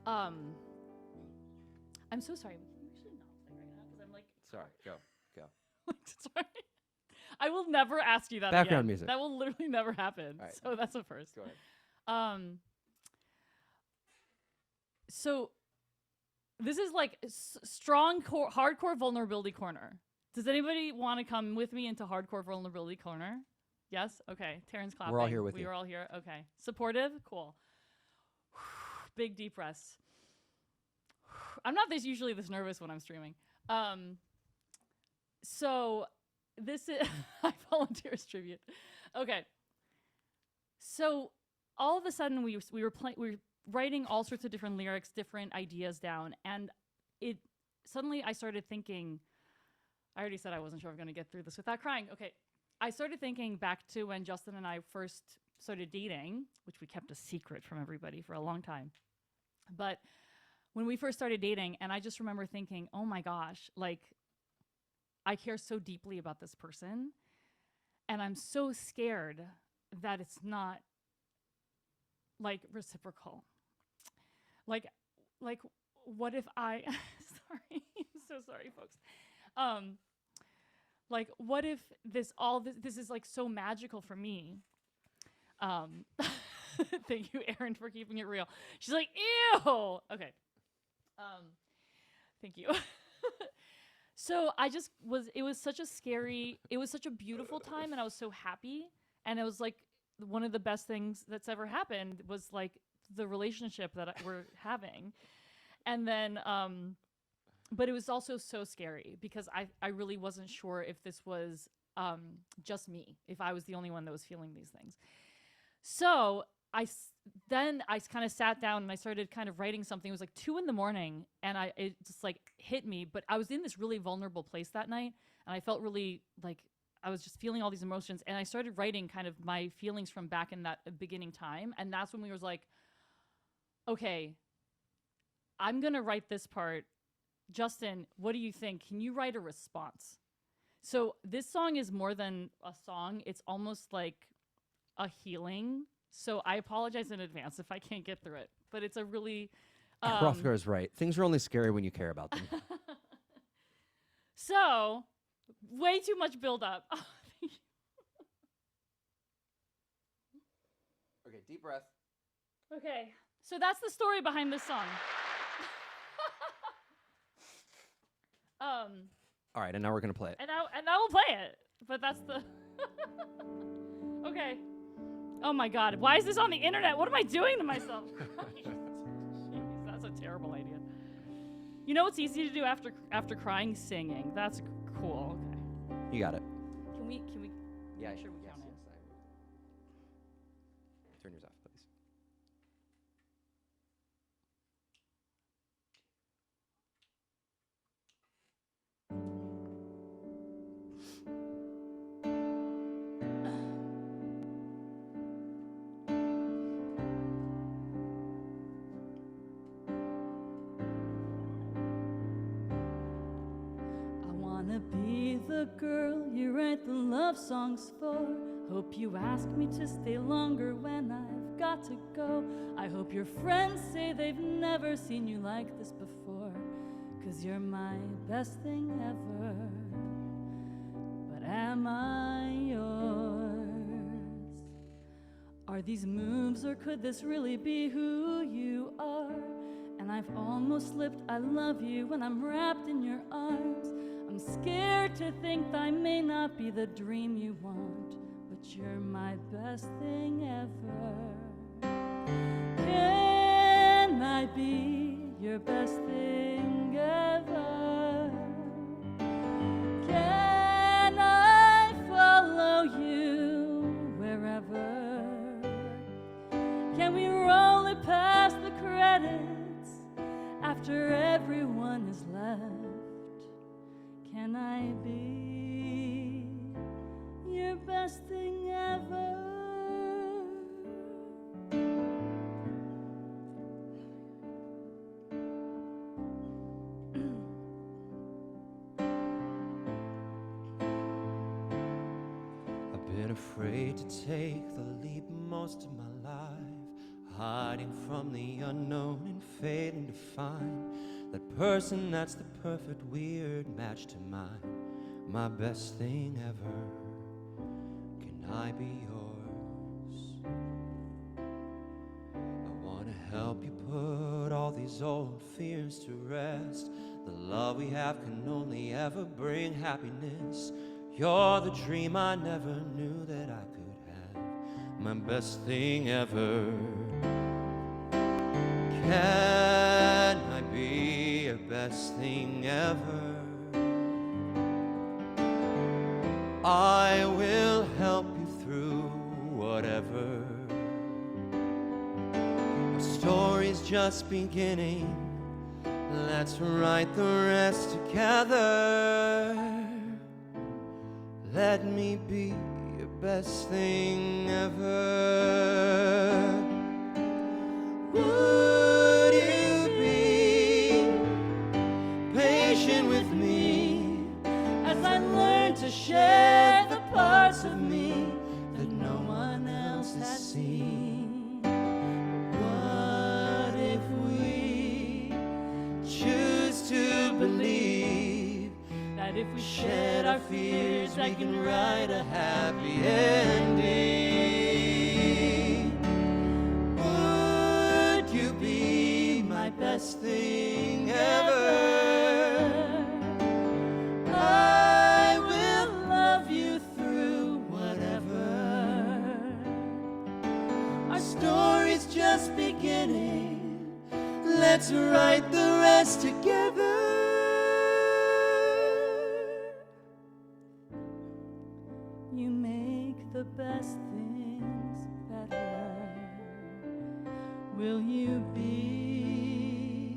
I'm so sorry. Can you actually not play right now? Because I'm like, sorry, go. sorry. I will never ask you that Background again. music. That will literally never happen. All right. So that's a first. Go ahead. So this is like strong hardcore vulnerability corner. Does anybody want to come with me into hardcore vulnerability corner? Yes? Okay. Taryn's clapping. We're all here with you. We're all here. Okay. Supportive? Cool. Big deep breaths. I'm not usually this nervous when I'm streaming. So this is I volunteer as tribute. Okay. So all of a sudden we were writing all sorts of different lyrics, different ideas down, and suddenly I started thinking, I already said I wasn't sure I'm going to get through this without crying. Okay. I started thinking back to when Justin and I first started dating, which we kept a secret from everybody for a long time. But when we first started dating, and I just remember thinking, oh my gosh, like, I care so deeply about this person, and I'm so scared that it's not, like, reciprocal. Like, what if I, sorry, I'm so sorry, folks. Like, what if this is like so magical for me? Thank you, Erin, for keeping it real. She's like, ew. Okay. Thank you. So it was such a beautiful time, and I was so happy, and it was like one of the best things that's ever happened was like the relationship that we're having. And then, but it was also so scary because I really wasn't sure if this was just me, if I was the only one that was feeling these things. So then I kind of sat down and I started kind of writing something. It was like 2 a.m. and it just like hit me. But I was in this really vulnerable place that night, and I felt really like I was just feeling all these emotions. And I started writing kind of my feelings from back in that beginning time. And that's when we was like, okay, I'm gonna write this part. Justin, what do you think? Can you write a response? So this song is more than a song. It's almost like a healing. So I apologize in advance if I can't get through it. But it's a really Hrothgar is right. Things are only scary when you care about them. So way too much build up. Okay, deep breath. Okay. So that's the story behind this song. All right, and now we're gonna play it. And I will play it. But that's the Okay. Oh my god, why is this on the internet? What am I doing to myself? Jeez, that's a terrible idea. You know what's easy to do after crying? Singing. That's cool. Okay. You got it. Can we Yeah, sure we yes, count it? yes, turn yours off, please. I wanna be the girl you write the love songs for. Hope you ask me to stay longer when I've got to go. I hope your friends say they've never seen you like this before, 'cause you're my best thing ever. But am I yours? Are these moves, or could this really be who you are? And I've almost slipped I love you when I'm wrapped in your arms. I'm scared to think I may not be the dream you want, but you're my best thing ever. Can I be your best thing ever? Can I follow you wherever? Can we roll it past the credits after everyone is left? Can I be your best thing ever? I've been afraid to take the leap most of my life, hiding from the unknown and failing to find that person that's the perfect weird match to mine. My best thing ever. Can I be yours? I wanna help you put all these old fears to rest. The love we have can only ever bring happiness. You're the dream I never knew that I could have. My best thing ever. Can I be your best thing ever? I will help you through whatever. Our story's just beginning. Let's write the rest together. Let me be your best thing ever. Would you be patient with me as I learn to share the parts of me that no one else has seen? What if we choose to believe that if we shed our fears, we can write a happy ending? Would you be my best thing ever? I will love you through whatever. let's write the rest together. You make the best things better. Will you be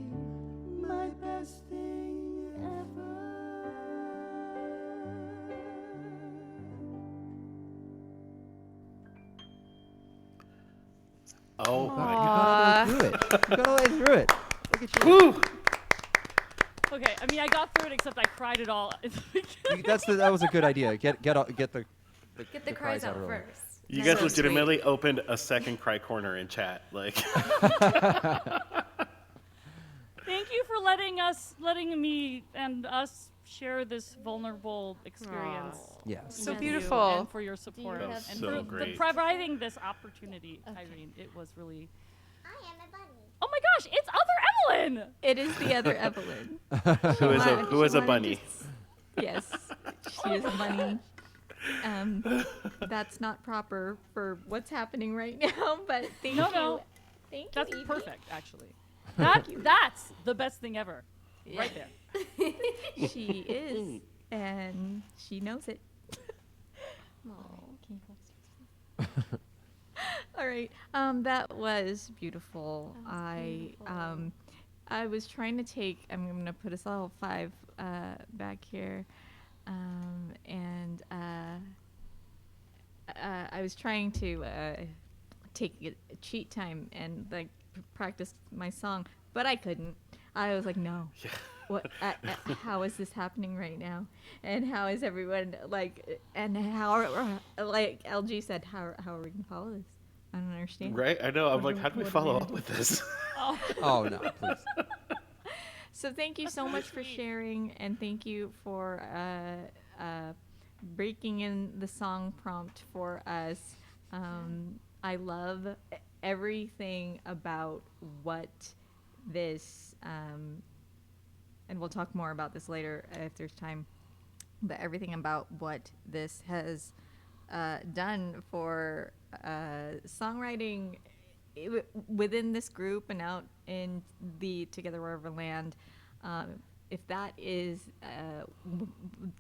my best thing ever? Oh You my got all the way through it. You got all the way through it. Look at you. Woo! Okay, I mean, I got through it, except I cried it all. That was a good idea. Get the Get the cries out early. first. You That's guys so legitimately opened a second cry corner in chat. Like, Thank you for letting me and us share this vulnerable experience. Yes. So Yes. beautiful. And for your support. That was and so for great. providing this opportunity, Irene. It was really. I am a bunny. Oh my gosh, it's other Evelyn! It is the other Evelyn. who is a bunny? Yes, she is a bunny. That's not proper for what's happening right now, but thank No, you. no. Thank you. That's Evie. perfect, actually. That's the best thing ever. Right there. She is, and she knows it. All right. That was beautiful. I was trying to take. I'm gonna put us all five back here, and I was trying to take a cheat time and like practice my song, but I couldn't. I was like, no. Yeah. What? How is this happening right now? And how is everyone like? And how, like LG said, how are we gonna follow this? I don't understand. Right? I know. I'm What like, do- how do we what do follow we up do? with this? Oh no, please. So thank you so much for sharing, and thank you for breaking in the song prompt for us. I love everything about what this, and we'll talk more about this later if there's time, but everything about what this has done for songwriting within this group and out in the Together Wherever Land. If that is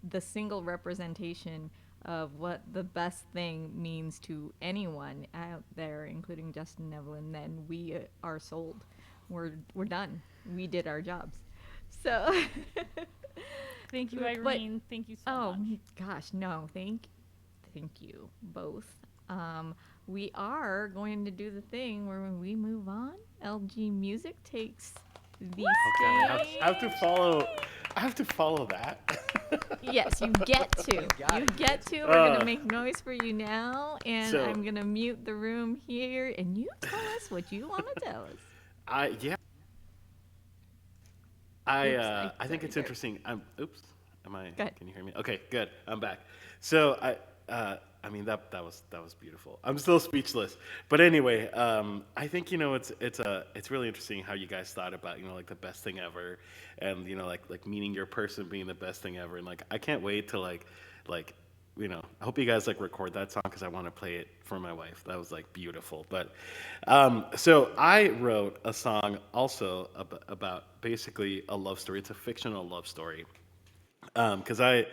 the single representation of what the best thing means to anyone out there, including Justin and Evelyn, then we are sold. We're done. We did our jobs. So. Thank you, But- Irene. Thank you so much. Gosh, no, thank you both. We are going to do the thing where when we move on, LG Music takes the Okay, stage. I have to follow that. Yes, you get to. You get to. We're gonna make noise for you now, and So- I'm gonna mute the room here, and you tell us what you want to tell us. Yeah. Oops, I think sorry, it's Derek. interesting. Oops. Am I? Go ahead. Can you hear me? Okay, good. I'm back. So I mean that was beautiful. I'm still speechless. But anyway, I think it's really interesting how you guys thought about like the best thing ever, and like meeting your person being the best thing ever, and like I can't wait to like I hope you guys like record that song because I want to play it for my wife. That was like beautiful. But so I wrote a song also about basically a love story. It's a fictional love story. Because one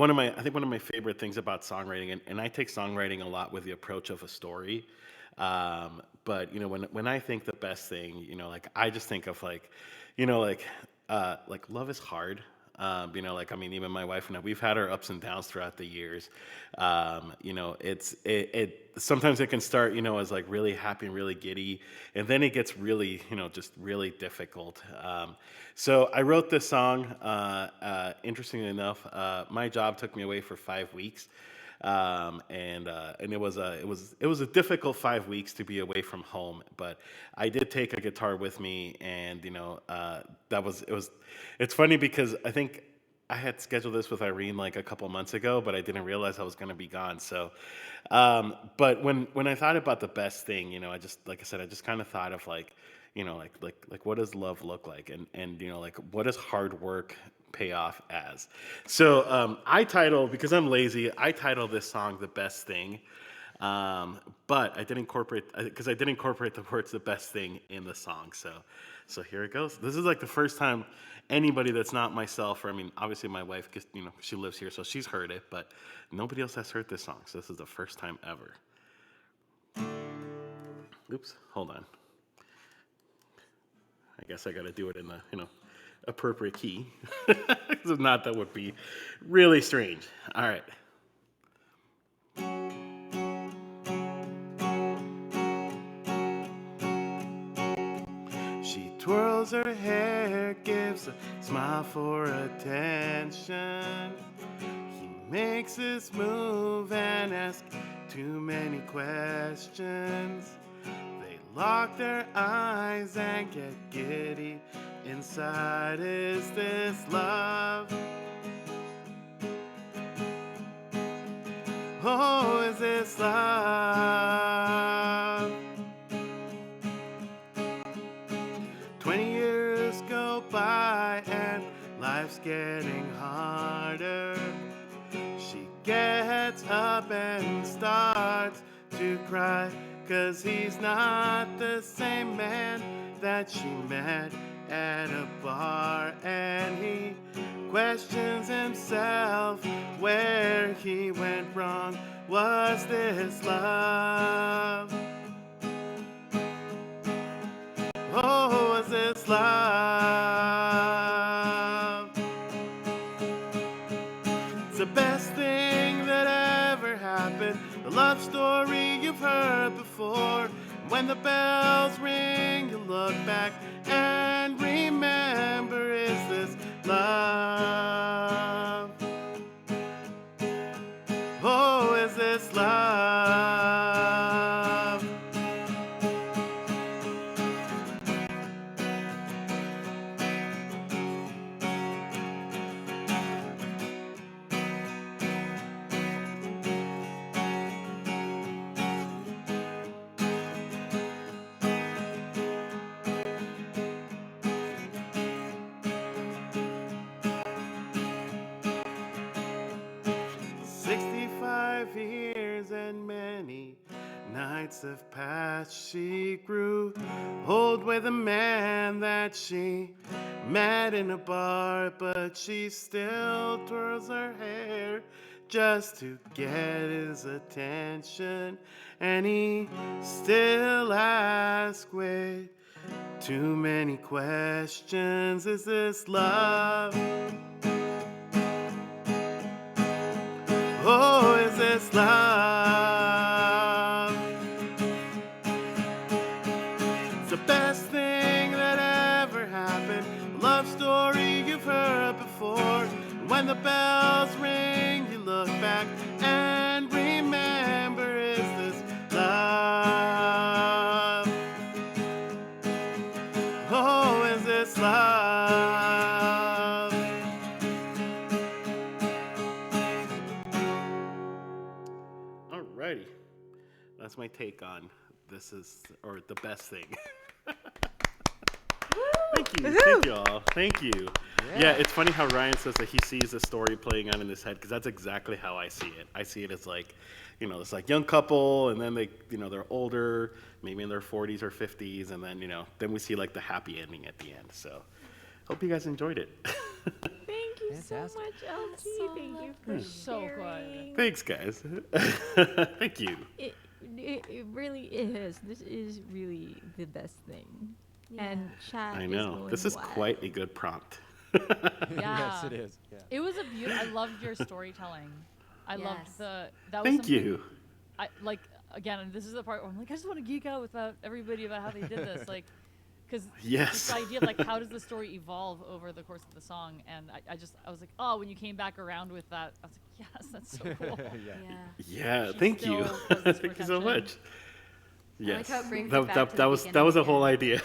of my favorite things about songwriting, and I take songwriting a lot with the approach of a story. But when I think the best thing, like I just think of like love is hard. Even my wife and I, we've had our ups and downs throughout the years. It sometimes it can start, as like really happy and really giddy, and then it gets really, just really difficult. So I wrote this song. Interestingly enough, my job took me away for 5 weeks. And it was a difficult 5 weeks to be away from home, but I did take a guitar with me, and it's funny because I think I had scheduled this with Irene like a couple months ago, but I didn't realize I was going to be gone. So, but when I thought about the best thing, I just, like I said, I just kind of thought of like what does love look like, and like what does hard work pay off as. So because I'm lazy, I titled this song "The Best Thing," but I did incorporate the words "the best thing" in the song. So So here it goes. This is like the first time anybody that's not myself, or I mean, obviously my wife, 'cause, she lives here, so she's heard it, but nobody else has heard this song. So this is the first time ever. Oops, hold on. I guess I got to do it in the, appropriate key. Because if not, that would be really strange. All right. She twirls her hair, gives a smile for attention. He makes his move and asks too many questions. They lock their eyes and get giddy. Inside, is this love? Oh, is this love? 20 years go by and life's getting harder. She gets up and starts to cry, 'cause he's not the same man that she met at a bar, and he questions himself where he went wrong. Was this love? Oh, was this love? It's the best thing that ever happened, the love story you've heard before. When the bells ring, you look back and remember, is this love? Oh, is this love? Years and many nights have passed. She grew old with a man that she met in a bar, but she still twirls her hair just to get his attention, and he still asks with too many questions, is this love? Oh, is this love? It's the best thing that ever happened, a love story you've heard before. When the bells ring, you look back and remember, is this love? Oh, is this love? Alrighty, that's my take on this or the best thing. Thank you all, thank you. Yeah, it's funny how Ryan says that he sees a story playing out in his head, because that's exactly how I see it. I see it as like, this like young couple, and then they, they're older, maybe in their 40s or 50s, and then, then we see like the happy ending at the end. So, hope you guys enjoyed it. Thank you so much, LG. Thank you for So sharing. good. Thanks, guys. Thank you. It really is. This is really the best thing. And chat I is know. going This is wild. quite a good prompt. Yeah. Yes, it is. Yeah. It was I loved your storytelling. I loved Yes. that was Thank something you. I like, again, and this is the part where I'm like, I just want to geek out with everybody about how they did this, like, because Yes. this idea of like, how does the story evolve over the course of the song? And I was like, oh, when you came back around with that, I was like, yes, that's so cool. Yeah. Yeah, She thank you. still does this Thank you so protection. much. I Yes. like how it brings that, it back that, to that the was that beginning was the whole again. idea.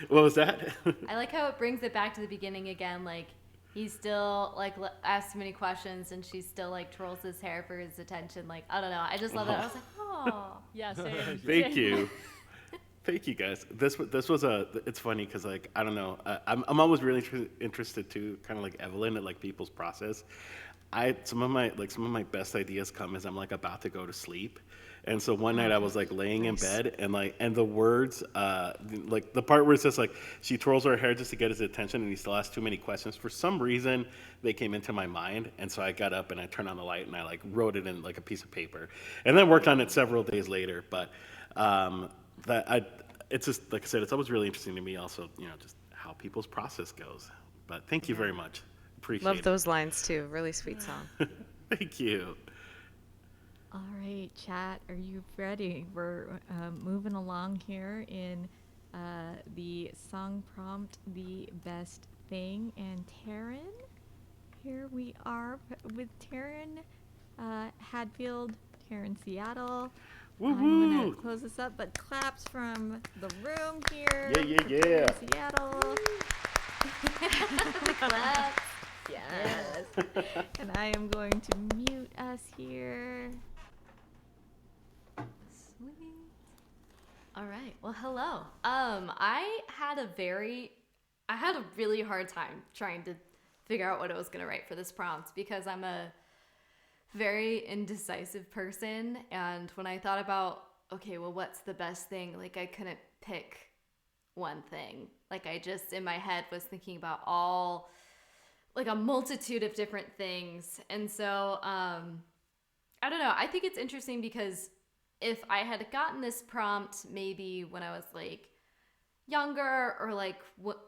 What was that? I like how it brings it back to the beginning again. Like, he still like asks too many questions, and she still like twirls his hair for his attention. Like, I don't know. I just love that. I was like, oh. Yeah, same. Thank same. you. Thank you guys. This was a. It's funny because like I don't know. I'm always really interested too, kind of like Evelyn, at like people's process. I some of my best ideas come as I'm like about to go to sleep, and so one night I was like laying in bed and the words like the part where it says like she twirls her hair just to get his attention and he still asks too many questions. For some reason they came into my mind, and so I got up and I turned on the light and I like wrote it in like a piece of paper, and then worked on it several days later. But that I it's just like I said, it's always really interesting to me also, just how people's process goes. But thank you very much. Appreciate Love it. those lines too. Really sweet song. Thank you. All right, chat, are you ready? We're moving along here in the song prompt, The Best Thing. And Taryn, here we are with Taryn Hadfield, Taryn Seattle. Woo I'm going woo. to close this up, but claps from the room here. Yeah, yeah, for yeah. Taryn Seattle. Clap. Yes. And I am going to mute us here. Sweet. All right. Well, hello. I had a really hard time trying to figure out what I was going to write for this prompt because I'm a very indecisive person. And when I thought about, okay, well, what's the best thing? Like, I couldn't pick one thing. Like, I just, in my head, was thinking about like a multitude of different things. And so, I don't know. I think it's interesting because if I had gotten this prompt maybe when I was like younger or like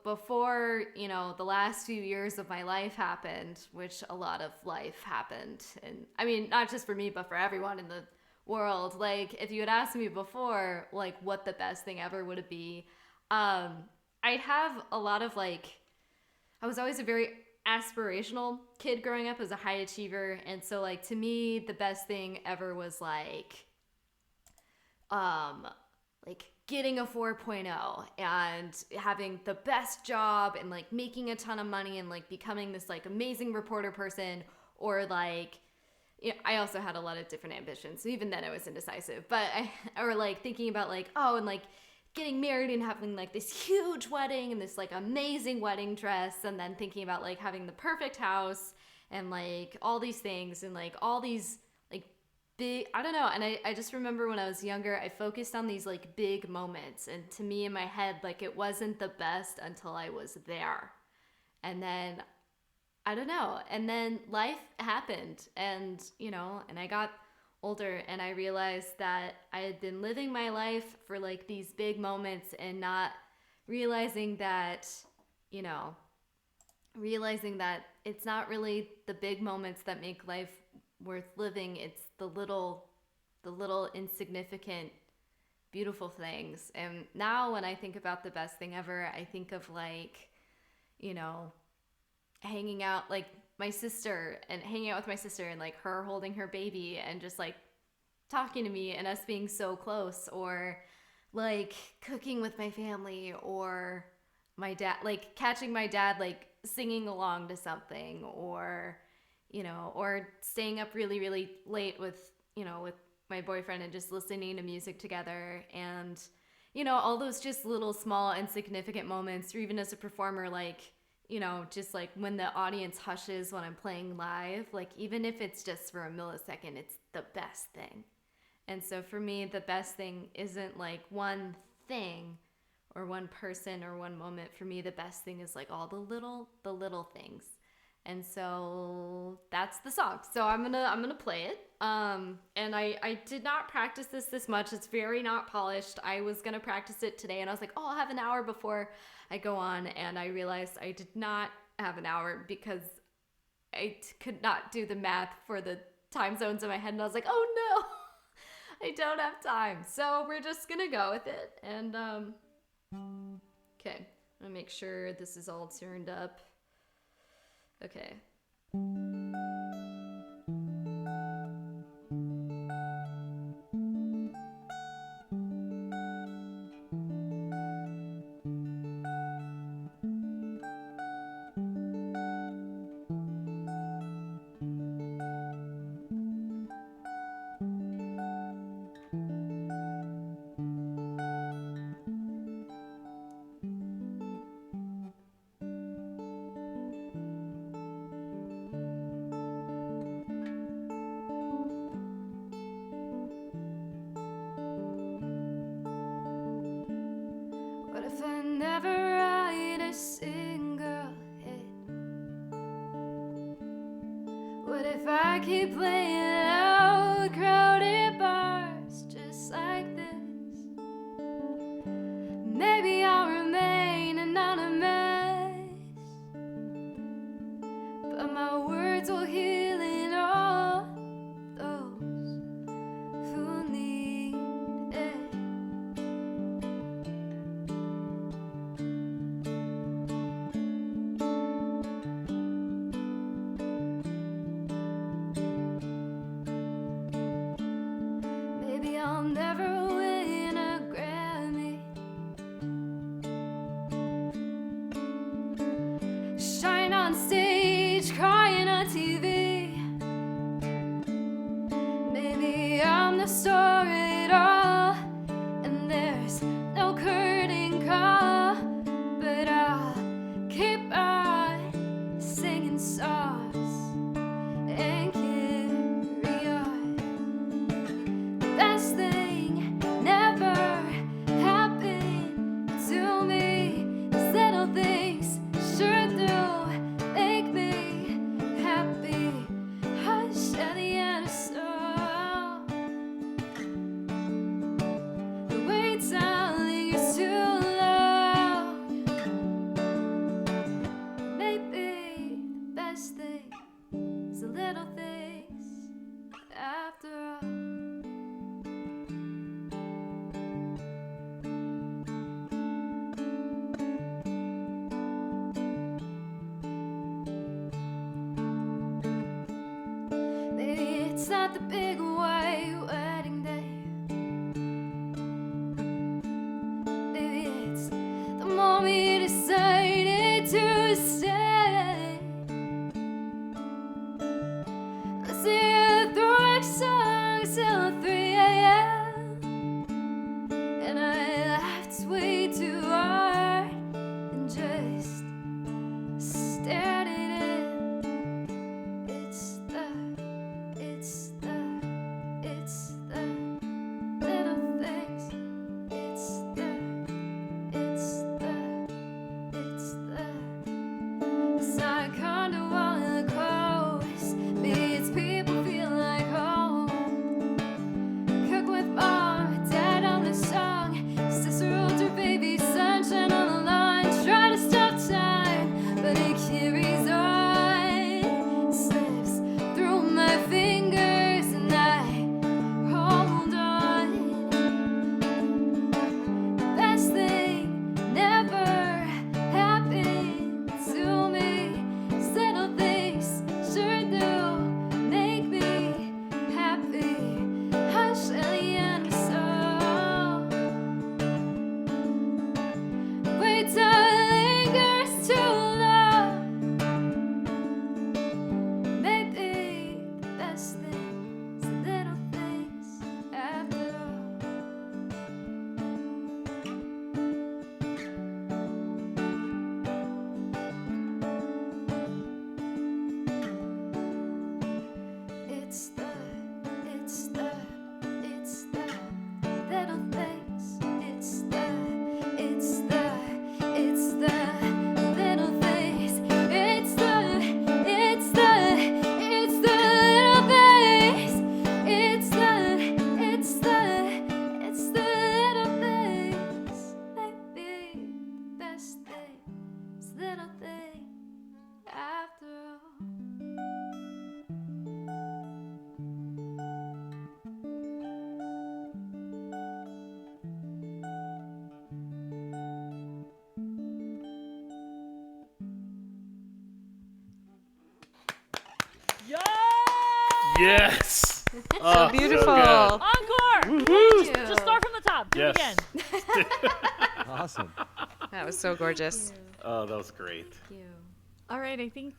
before, the last few years of my life happened, which a lot of life happened. And I mean, not just for me, but for everyone in the world. Like, if you had asked me before, like, what the best thing ever would it be, I'd have a lot of like, I was always a very aspirational kid growing up as a high achiever. And so like, to me, the best thing ever was like getting a 4.0 and having the best job and like making a ton of money and like becoming this like amazing reporter person, or like, I also had a lot of different ambitions. So even then I was indecisive, or like thinking about like, oh, and like getting married and having like this huge wedding and this like amazing wedding dress, and then thinking about like having the perfect house and like all these things and like all these like big, I don't know. And I just remember when I was younger, I focused on these like big moments, and to me in my head, like it wasn't the best until I was there. And then I don't know. And then life happened, and and I got older, and I realized that I had been living my life for like these big moments and not realizing that, realizing that it's not really the big moments that make life worth living. It's the little insignificant, beautiful things. And now when I think about the best thing ever, I think of like, hanging out like my sister and hanging out with my sister and like her holding her baby and just like talking to me and us being so close, or like cooking with my family, or my dad, like catching my dad like singing along to something, or or staying up really really late with with my boyfriend and just listening to music together. And all those just little small insignificant moments, or even as a performer, like just like when the audience hushes when I'm playing live, like even if it's just for a millisecond, it's the best thing. And so for me, the best thing isn't like one thing or one person or one moment. For me, the best thing is like all the little things. And so that's the song. So I'm gonna play it. And I did not practice this much. It's very not polished. I was gonna practice it today, and I was like, oh, I'll have an hour before I go on. And I realized I did not have an hour because I could not do the math for the time zones in my head. And I was like, oh no, I don't have time. So we're just gonna go with it. And okay, I'm gonna make sure this is all turned up. Okay. What if I keep playing loud, crowded bars just like this? Maybe I'll remain anonymous, but my words will heal in all those who need it. Maybe I'll never win a Grammy, shine on stage, crying on TV. Maybe I'm the star of it all, and there's no curtain call, but I'll keep on singing songs and carry on. Best thing never happened to me. These little things sure do make me happy. Hush, Eliana, so the wait time lingers too long. Maybe the best thing is the little things after all. Maybe it's not the big white wedding day. Maybe it's the moment you decided to stay. Listen through rock songs till 3 a.m. And I laughed way too hard and just stared at it. It's the little things. It's not Cornwall on the coast. Maybe it's people feel like home. Cook with mom, dad on the song. Sister older baby, sunshine on the lawn. Try to stop time, but it carries on. Slips through my fingers and I hold on. Best thing never happened to me. These little things sure do make me happy. Hush, Eliana, so wait till it lingers too long. Maybe the best thing is the little things after all. It's the little things. It's the little things. It's the little things. It's the little things. Maybe the best thing is little thing after all. Yeah! Yes. Oh, Beautiful. So good. Encore! Thank you. Just start from the top. Do it Yes. again. Awesome. That was so gorgeous. Oh, that was great. Thank you. All right, I think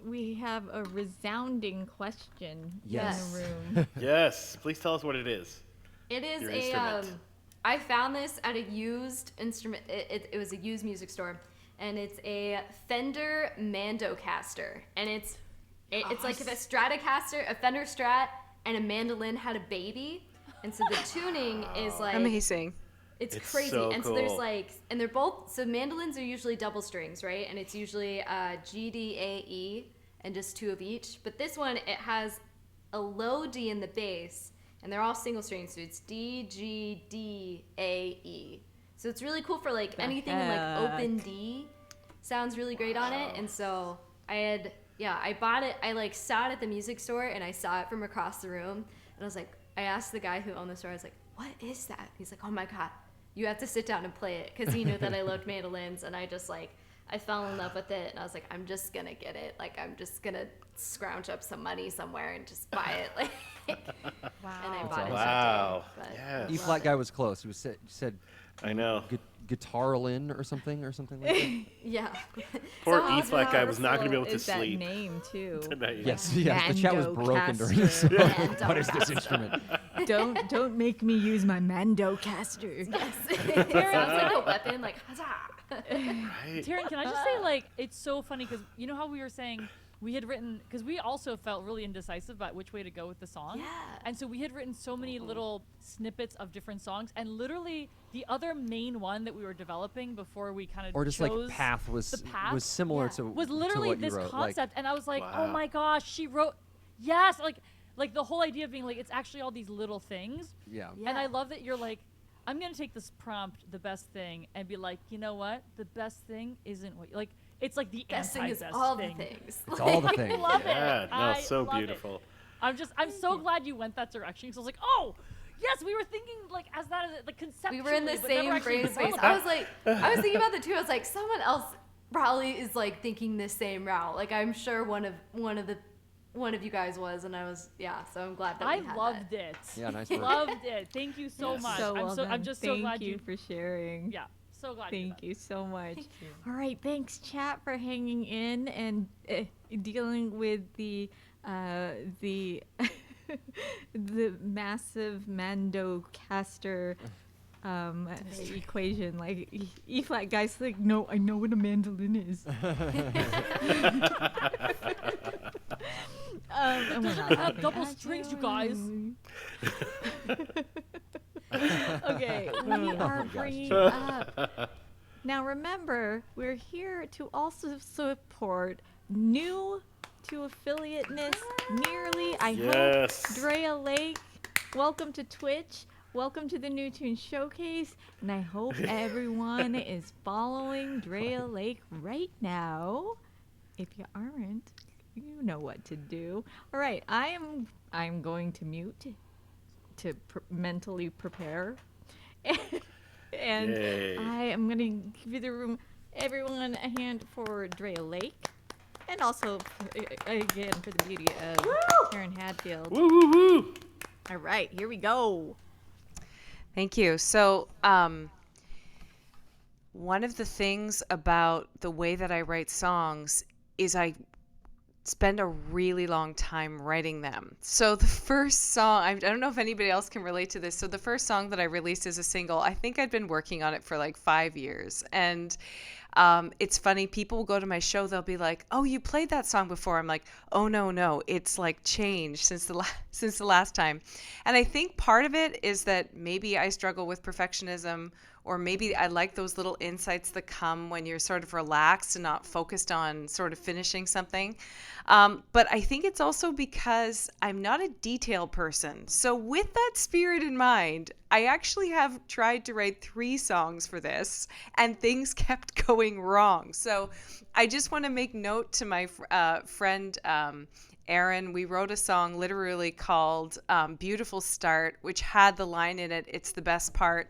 we have a resounding question Yes. in the room. Yes. Please tell us what it is. It is Your a. instrument. I found this at a used instrument. It was a used music store, and it's a Fender Mandocaster, and it's like if a Stratocaster, a Fender Strat, and a mandolin had a baby, and so the tuning is like Amazing. It's It's crazy. so And so there's cool. like, and they're both, so mandolins are usually double strings, right? And it's usually G, D, A, E. and just 2 of each. But this one, it has a low D in the bass, and they're all single string, so it's D, G, D, A, E. So it's really cool for like anything in like open D. Sounds really great on it. And so I bought it. I like saw it at the music store, and I saw it from across the room, and I was like, I asked the guy who owned the store, I was like, what is that? He's like, oh my God, you have to sit down and play it, because he knew that I loved mandolins, and I just like, I fell in love with it, and I was like, I'm just gonna get it. Like, I'm just gonna scrounge up some money somewhere and just buy it. Like, Wow. and I bought it. Wow. That day, but Yes. I E flat love guy it. was close. He was said I know. Guitarlin or something like that. Yeah. Poor Somehow E flat guy was not going to be able to Is that sleep name too? tonight. Yes, yes. The chat was broken during this. Mando What is this instrument? Don't make me use my Mando caster. Yes. It sounds like a weapon, like huzzah. Right? Taryn, can I just say, like, it's so funny because you know how we were saying we had written, because we also felt really indecisive about which way to go with the song. Yeah. And so we had written so many little snippets of different songs, and literally the other main one that we were developing before we kind of Or just chose like path was the path was similar yeah. to was to literally what you this wrote. concept, and I was like, oh Wow. my gosh, she wrote, yes, like the whole idea of being like, it's actually all these little things. Yeah. Yeah. And I love that you're like, I'm gonna take this prompt, the best thing, and be like, you know what? The best thing isn't what like. It's like the Best thing is anti-best all thing. the things. It's all the I things. love Yeah, it. no, I so love it. beautiful. I'm so glad you went that direction. Because I was like, oh, yes, we were thinking like as that like conceptually. We were in the but never same actually brain space. developed I it. was like, I was thinking about the two. I was like, someone else probably is like thinking the same route. Like, I'm sure one of you guys was, and I was, yeah. So I'm glad that I we had loved that. it. Yeah, nice work. Loved it. Thank you so Yes. much. So well done. I'm just so glad Thank you for sharing. Yeah, so glad. you did Thank that. you so much. All right, thanks chat for hanging in and dealing with the the massive Mando caster equation. Like E flat guy's like, no, I know what a mandolin is. And we're not have laughing double at strings, you guys. Okay, we are gosh. bringing up. Now remember, we're here to also support new to affiliateness nearly. I Yes. hope Drea Lake, welcome to Twitch. Welcome to the New Tune Showcase, and I hope everyone is following Drea Lake right now. If you aren't, you know what to do. All right, I'm going to mute to mentally prepare, and Yay. I am going to give you the room, everyone, a hand for Drea Lake, and also again for the beauty of Karen Hadfield. Woo, woo, woo. All right, here we go. Thank you. So, one of the things about the way that I write songs is I spend a really long time writing them. So the first song, I don't know if anybody else can relate to this. So the first song that I released as a single, I think I'd been working on it for like 5 years. And it's funny, people will go to my show, they'll be like, oh, you played that song before. I'm like, oh, no, it's like changed since the last time. And I think part of it is that maybe I struggle with perfectionism, or maybe I like those little insights that come when you're sort of relaxed and not focused on sort of finishing something. But I think it's also because I'm not a detail person. So with that spirit in mind, I actually have tried to write 3 songs for this, and things kept going wrong. So I just want to make note to my friend Aaron. We wrote a song literally called Beautiful Start, which had the line in it, "It's the best part."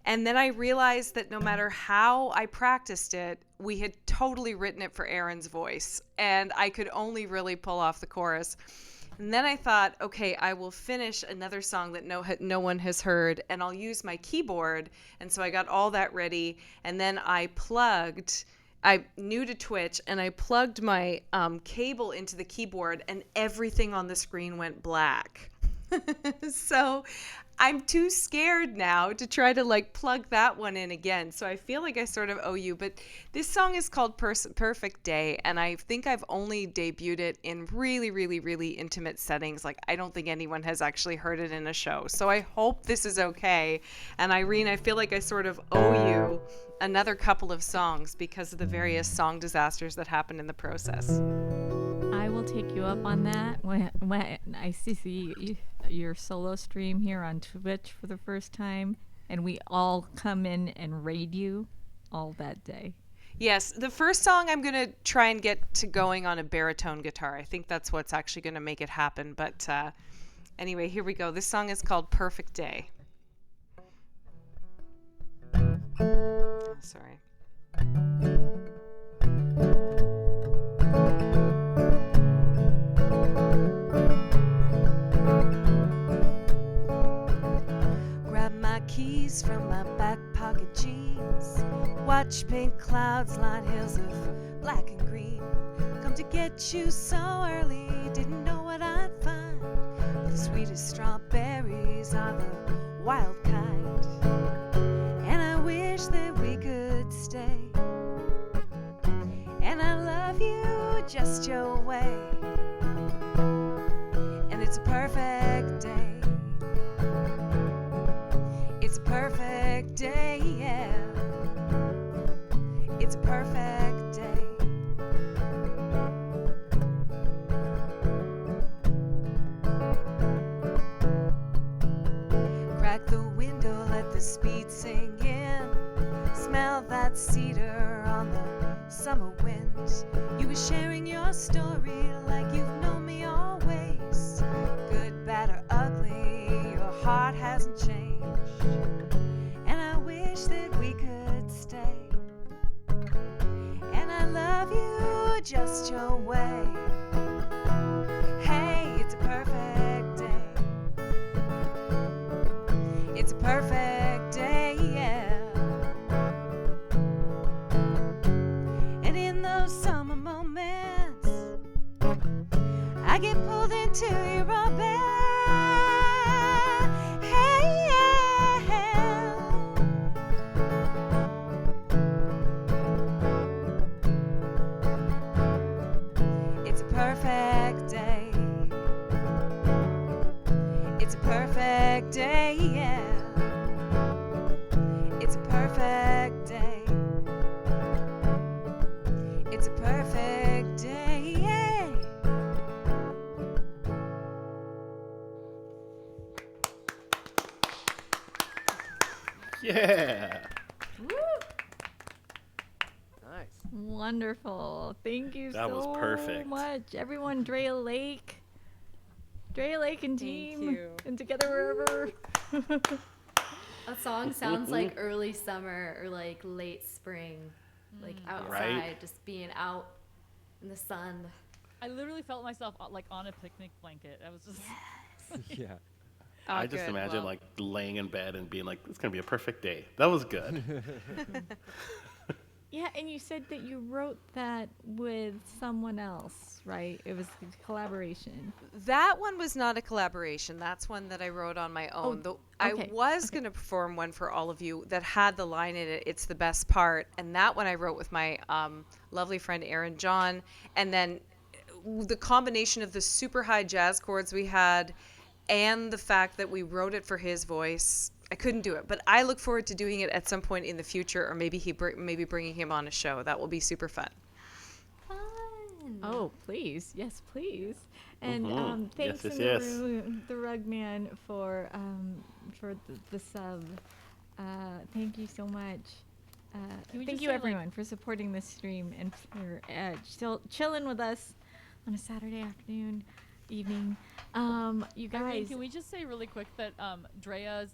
And then I realized that no matter how I practiced it, we had totally written it for Aaron's voice, and I could only really pull off the chorus. And then I thought, okay, I will finish another song that no one has heard, and I'll use my keyboard. And so I got all that ready, and then I'm new to Twitch, and I plugged my cable into the keyboard, and everything on the screen went black. So I'm too scared now to try to like plug that one in again. So I feel like I sort of owe you. But this song is called Perfect Day, and I think I've only debuted it in really, really, really intimate settings. Like, I don't think anyone has actually heard it in a show. So I hope this is okay. And Irene, I feel like I sort of owe you another couple of songs because of the various song disasters that happened in the process. I take you up on that when I see your solo stream here on Twitch for the first time, and we all come in and raid you all that day. Yes, the first song I'm going to try and get to going on a baritone guitar. I think that's what's actually going to make it happen. But anyway, here we go. This song is called Perfect Day. Oh, sorry. Grab my keys from my back pocket jeans. Watch pink clouds line hills of black and green. Come to get you so early, didn't know what I'd find. The sweetest strawberries are the wild kind. And I wish that we could stay. And I love you just your way. And it's a perfect day. It's a perfect day, yeah. It's a perfect day. Crack the window, let the speed sink in. Smell that cedar on the summer wind. You were sharing your story like you've known me always. Good, bad, or ugly, your heart hasn't changed. And I wish that we could stay. And I love you just your way. Hey, it's a perfect day. It's a perfect day, yeah. And in those summer moments, I get pulled into your orbit. Hey, yeah. It's a perfect day. It's a perfect day, yeah. It's a perfect day. It's a perfect day, yeah. Yeah. Nice. Wonderful. Thank you That was so perfect. much. Everyone, Drea Lake. Drea Lake and team. you. And together wherever. That song sounds like early summer or like late spring, like outside, Right. just being out in the sun. I literally felt myself like on a picnic blanket. I was just Yeah. I just imagine like laying in bed and being like, it's going to be a perfect day. That was good. Yeah, and you said that you wrote that with someone else, right? It was a collaboration. That one was not a collaboration. That's one that I wrote on my own. I okay, was going to perform one for all of you that had the line in it, "It's the best part." And that one I wrote with my lovely friend Aaron John. And then the combination of the super high jazz chords we had and the fact that we wrote it for his voice, I couldn't do it. But I look forward to doing it at some point in the future, or maybe maybe bringing him on a show. That will be super fun. Fun. Oh, please. Yes, please. And Mhm. thanks Yes, in yes, the Rug Man for the sub. Thank you so much. Can we Thank just you say, like- everyone for supporting this stream and for still chilling with us on a Saturday afternoon, evening. You Irene, guys, can we just say really quick that Drea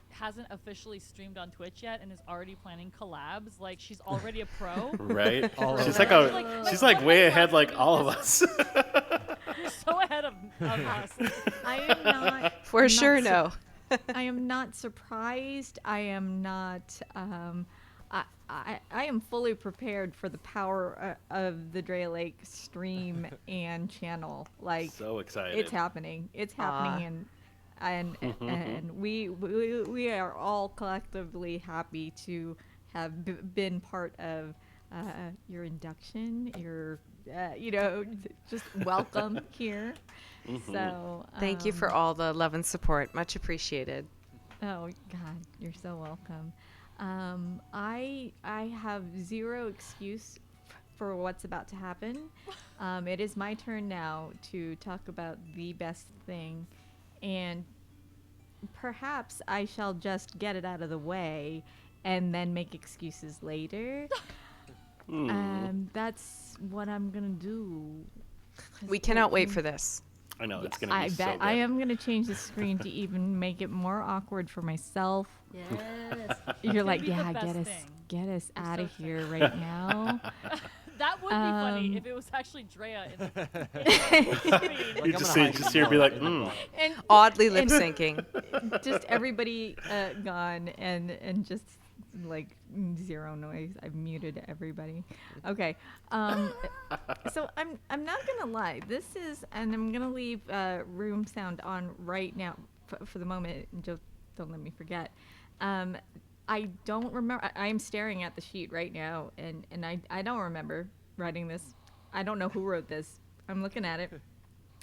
hasn't officially streamed on Twitch yet and is already planning collabs? Like, she's already a pro. Right? All of She's us. like way ahead like all of us. You're so ahead of us. I am not. For not sure, su- no. I am not surprised. I am not. I am fully prepared for the power of the Drea Lake stream and channel. Like, So excited. it's happening. It's happening, and we are all collectively happy to have been part of your induction. Your just welcome here. So Thank you for all the love and support. Much appreciated. Oh God, you're so welcome. I have zero excuse for what's about to happen. It is my turn now to talk about the best thing, and perhaps I shall just get it out of the way and then make excuses later. That's what I'm gonna do. We cannot wait for this. I know it's gonna I be so bet good. I am gonna change the screen to even make it more awkward for myself. Yes. You're like, be the yeah, best get us, thing. get us out so of here right now. That would be funny if it was actually Drea in the screen. You just see, just hear, be like, And Oddly lip syncing. just everybody gone and just like zero noise. I've muted everybody. Okay. So I'm not gonna lie. This is, and I'm gonna leave room sound on right now for the moment. And just don't let me forget. I don't remember. I am staring at the sheet right now, and I don't remember writing this. I don't know who wrote this. I'm looking at it.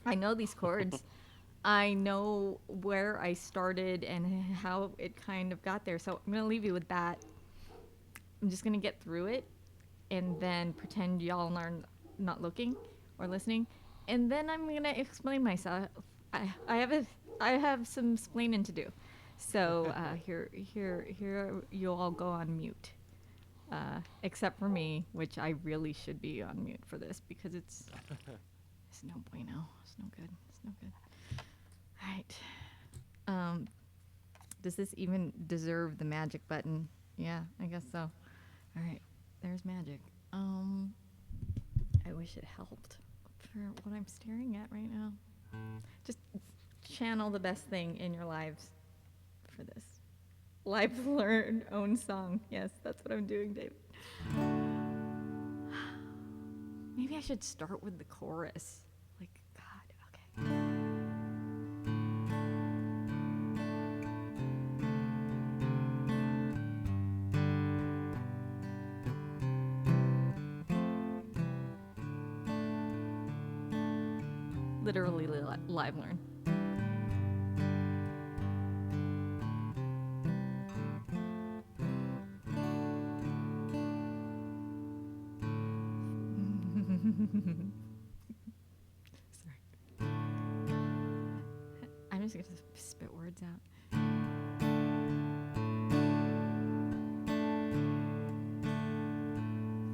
I know these chords. I know where I started and how it kind of got there. So I'm going to leave you with that. I'm just going to get through it and then pretend y'all are not looking or listening. And then I'm going to explain myself. I have some explaining to do. So here you all go on mute. Except for me, which I really should be on mute for this because it's no bueno. It's no good. It's no good. All right. Does this even deserve the magic button? Yeah, I guess so. All right. There's magic. I wish it helped for what I'm staring at right now. Just channel the best thing in your lives for this. Live learn own song. Yes, that's what I'm doing, David. Maybe I should start with the chorus. Like, God, okay. Literally live learn. Sorry. I'm just gonna spit words out.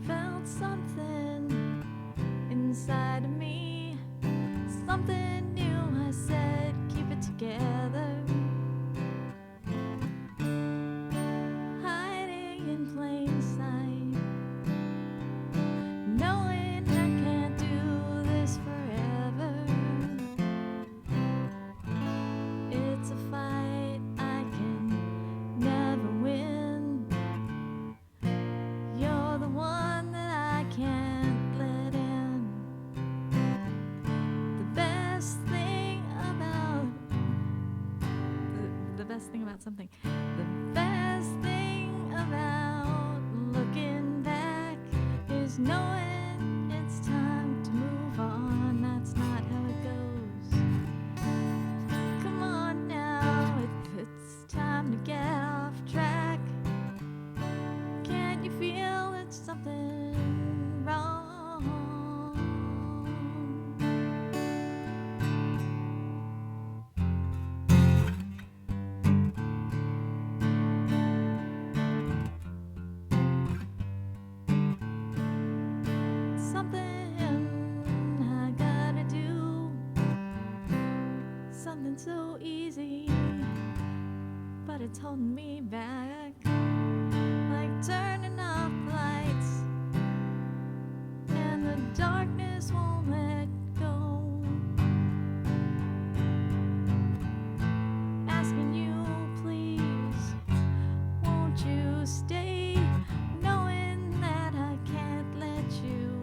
Felt something inside of me, something new. I said, keep it together. Hiding in plain sight, knowing I can't do this forever. It's a fight I can never win. You're the one that I can't let in. The best thing about the best thing about something. The best thing about looking back is knowing it's time to move on. That's not how it goes. Come on now, it's time to get off track. Can't you feel it's something wrong? Something I gotta do, something so easy, but it's holding me back, like turning off lights, and the darkness won't let go. Asking you, please, won't you stay, knowing that I can't let you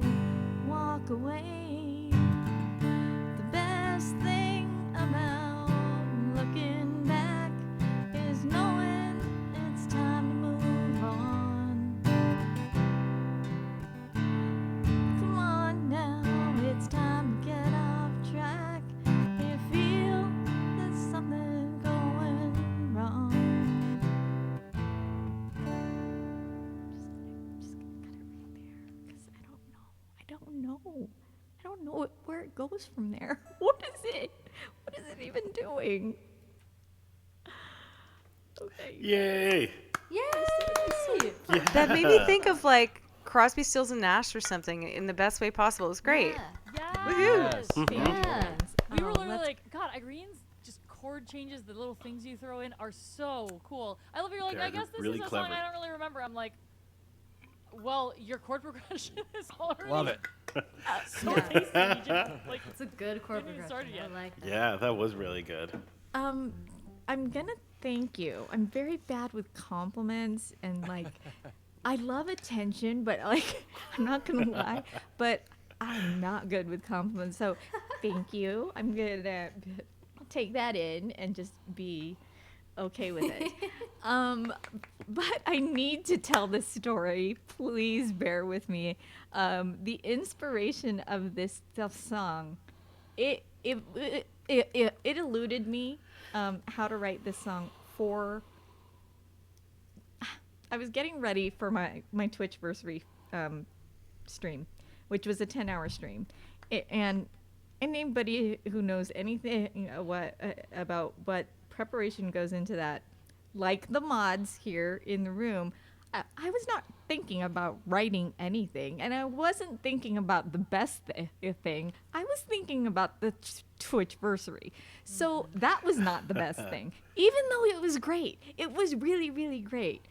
walk away. The best thing about looking back is knowing it's time to move on. Come on now, it's time don't know where it goes from there. What is it? What is it even doing? Okay. Yay! Yay! That made me think of like Crosby, Stills, and Nash or something in the best way possible. It was great. Yes. Yeah. We were Oh, literally that's- like, God, Irene's just chord changes, the little things you throw in are so cool. I love you're like, They're I guess this really is a clever. song I don't really remember. I'm like, well, your chord progression is already Love it. so tasty. You just, like, It's a good chord Haven't even progression. started yet. I like that. Yeah, that was really good. I'm gonna thank you. I'm very bad with compliments and like I love attention, but like I'm not gonna lie, but I'm not good with compliments. So thank you. I'm gonna take that in and just be okay with it. But I need to tell this story. Please bear with me. The inspiration of this song, it eluded me how to write this song for. I was getting ready for my Twitchversary stream, which was a 10-hour stream, and anybody who knows anything about what preparation goes into that, like the mods here in the room, I was not thinking about writing anything, and I wasn't thinking about the best thing. I was thinking about the Twitchversary. So that was not the best thing, even though it was great. It was really, really great.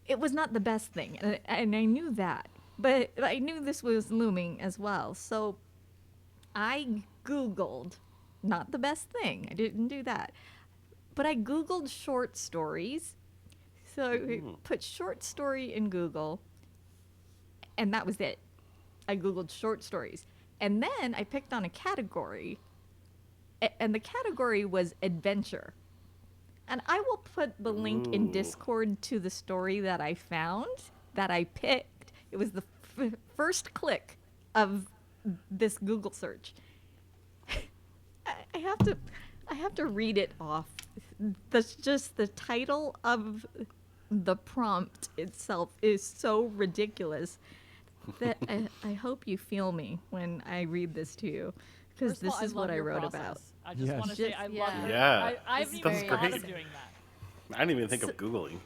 It was not the best thing, and I knew that, but I knew this was looming as well. So I Googled, not the best thing. I didn't do that, but I Googled short stories. So I put short story in Google, and that was it. I Googled short stories. And then I picked on a category, and the category was adventure. And I will put the link in Discord to the story that I found, that I picked. It was the first click of this Google search. I have to read it off. That's just the title of the prompt itself is so ridiculous that I hope you feel me when I read this to you, because first of all, this is love what I your wrote process. about. I just Yes. want to say Just- I love yeah. your. Yeah. I haven't That's even thought great. of doing that. I didn't even think of Googling.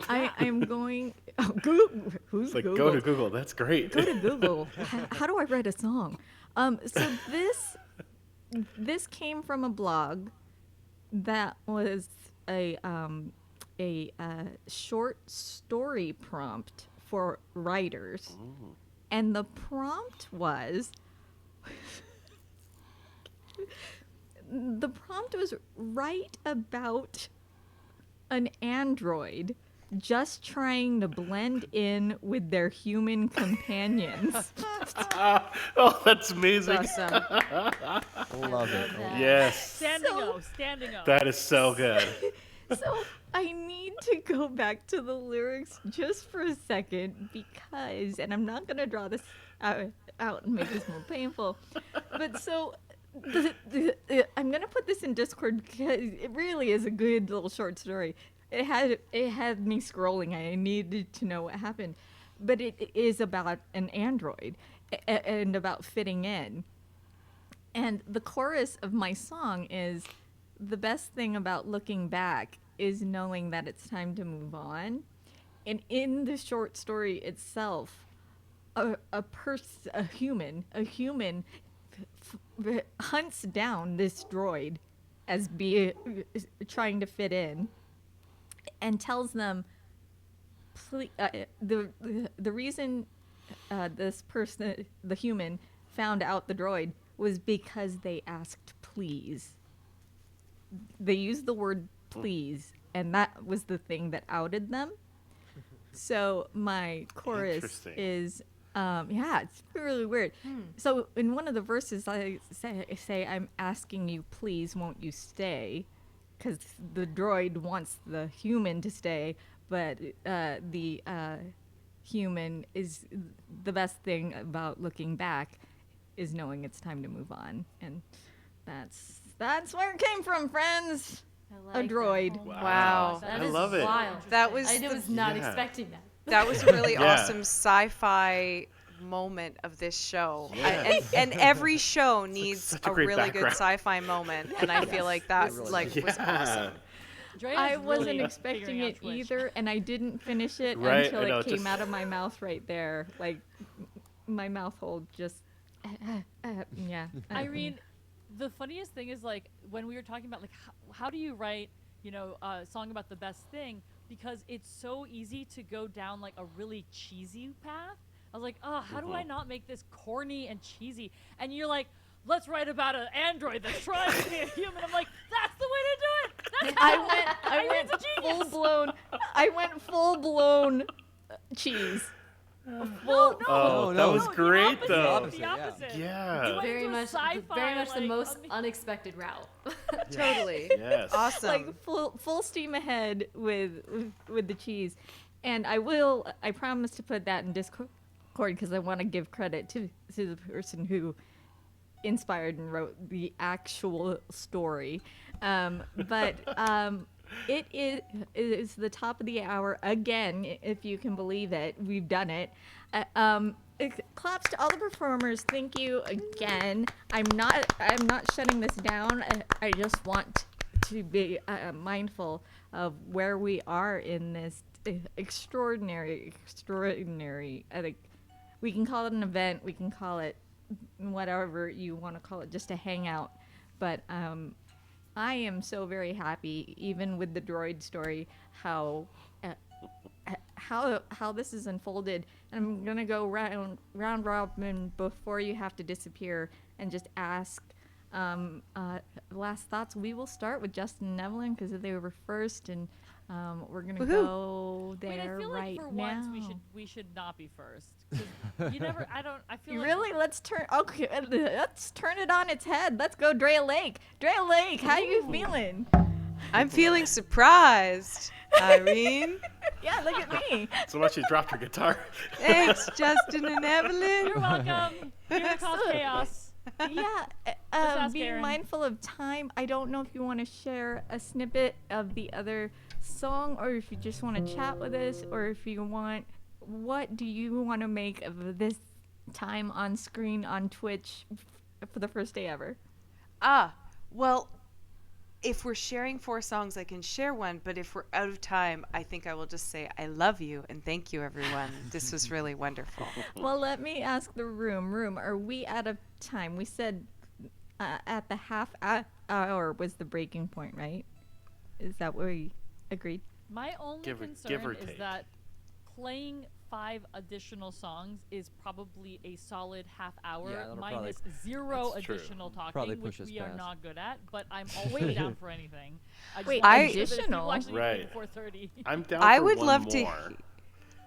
I'm going. Oh, Google. Who's It's like, Google? go to Google. That's great. Go to Google. How do I write a song? So this came from a blog that was a short story prompt for writers, and the prompt was write about an android just trying to blend in with their human companions. Oh, that's amazing. Awesome. Love it. Yes. Standing O. That is so good. So I need to go back to the lyrics just for a second because, and I'm not going to draw this out and make this more painful, but so I'm going to put this in Discord because it really is a good little short story. It had me scrolling. I needed to know what happened, but it is about an android and about fitting in. And the chorus of my song is, the best thing about looking back is knowing that it's time to move on. And in the short story itself, a human hunts down this droid as trying to fit in, and tells them, the reason this person, the human, found out the droid was because they asked please. They used the word please, and that was the thing that outed them. So my chorus Interesting. is, yeah, it's really weird. So in one of the verses, I say, I'm asking you, please, won't you stay? Because the droid wants the human to stay, but the human is, the best thing about looking back is knowing it's time to move on. And that's where it came from, friends. I like A droid. That. Wow. That I is love it. wild. That was I the- was not Yeah. expecting that. That was a really Yeah. awesome sci-fi moment of this show. Yes. And every show needs such a a great really good background. sci-fi moment, and I feel like that really like does. was awesome. Drea's I really wasn't figuring expecting out it Twitch. either, and I didn't finish it Right, until I know, it came just- out of my mouth right there. Like, my mouth hole just, yeah. Irene, the funniest thing is like when we were talking about like how do you write, a song about the best thing, because it's so easy to go down like a really cheesy path. I was like, oh, how do I not make this corny and cheesy? And you're like, let's write about an android that's trying to be a human. I'm like, that's the way to do it. That's I Irene's went a genius. full blown cheese. No, Oh, that was the great, opposite, though. Opposite, The yeah. opposite. Yeah. You went Very into a much, sci-fi, very much the like, most unexpected route. Totally. Yes. Awesome. Like full steam ahead with the cheese, and I promise to put that in Discord because I want to give credit to the person who inspired and wrote the actual story. But it is the top of the hour again, if you can believe it. We've done it. Claps to all the performers. Thank you again. I'm not shutting this down. I just want to be mindful of where we are in this extraordinary. I think we can call it an event. We can call it whatever you want to call it, just a hangout. But I am so very happy, even with the droid story, how this is unfolded. And I'm gonna go round robin before you have to disappear and just ask last thoughts. We will start with Justin and Evelyn because they were first, and we're gonna Woohoo. go Wait, there I feel right like for now. once we should not be first. 'Cause you never. I feel like Really? Let's turn it on its head. Let's go Drea Lake. Drea Lake, how you feeling? I'm feeling surprised, Irene. Yeah, look at me. So much she dropped her guitar. Thanks, Justin and Evelyn. You're welcome. You're gonna cause chaos. Yeah, ask being Aaron. mindful of time. I don't know if you want to share a snippet of the other song, or if you just want to chat with us, or if you want. What do you want to make of this time on screen on Twitch for the first day ever? Well, if we're sharing 4 songs, I can share one, but if we're out of time, I think I will just say I love you and thank you, everyone. This was really wonderful. Well, let me ask the room. Are we out of time? We said at the half hour was the breaking point, right? Is that what we agreed? My only Give or concern is take. that playing 5 additional songs is probably a solid half hour Yeah, that'll minus 0 That's true. additional Probably talking, push which us we are past. not good at. But I'm always down for anything. Wait, additional? Right. Before 30. I'm down I for would one love more.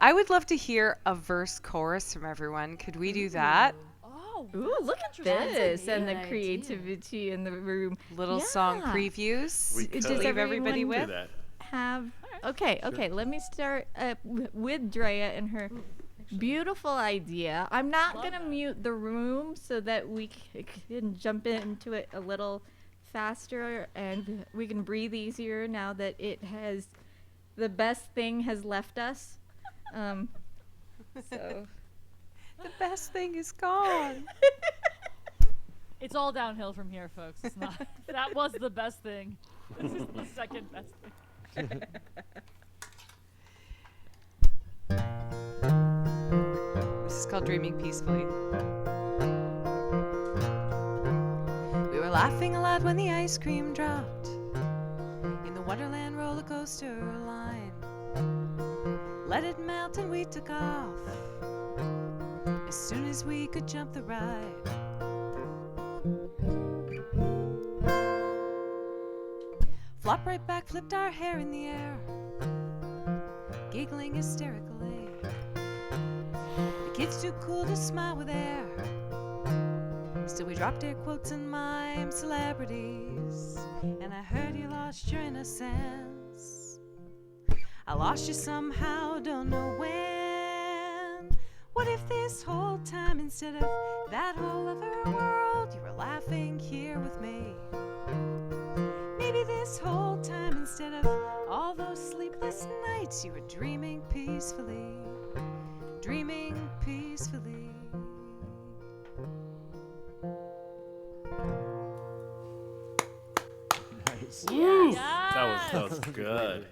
I would love to hear a verse chorus from everyone. Could we do that? Oh, Ooh, look at interesting. this a and the good idea. creativity in the room. Little song Yeah. previews We to could. Does leave everybody everyone with. Do that. Have okay. Let me start with Drea and her beautiful idea. I'm not Love gonna that. mute the room so that we can jump into it a little faster and we can breathe easier now that the best thing has left us. So The best thing is gone. It's all downhill from here, folks. It's not. That was the best thing. This is the second best thing. This is called Dreaming Peacefully. We were laughing a lot when the ice cream dropped in the Wonderland roller coaster line. Let it melt and we took off as soon as we could jump the ride. Flop right back, flipped our hair in the air, giggling hysterically. The kid's too cool to smile with air. Still we dropped air quotes and mime celebrities. And I heard you lost your innocence. I lost you somehow, don't know when. What if this whole time, instead of that whole other world, you were laughing here with me? Maybe this whole time, instead of all those sleepless nights, you were dreaming peacefully, dreaming peacefully. Woo! Yes. That was good.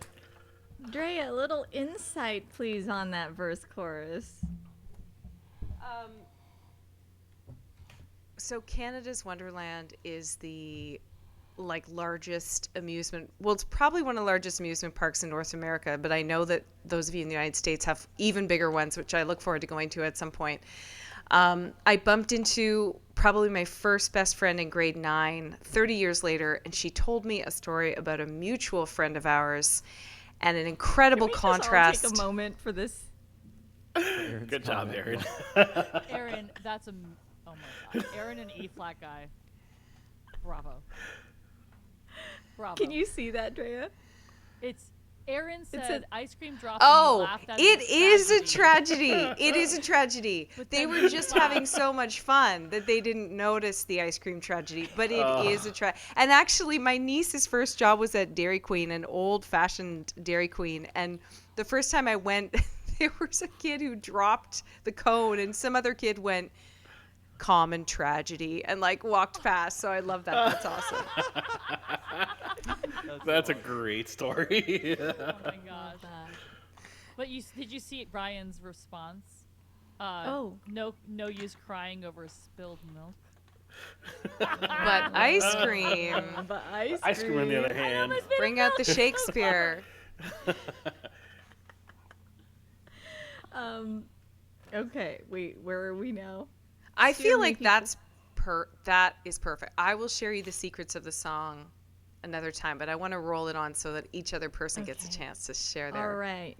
Drea, a little insight, please, on that verse chorus. So Canada's Wonderland is the largest amusement. Well, it's probably one of the largest amusement parks in North America, but I know that those of you in the United States have even bigger ones, which I look forward to going to at some point. I bumped into probably my first best friend in grade 9, 30 years later, and she told me a story about a mutual friend of ours and an incredible Can we contrast. just all take a moment for this? Aaron's Good job, comment. Aaron. Aaron, that's a. Oh my God. Aaron, an E flat guy. Bravo. Bravo. Can you see that, Drea? It's. Aaron said said- ice cream dropped and he Oh, laughed at it is a tragedy. tragedy. It is a tragedy. But They then were he just laughed. having so much fun that they didn't notice the ice cream tragedy. But it is a tragedy. And actually, my niece's first job was at Dairy Queen, an old-fashioned Dairy Queen. And the first time I went, there was a kid who dropped the cone, and some other kid went, "Common tragedy," and walked past. So I love that. That's awesome. That's a great story. Oh my gosh. But did you see Ryan's response? No use crying over spilled milk. But ice cream. But ice Ice cream on the other hand. Bring out the Shakespeare. Okay, wait, where are we now? I Steer feel me, like people. that is perfect. I will share you the secrets of the song another time, but I want to roll it on so that each other person gets a Okay. chance to share All their. right.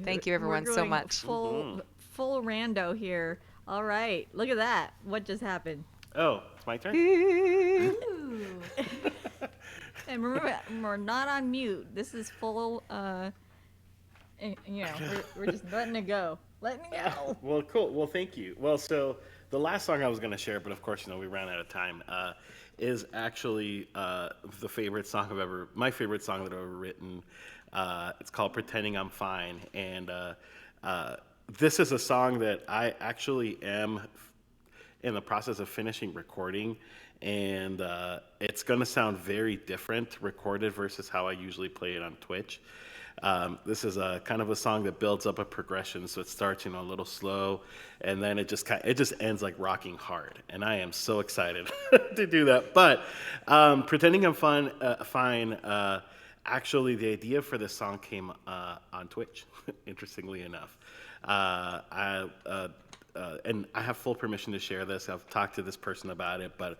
Thank you, We're everyone, so going much. Full rando here. All right. Look at that. What just happened? Oh, it's my turn? And remember, we're not on mute. This is full. We're just letting it go. Letting it go. Well, cool. Well, thank you. Well, so the last song I was going to share, but of course, we ran out of time, is actually my favorite song that I've ever written. It's called Pretending I'm Fine. And this is a song that I actually am in the process of finishing recording. And it's going to sound very different recorded versus how I usually play it on Twitch. This is a kind of a song that builds up a progression, so it starts, a little slow, and then it just ends like rocking hard. And I am so excited to do that. But pretending I'm fine. Actually, the idea for this song came on Twitch. Interestingly enough, and I have full permission to share this. I've talked to this person about it, but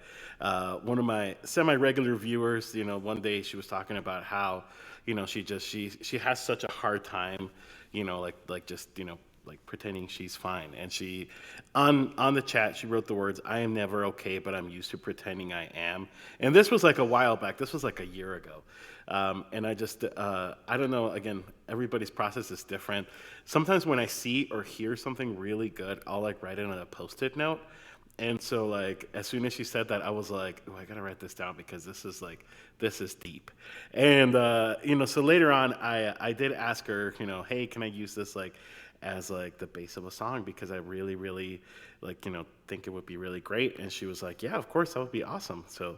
one of my semi-regular viewers, one day she was talking about how, she has such a hard time, pretending she's fine. And she, on the chat, she wrote the words, "I am never okay, but I'm used to pretending I am." And this was like a while back. This was like a year ago. And I just, I don't know, again, everybody's process is different. Sometimes when I see or hear something really good, I'll write it on a Post-it note. And so as soon as she said that, I was like, oh, I gotta write this down because this is deep. And, so later on, I did ask her, hey, can I use this as the base of a song, because I really, really think it would be really great. And she was like, yeah, of course, that would be awesome. So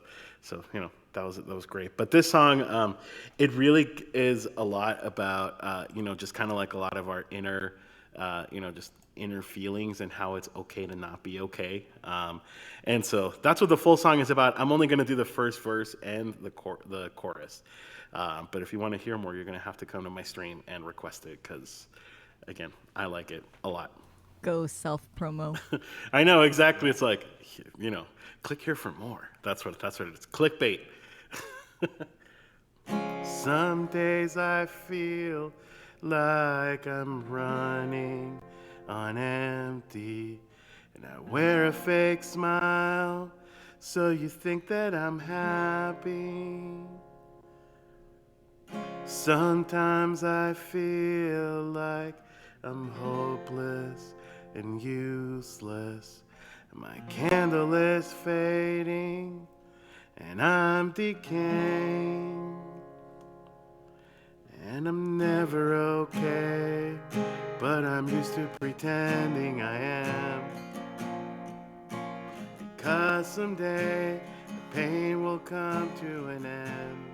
that was great. But this song, it really is a lot about just kind of a lot of our inner just inner feelings and how it's okay to not be okay. And so that's what the full song is about. I'm only going to do the first verse and the chorus. But if you want to hear more, you're going to have to come to my stream and request it, because again, I like it a lot. Go self-promo. I know, exactly. It's click here for more. That's what it is. Clickbait. Some days I feel like I'm running on empty, and I wear a fake smile so you think that I'm happy. Sometimes I feel like I'm hopeless and useless. My candle is fading and I'm decaying. And I'm never okay, but I'm used to pretending I am. Because someday the pain will come to an end.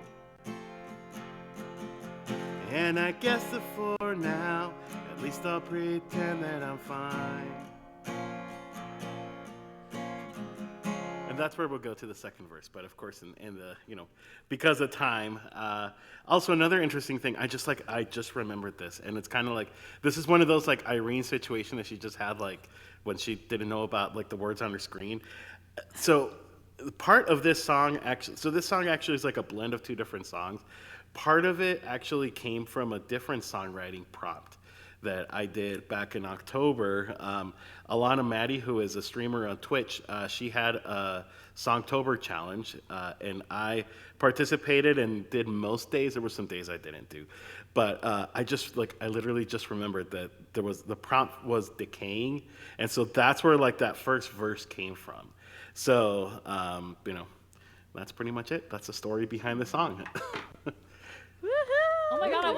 And I guess that for now, at least I'll pretend that I'm fine. And that's where we'll go to the second verse. But of course, in the, because of time. Also, another interesting thing, I just remembered this. And it's kind of like, this is one of those like Irene situation that she just had like when she didn't know about like the words on her screen. So part of this song this song actually is like a blend of two different songs. Part of it actually came from a different songwriting prompt that I did back in October. Alana Maddie, who is a streamer on Twitch, she had a Songtober challenge, and I participated and did most days. There were some days I didn't do, but I literally just remembered that the prompt was decaying, and so that's where like that first verse came from. So that's pretty much it. That's the story behind the song. Oh my god, I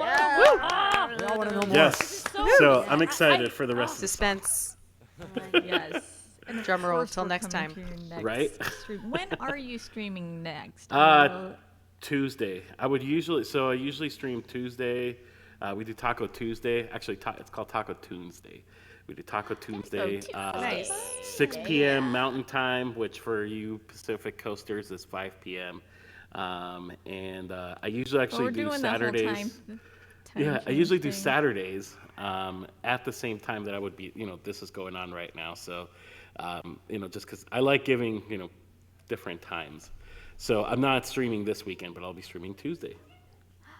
want We all want to know more. Yes. So I'm excited for the rest of the song. Suspense. Yes. And of Drum roll course till we're next coming time. to your next Right? stream. When are you streaming next? Tuesday. I usually stream Tuesday. We do Taco Tuesday. Actually, it's called Taco Tuesday. We do Taco Tuesday. Nice. 6 p.m. Mountain Time, which for you Pacific Coasters is 5 p.m. And I usually actually We're do doing Saturdays. the whole time Yeah, I usually do thing. Saturdays at the same time that I would be, this is going on right now. So, just because I like giving, different times. So I'm not streaming this weekend, but I'll be streaming Tuesday.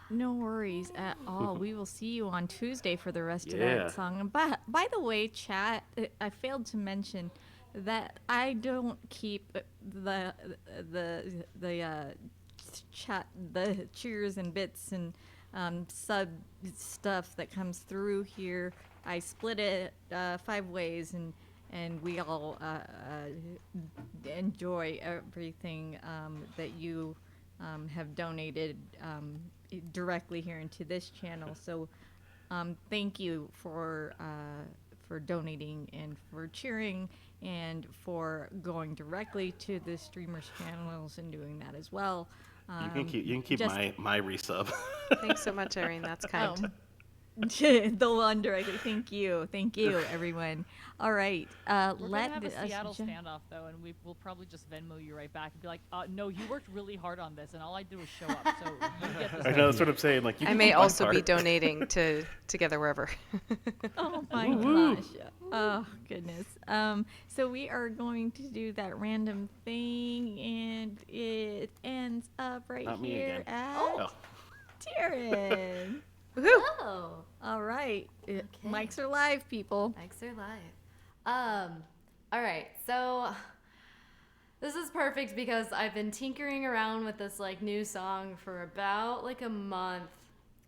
No worries at all. We will see you on Tuesday for the rest of Yeah. that song. And by the way, chat, I failed to mention that I don't keep the chat, the cheers and bits and sub stuff that comes through here. I split it 5 ways, and we all enjoy everything that you have donated directly here into this channel. So thank you for donating and for cheering and for going directly to the streamers' channels and doing that as well. You can keep just- my resub. Thanks so much, Irene. That's kind. the one directly. Thank you, everyone. All right, We're gonna let have a us Seattle ju- standoff though, and we'll probably just Venmo you right back and be like, "No, you worked really hard on this, and all I did was show up. So you get this." I know that's what I'm saying. Like, you I can may keep my also be part. donating to Together Wherever. Oh my gosh. Oh goodness. So we are going to do that random thing, and it ends up right Not me here again. at Oh. Taryn. Oh, All right. Mics are live, people. mics are live. All right, so this is perfect because I've been tinkering around with this like new song for about like a month,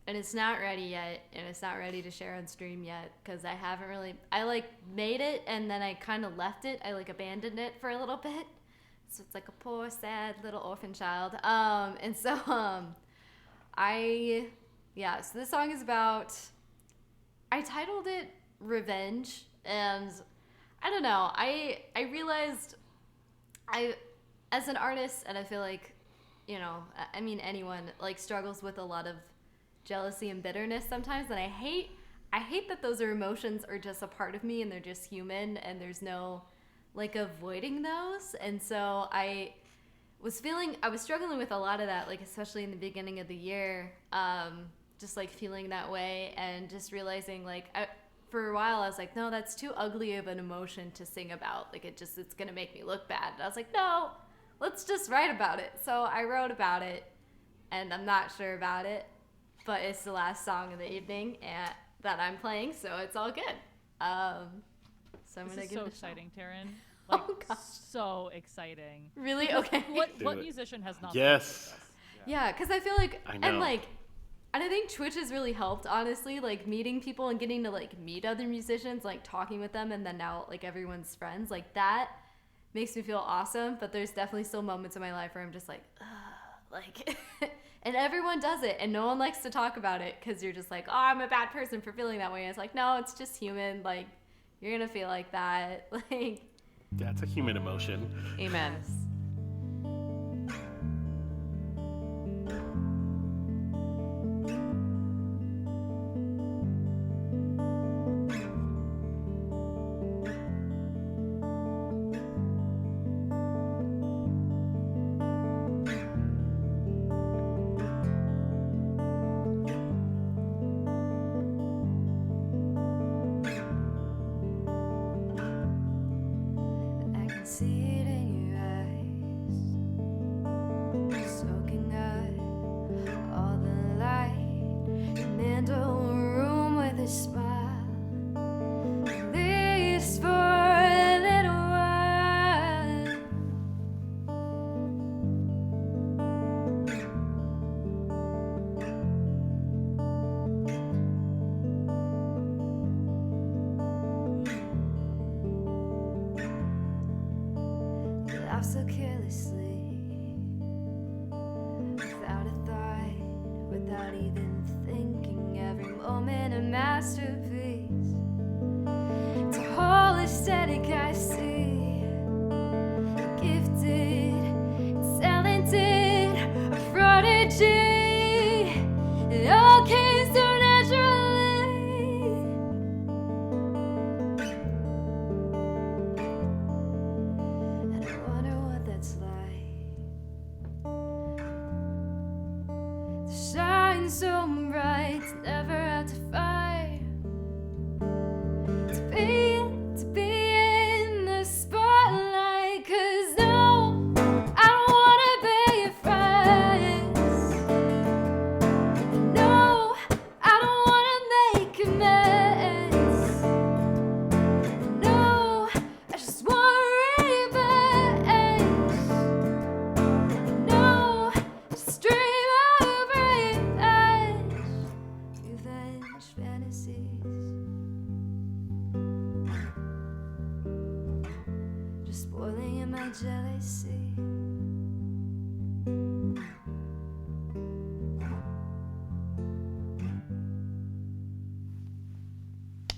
and it's not ready yet, and it's not ready to share on stream yet because I haven't really. I like made it and then I kind of left it. I like abandoned it for a little bit, so it's like a poor, sad little orphan child. And so so this song is about. I titled it Revenge, and I don't know. I realized as an artist, and I feel like, I mean, anyone like struggles with a lot of jealousy and bitterness sometimes, and I hate that those emotions are just a part of me and they're just human and there's no like avoiding those. And so I was struggling with a lot of that, like especially in the beginning of the year, just like feeling that way and just realizing like for a while I was like, no, that's too ugly of an emotion to sing about. Like it's gonna make me look bad. And I was like, no, let's just write about it. So I wrote about it, and I'm not sure about it, but it's the last song of the evening that I'm playing, so it's all good. So I'm This gonna is give so it a shot. exciting, Taryn. Like, Oh, God. so exciting. Really? Okay. What Do it. musician has not? Yes. Yeah, because I feel like, I and know. like, and I think Twitch has really helped, honestly, like meeting people and getting to like meet other musicians, like talking with them, and then now like everyone's friends, like that makes me feel awesome. But there's definitely still moments in my life where I'm just like, ugh, like, and everyone does it, and no one likes to talk about it because you're just like, oh, I'm a bad person for feeling that way. And it's like, no, it's just human. Like, you're gonna feel like that. Like, That's a human emotion. Amen. yes. so carelessly, without a thought, without even thinking, every moment a masterpiece. It's a whole aesthetic I see, gifted, talented, a prodigy. It all came so naturally. And I wonder what that's like to shine so bright, to never have to fight, to be in the spotlight. 'Cause no, I don't wanna be your friends. No, I don't wanna make amends. No, I just want revenge. No, just dream of revenge. Revenge fantasies. Just boiling in my jealousy.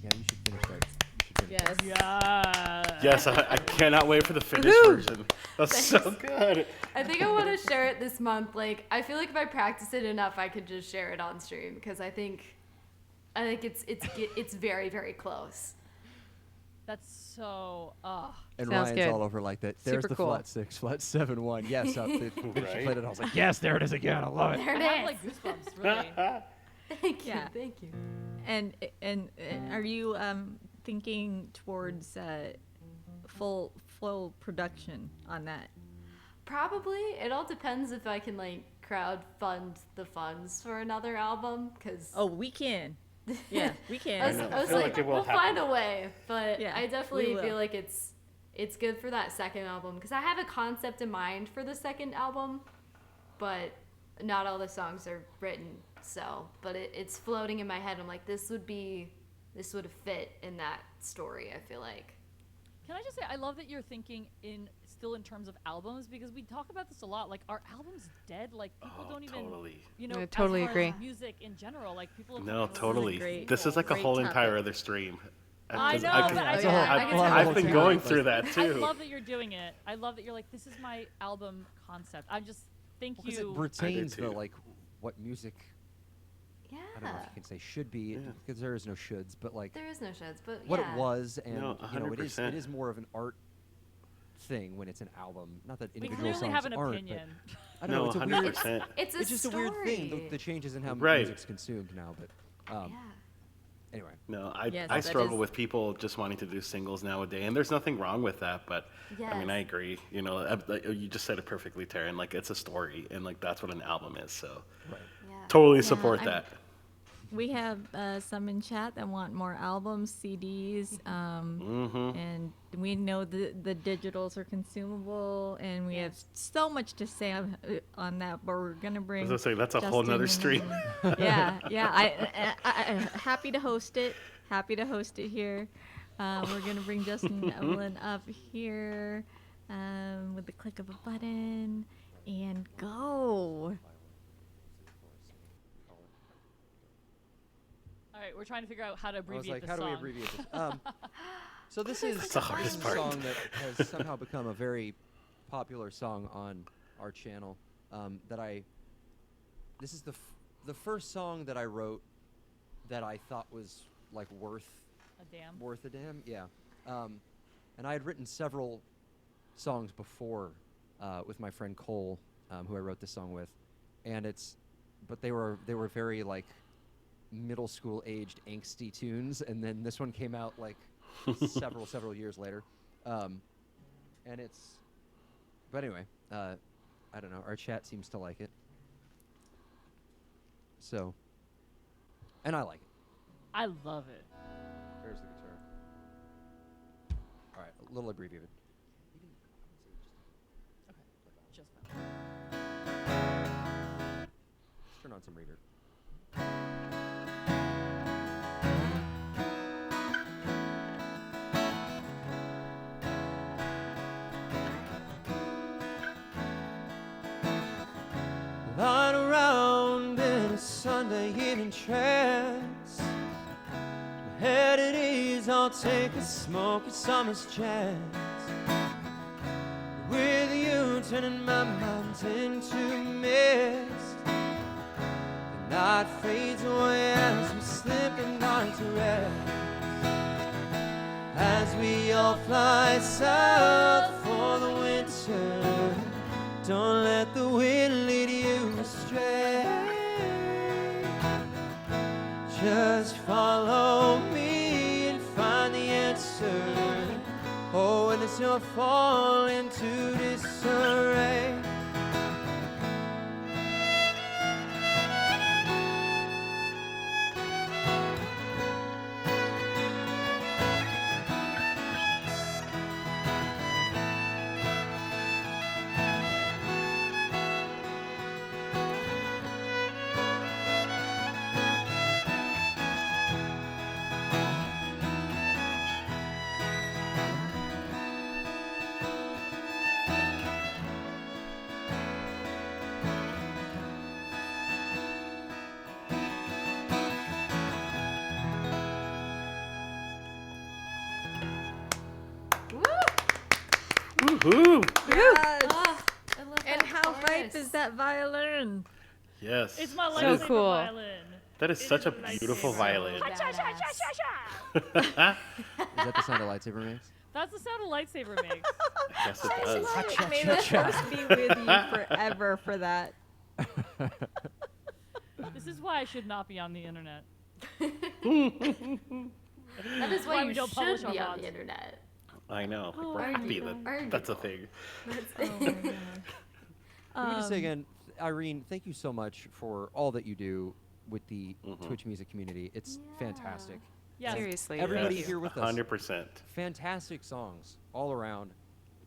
Yeah, you should finish that. You should finish that. Yeah. Yes, I cannot wait for the finished version. That's so good. I think I want to share it this month. Like, I feel like if I practice it enough, I could just share it on stream because I think it's very, very close. That's so. And Sounds Ryan's good. all over like that. There's Super the cool. flat 6, flat 7, 1. Yes, up. She Right? played it. I was like, yes, there it is again. I love it. There I it have is. like goosebumps, really. Thank you. Yeah. Thank you. And are you thinking towards full flow production on that? Probably. It all depends if I can like crowd fund the funds for another album. Cause Oh, we can. Yeah, we I can. was, I I was feel like, like it will we'll happen. find a way. But Yeah, I we definitely will. feel like it's good for that second album because I have a concept in mind for the second album, but not all the songs are written. So, but it's floating in my head. I'm like, this would have fit in that story. I feel like. Can I just say I love that you're thinking still in terms of albums because we talk about this a lot. Like, are albums dead? Like, people don't even, Totally. you know, I as totally far as agree. music in general, like people. have No, become totally. great- This is like a great whole topic. entire other stream. I Because know, I could- but I That's a whole- I can can I've tell. been Yeah. going through that I too. love that you're doing it. I love that you're like, this is my album concept. I just thank Because you. it retains the too. like what music. Yeah. I don't know if you can say should be Yeah. because there is no shoulds, but like There is no shows, but what yeah. it was, and No, you know, it is 100%. more of an art thing when it's an album. Not that we individual clearly songs have an aren't, opinion. but I don't know. No, It's a 100%. weird. It's a It's just story. a weird thing. The changes in how Right. music's consumed now, but Yeah. anyway. No, Yes, I that struggle is- with people just wanting to do singles nowadays, and there's nothing wrong with that. But I mean, Yes. I agree. You know, you just said it perfectly, Taryn. Like, it's a story, and like that's what an album is. So Right. Yeah. totally Yeah, support I'm- that. We have some in chat that want more albums, CDs, Mm-hmm. and we know the digitals are consumable, and we have so much to say on that. But we're gonna I bring. was gonna say that's a whole nother Justin stream. and yeah. I happy to host it. Happy to host it here. We're gonna bring Justin and Evelyn up here with the click of a button and go. All right, we're trying to figure out how to I was abbreviate like, this how do we song. abbreviate this? So this is the hardest a part. song that has somehow become a very popular song on our channel. This is the first song that I wrote that I thought was like worth A damn. a damn. Yeah. And I had written several songs before with my friend Cole, who I wrote this song with, and but they were very like middle school aged angsty tunes, and then this one came out like several years later, and but anyway, I don't know, our chat seems to like it, so, and I like it. I love it. There's the guitar. All right, a little abbreviated. Just fine. Let's turn on some reverb. laying in trance. My head at ease, I'll take a smoky summer's chance. With you turning my mind into mist, the night fades away as we slip the night to rest. As we all fly south for the winter, don't let the wind lead you astray. Just follow me and find the answer. Oh, and as you'll fall into disarray. Woohoo! Yes. Ah, I love And that how chorus. ripe is that violin? Yes. It's my So lightsaber cool. violin. That is such a beautiful lightsaber. violin. Badass. Is that the sound a lightsaber makes? That's the sound a lightsaber makes. Yes, it does. May the force be with you forever for that. This is why I should not be on the internet. That is why why we you don't publish should our be on VODs. the internet. I know. Oh, We're happy Argue. that that's a thing. Let me just say again, Irene, thank you so much for all that you do with the Twitch music community. It's fantastic. Yes. Seriously. Everybody Yes, here with us. 100%. Fantastic songs all around.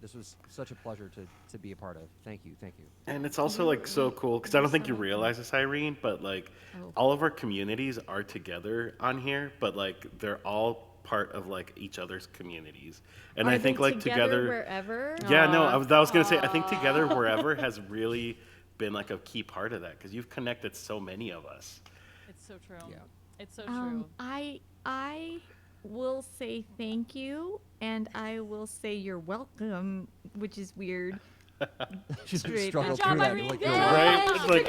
This was such a pleasure to be a part of. Thank you. Thank you. And it's also like so cool because I don't think you realize this, Irene, but like all of our communities are together on here, but like they're all part of like each other's communities. And I think like together wherever. Yeah, no, I was gonna say I think together wherever has really been like a key part of that because you've connected so many of us. It's so true. Yeah. It's so true. I will say thank you, and I will say you're welcome, which is weird. Just Straight struggle up. through Good job, that. Irene. Like, Good no, job. Right? It's like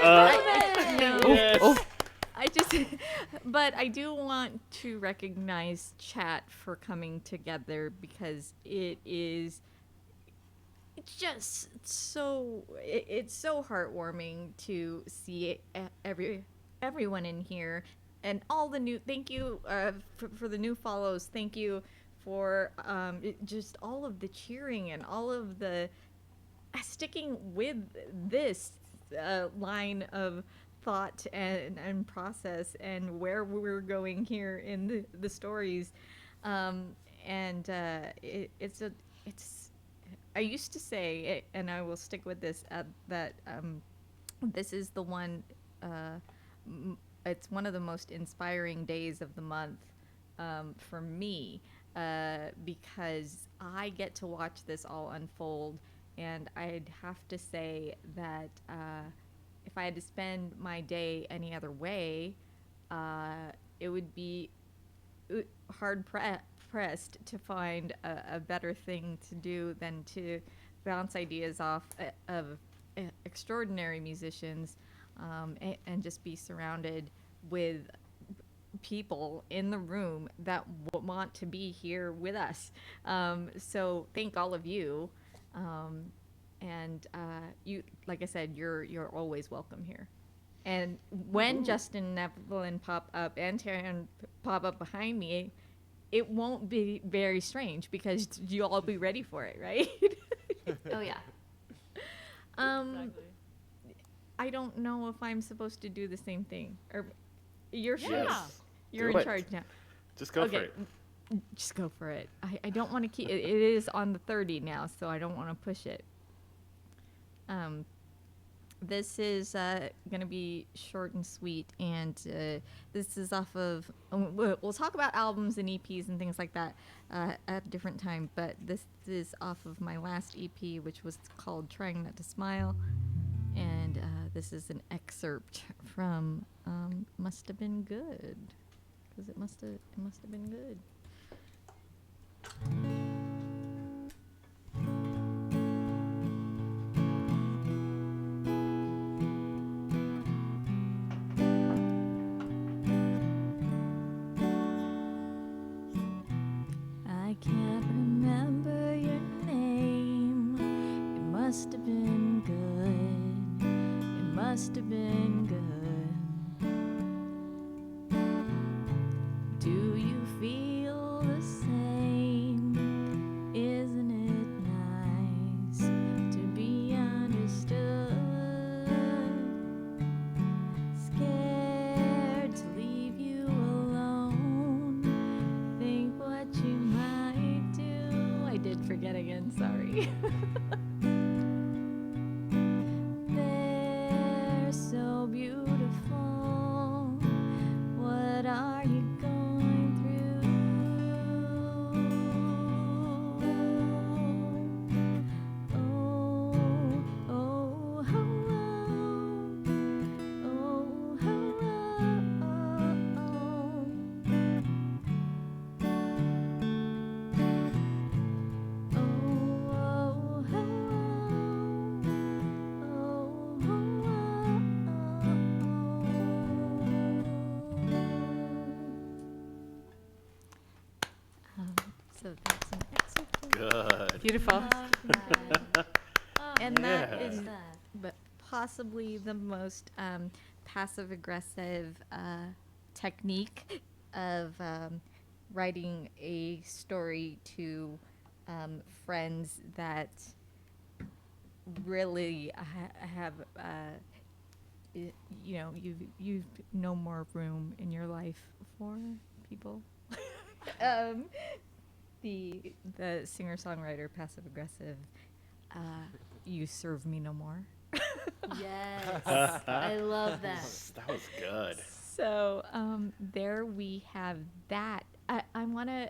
No. yes. I just, but I do want to recognize chat for coming together because it's just so, it's so heartwarming to see everyone in here and all the new, thank you for the new follows. Thank you for just all of the cheering and all of the sticking with this line of thought and process and where we're going here in the stories. It's I used to say, and I will stick with this, that this is the one, it's one of the most inspiring days of the month for me because I get to watch this all unfold. And I'd have to say that if I had to spend my day any other way, it would be hard-pressed to find a better thing to do than to bounce ideas off of extraordinary musicians and just be surrounded with people in the room that want to be here with us. So thank all of you. You, like I said, you're always welcome here. And when Justin and Evelyn pop up and Taryn pop up behind me, it won't be very strange because you'll all be ready for it, right? Oh yeah. Exactly. I don't know if I'm supposed to do the same thing, or you're Yes. you're Do in it. charge now. Just go for it. Just go for it. I don't want to keep it. It is on the 30 now, so I don't want to push it. This is going to be short and sweet, and this is off of. We'll talk about albums and EPs and things like that at a different time, but this is off of my last EP, which was called "Trying Not to Smile," And this is an excerpt from Must Have Been Good, because it must have been good. I can't remember your name. It must have been good. It must have been good. Do you feel the same? Isn't it nice to be understood? Scared to leave you alone. Think what you might do. I did forget again, sorry. They're so beautiful. What are you going through? Oh, oh, hello. Oh, so that's an excerpt. Good. Beautiful. And that Yeah. is but possibly the most passive aggressive technique of writing a story to friends that really have you've no more room in your life for people. um, the singer-songwriter passive aggressive, you serve me no more. Yes. I love that. That was good. So there we have that. I want to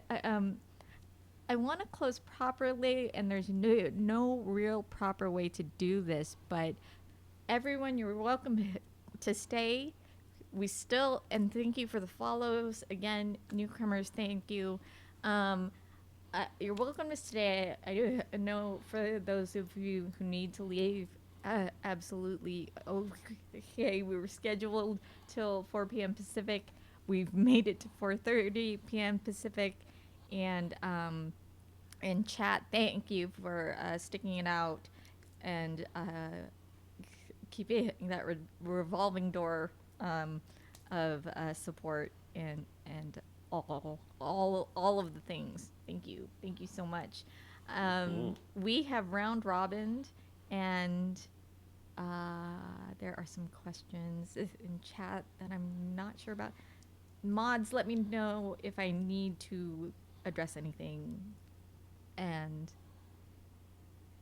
close properly, and there's no real proper way to do this, but everyone, you're welcome to stay. We still, and thank you for the follows. Again, newcomers, thank you. You're welcome to stay. I do know for those of you who need to leave, absolutely okay. We were scheduled till 4 p.m. Pacific. We've made it to 4:30 p.m. Pacific, and in chat, thank you for sticking it out and keeping that revolving door of support and all of the things. Thank you so much. We have round robined, and there are some questions in chat that I'm not sure about. Mods, let me know if I need to address anything. And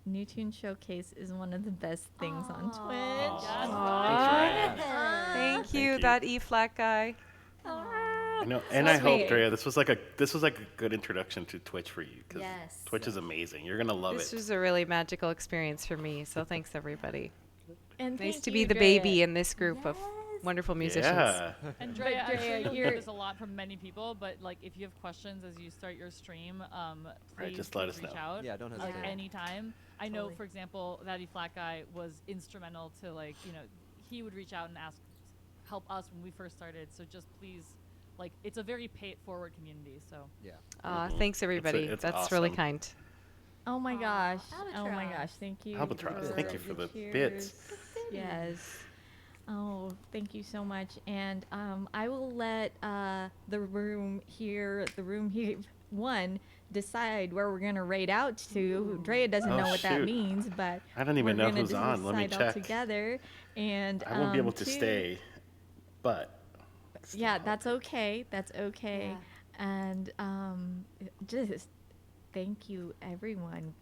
New Tune Showcase is one of the best things on Twitch. Thanks, Ryan. Thank you, you. that E-flat guy. You know, and So I hope, sweet. Drea, this was like a good introduction to Twitch for you, because Yes. Twitch is amazing. You're gonna love This it. was a really magical experience for me, so thanks everybody. And Nice thank to you, be the Drea. baby in this group of wonderful musicians. Yeah. And Drea, I'm sure Drea, you'll you're- hear this a lot from many people, but like if you have questions as you start your stream, please, just let please us reach know. out. Yeah, don't Like hesitate. anytime. I know, Totally. for example, that E-flat guy was instrumental to he would reach out and help us when we first started. So just please, it's a very pay it forward community. So Yeah. Thanks everybody. it's That's really awesome. kind. Oh my gosh. Oh my Albatross. gosh. Thank you. Albatross, thank you for the cheers. bits. Yes. Oh, thank you so much. And I will let the room here, one, decide where we're going to raid out to. Drea doesn't Oh, know what that shoot. means, but I don't even we're know gonna who's on. Let me decide all check. together. And I won't be able to two, stay, but Yeah, that's okay. That's okay. Yeah. And just thank you, everyone,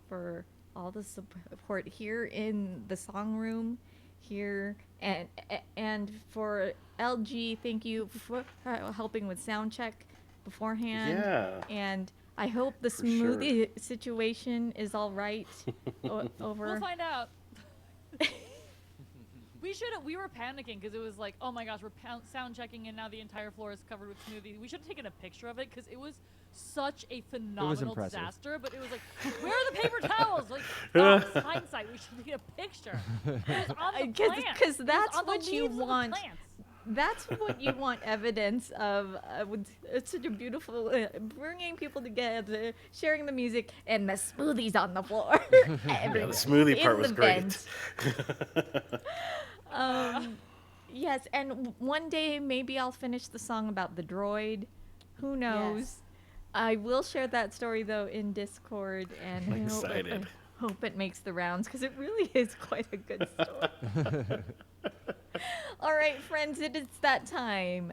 for all the support here in the song room, here and for LG. Thank you for helping with sound check beforehand. Yeah. And I hope the For sure. smoothie situation is all right over. we'll find out. We were panicking because it was like, oh my gosh, we're sound checking and now the entire floor is covered with smoothie. We should have taken a picture of it because it was such a phenomenal impressive. disaster. But it was like, where are the paper towels? Like, oh, it's hindsight. We should take a picture. It was on the plants. Because It was that's on the what you leaves of the want. plants. That's what you want evidence of. It's such a beautiful bringing people together, sharing the music, and the smoothies on the floor. Yeah, the smoothie part was great. Yes, and one day maybe I'll finish the song about the droid. Who knows? Yes. I will share that story though in Discord, and I'm excited. I hope it makes the rounds because it really is quite a good story. All right, friends, it is that time.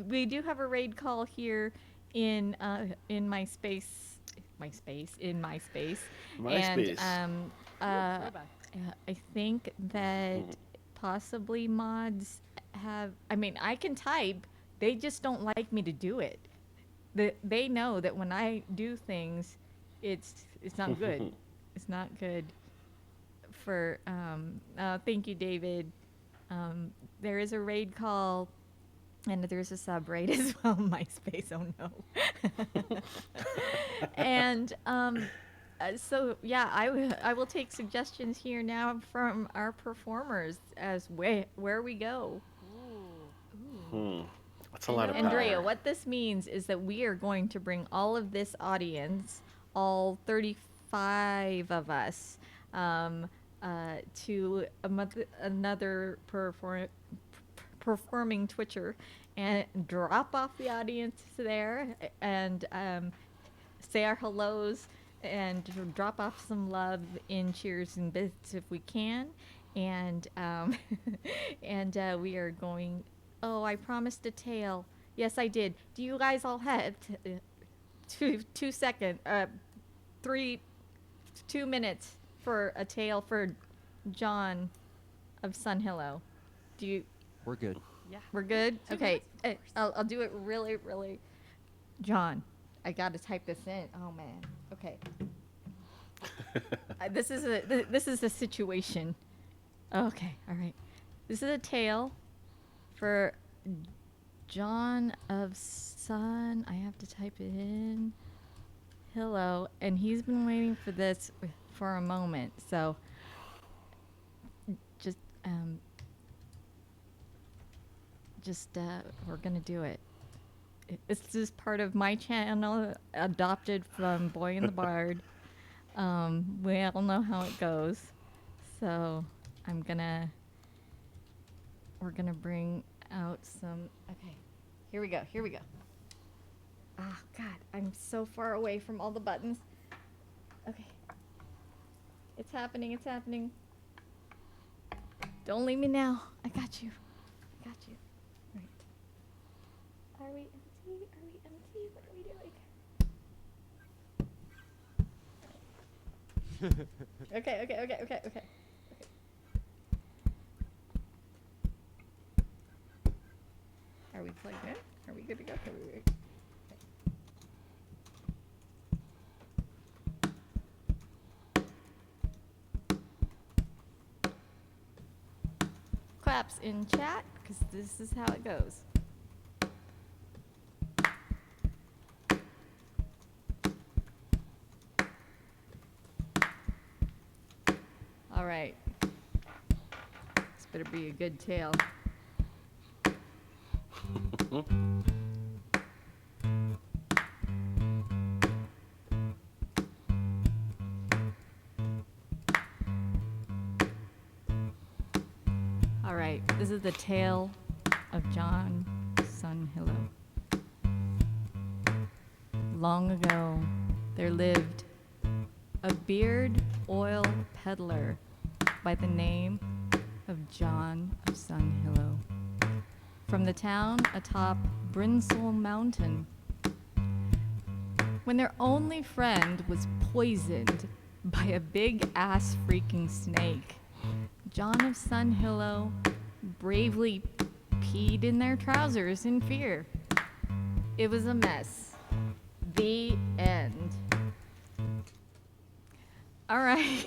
We do have a raid call here in my space, and MySpace. I think that possibly mods have. I mean, I can type. They just don't like me to do it. They know that when I do things, it's not good. It's not good. For thank you, David. There is a raid call, and there's a sub raid as well. MySpace, oh no. And so yeah, I will take suggestions here now from our performers as where we go. That's a lot of Andrea, power. what this means is that we are going to bring all of this audience, all 35 of us, to another performing Twitcher and drop off the audience there and say our hellos and drop off some love in cheers and bits if we can. And we are going. Oh, I promised a tale. Yes, I did. Do you guys all have 2 seconds? 2 minutes for a tale for John of Sunhillow. Do you? We're good. We're good. Okay, I'll do it really, really. John, I gotta type this in. Oh man. Okay. This is a situation. Okay. All right. This is a tale for John of Sun. I have to type it in. Hello, and he's been waiting for this for a moment. So we're gonna do it. This is part of my channel, adopted from Boy and the Bard. We all know how it goes, so we're gonna bring out some. Okay, here we go. Oh God, I'm so far away from all the buttons. Okay, it's happening. Don't leave me now. I got you. Right. Are we empty? What are we doing? Okay. Are we plugged in? Are we good to go? Claps in chat, because this is how it goes. All right. This better be a good tale. All right, this is the tale of John Sunhillow. Long ago, there lived a beard oil peddler by the name of John of Sunhillow. From the town atop Brinsel Mountain, when their only friend was poisoned by a big-ass freaking snake, John of Sunhillow bravely peed in their trousers in fear. It was a mess. The end. All right.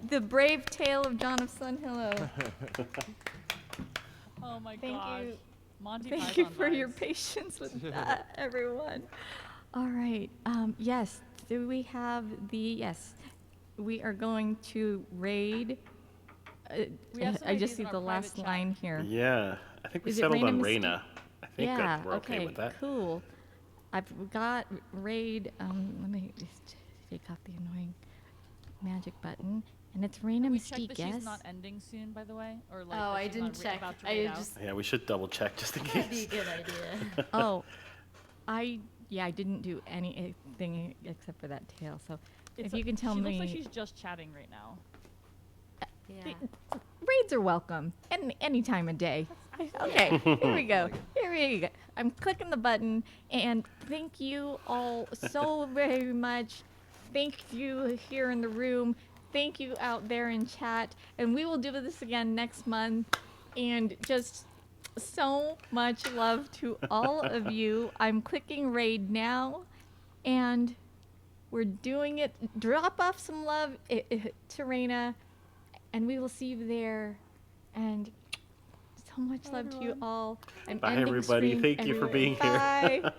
The brave tale of John of Sunhillow. Oh my Thank gosh. you. Monty Thank you Python for your vibes. patience with that, everyone. All right. Yes. Do we have the yes? We are going to raid. We have some I just ideas see in our the private last chat. line here. Yeah, I think we Is it settled Reina on Mystique? Reina. I think Yeah. we're okay with that. Cool. I've got raid. Let me just take off the annoying magic button, and it's Reina We checked Mystique. that Yes. she's not ending soon, by the way, or like. Oh, that I she's didn't not check. About to I raid out. just Yeah, we should double check just in that'd be a case. good idea. Oh, I didn't do anything except for that tail. So if you can tell she me, looks like she's just chatting right now. Yeah. raids are welcome any time of day. Okay, here we go. Here we go. I'm clicking the button, and thank you all so very much. Thank you here in the room. Thank you out there in chat, and we will do this again next month. And just so much love to all of you. I'm clicking raid now, and we're doing it. Drop off some love to Reina, and we will see you there. And so much love to you all. I'm Bye, ending everybody. stream, Thank you for everyone. being here. Bye.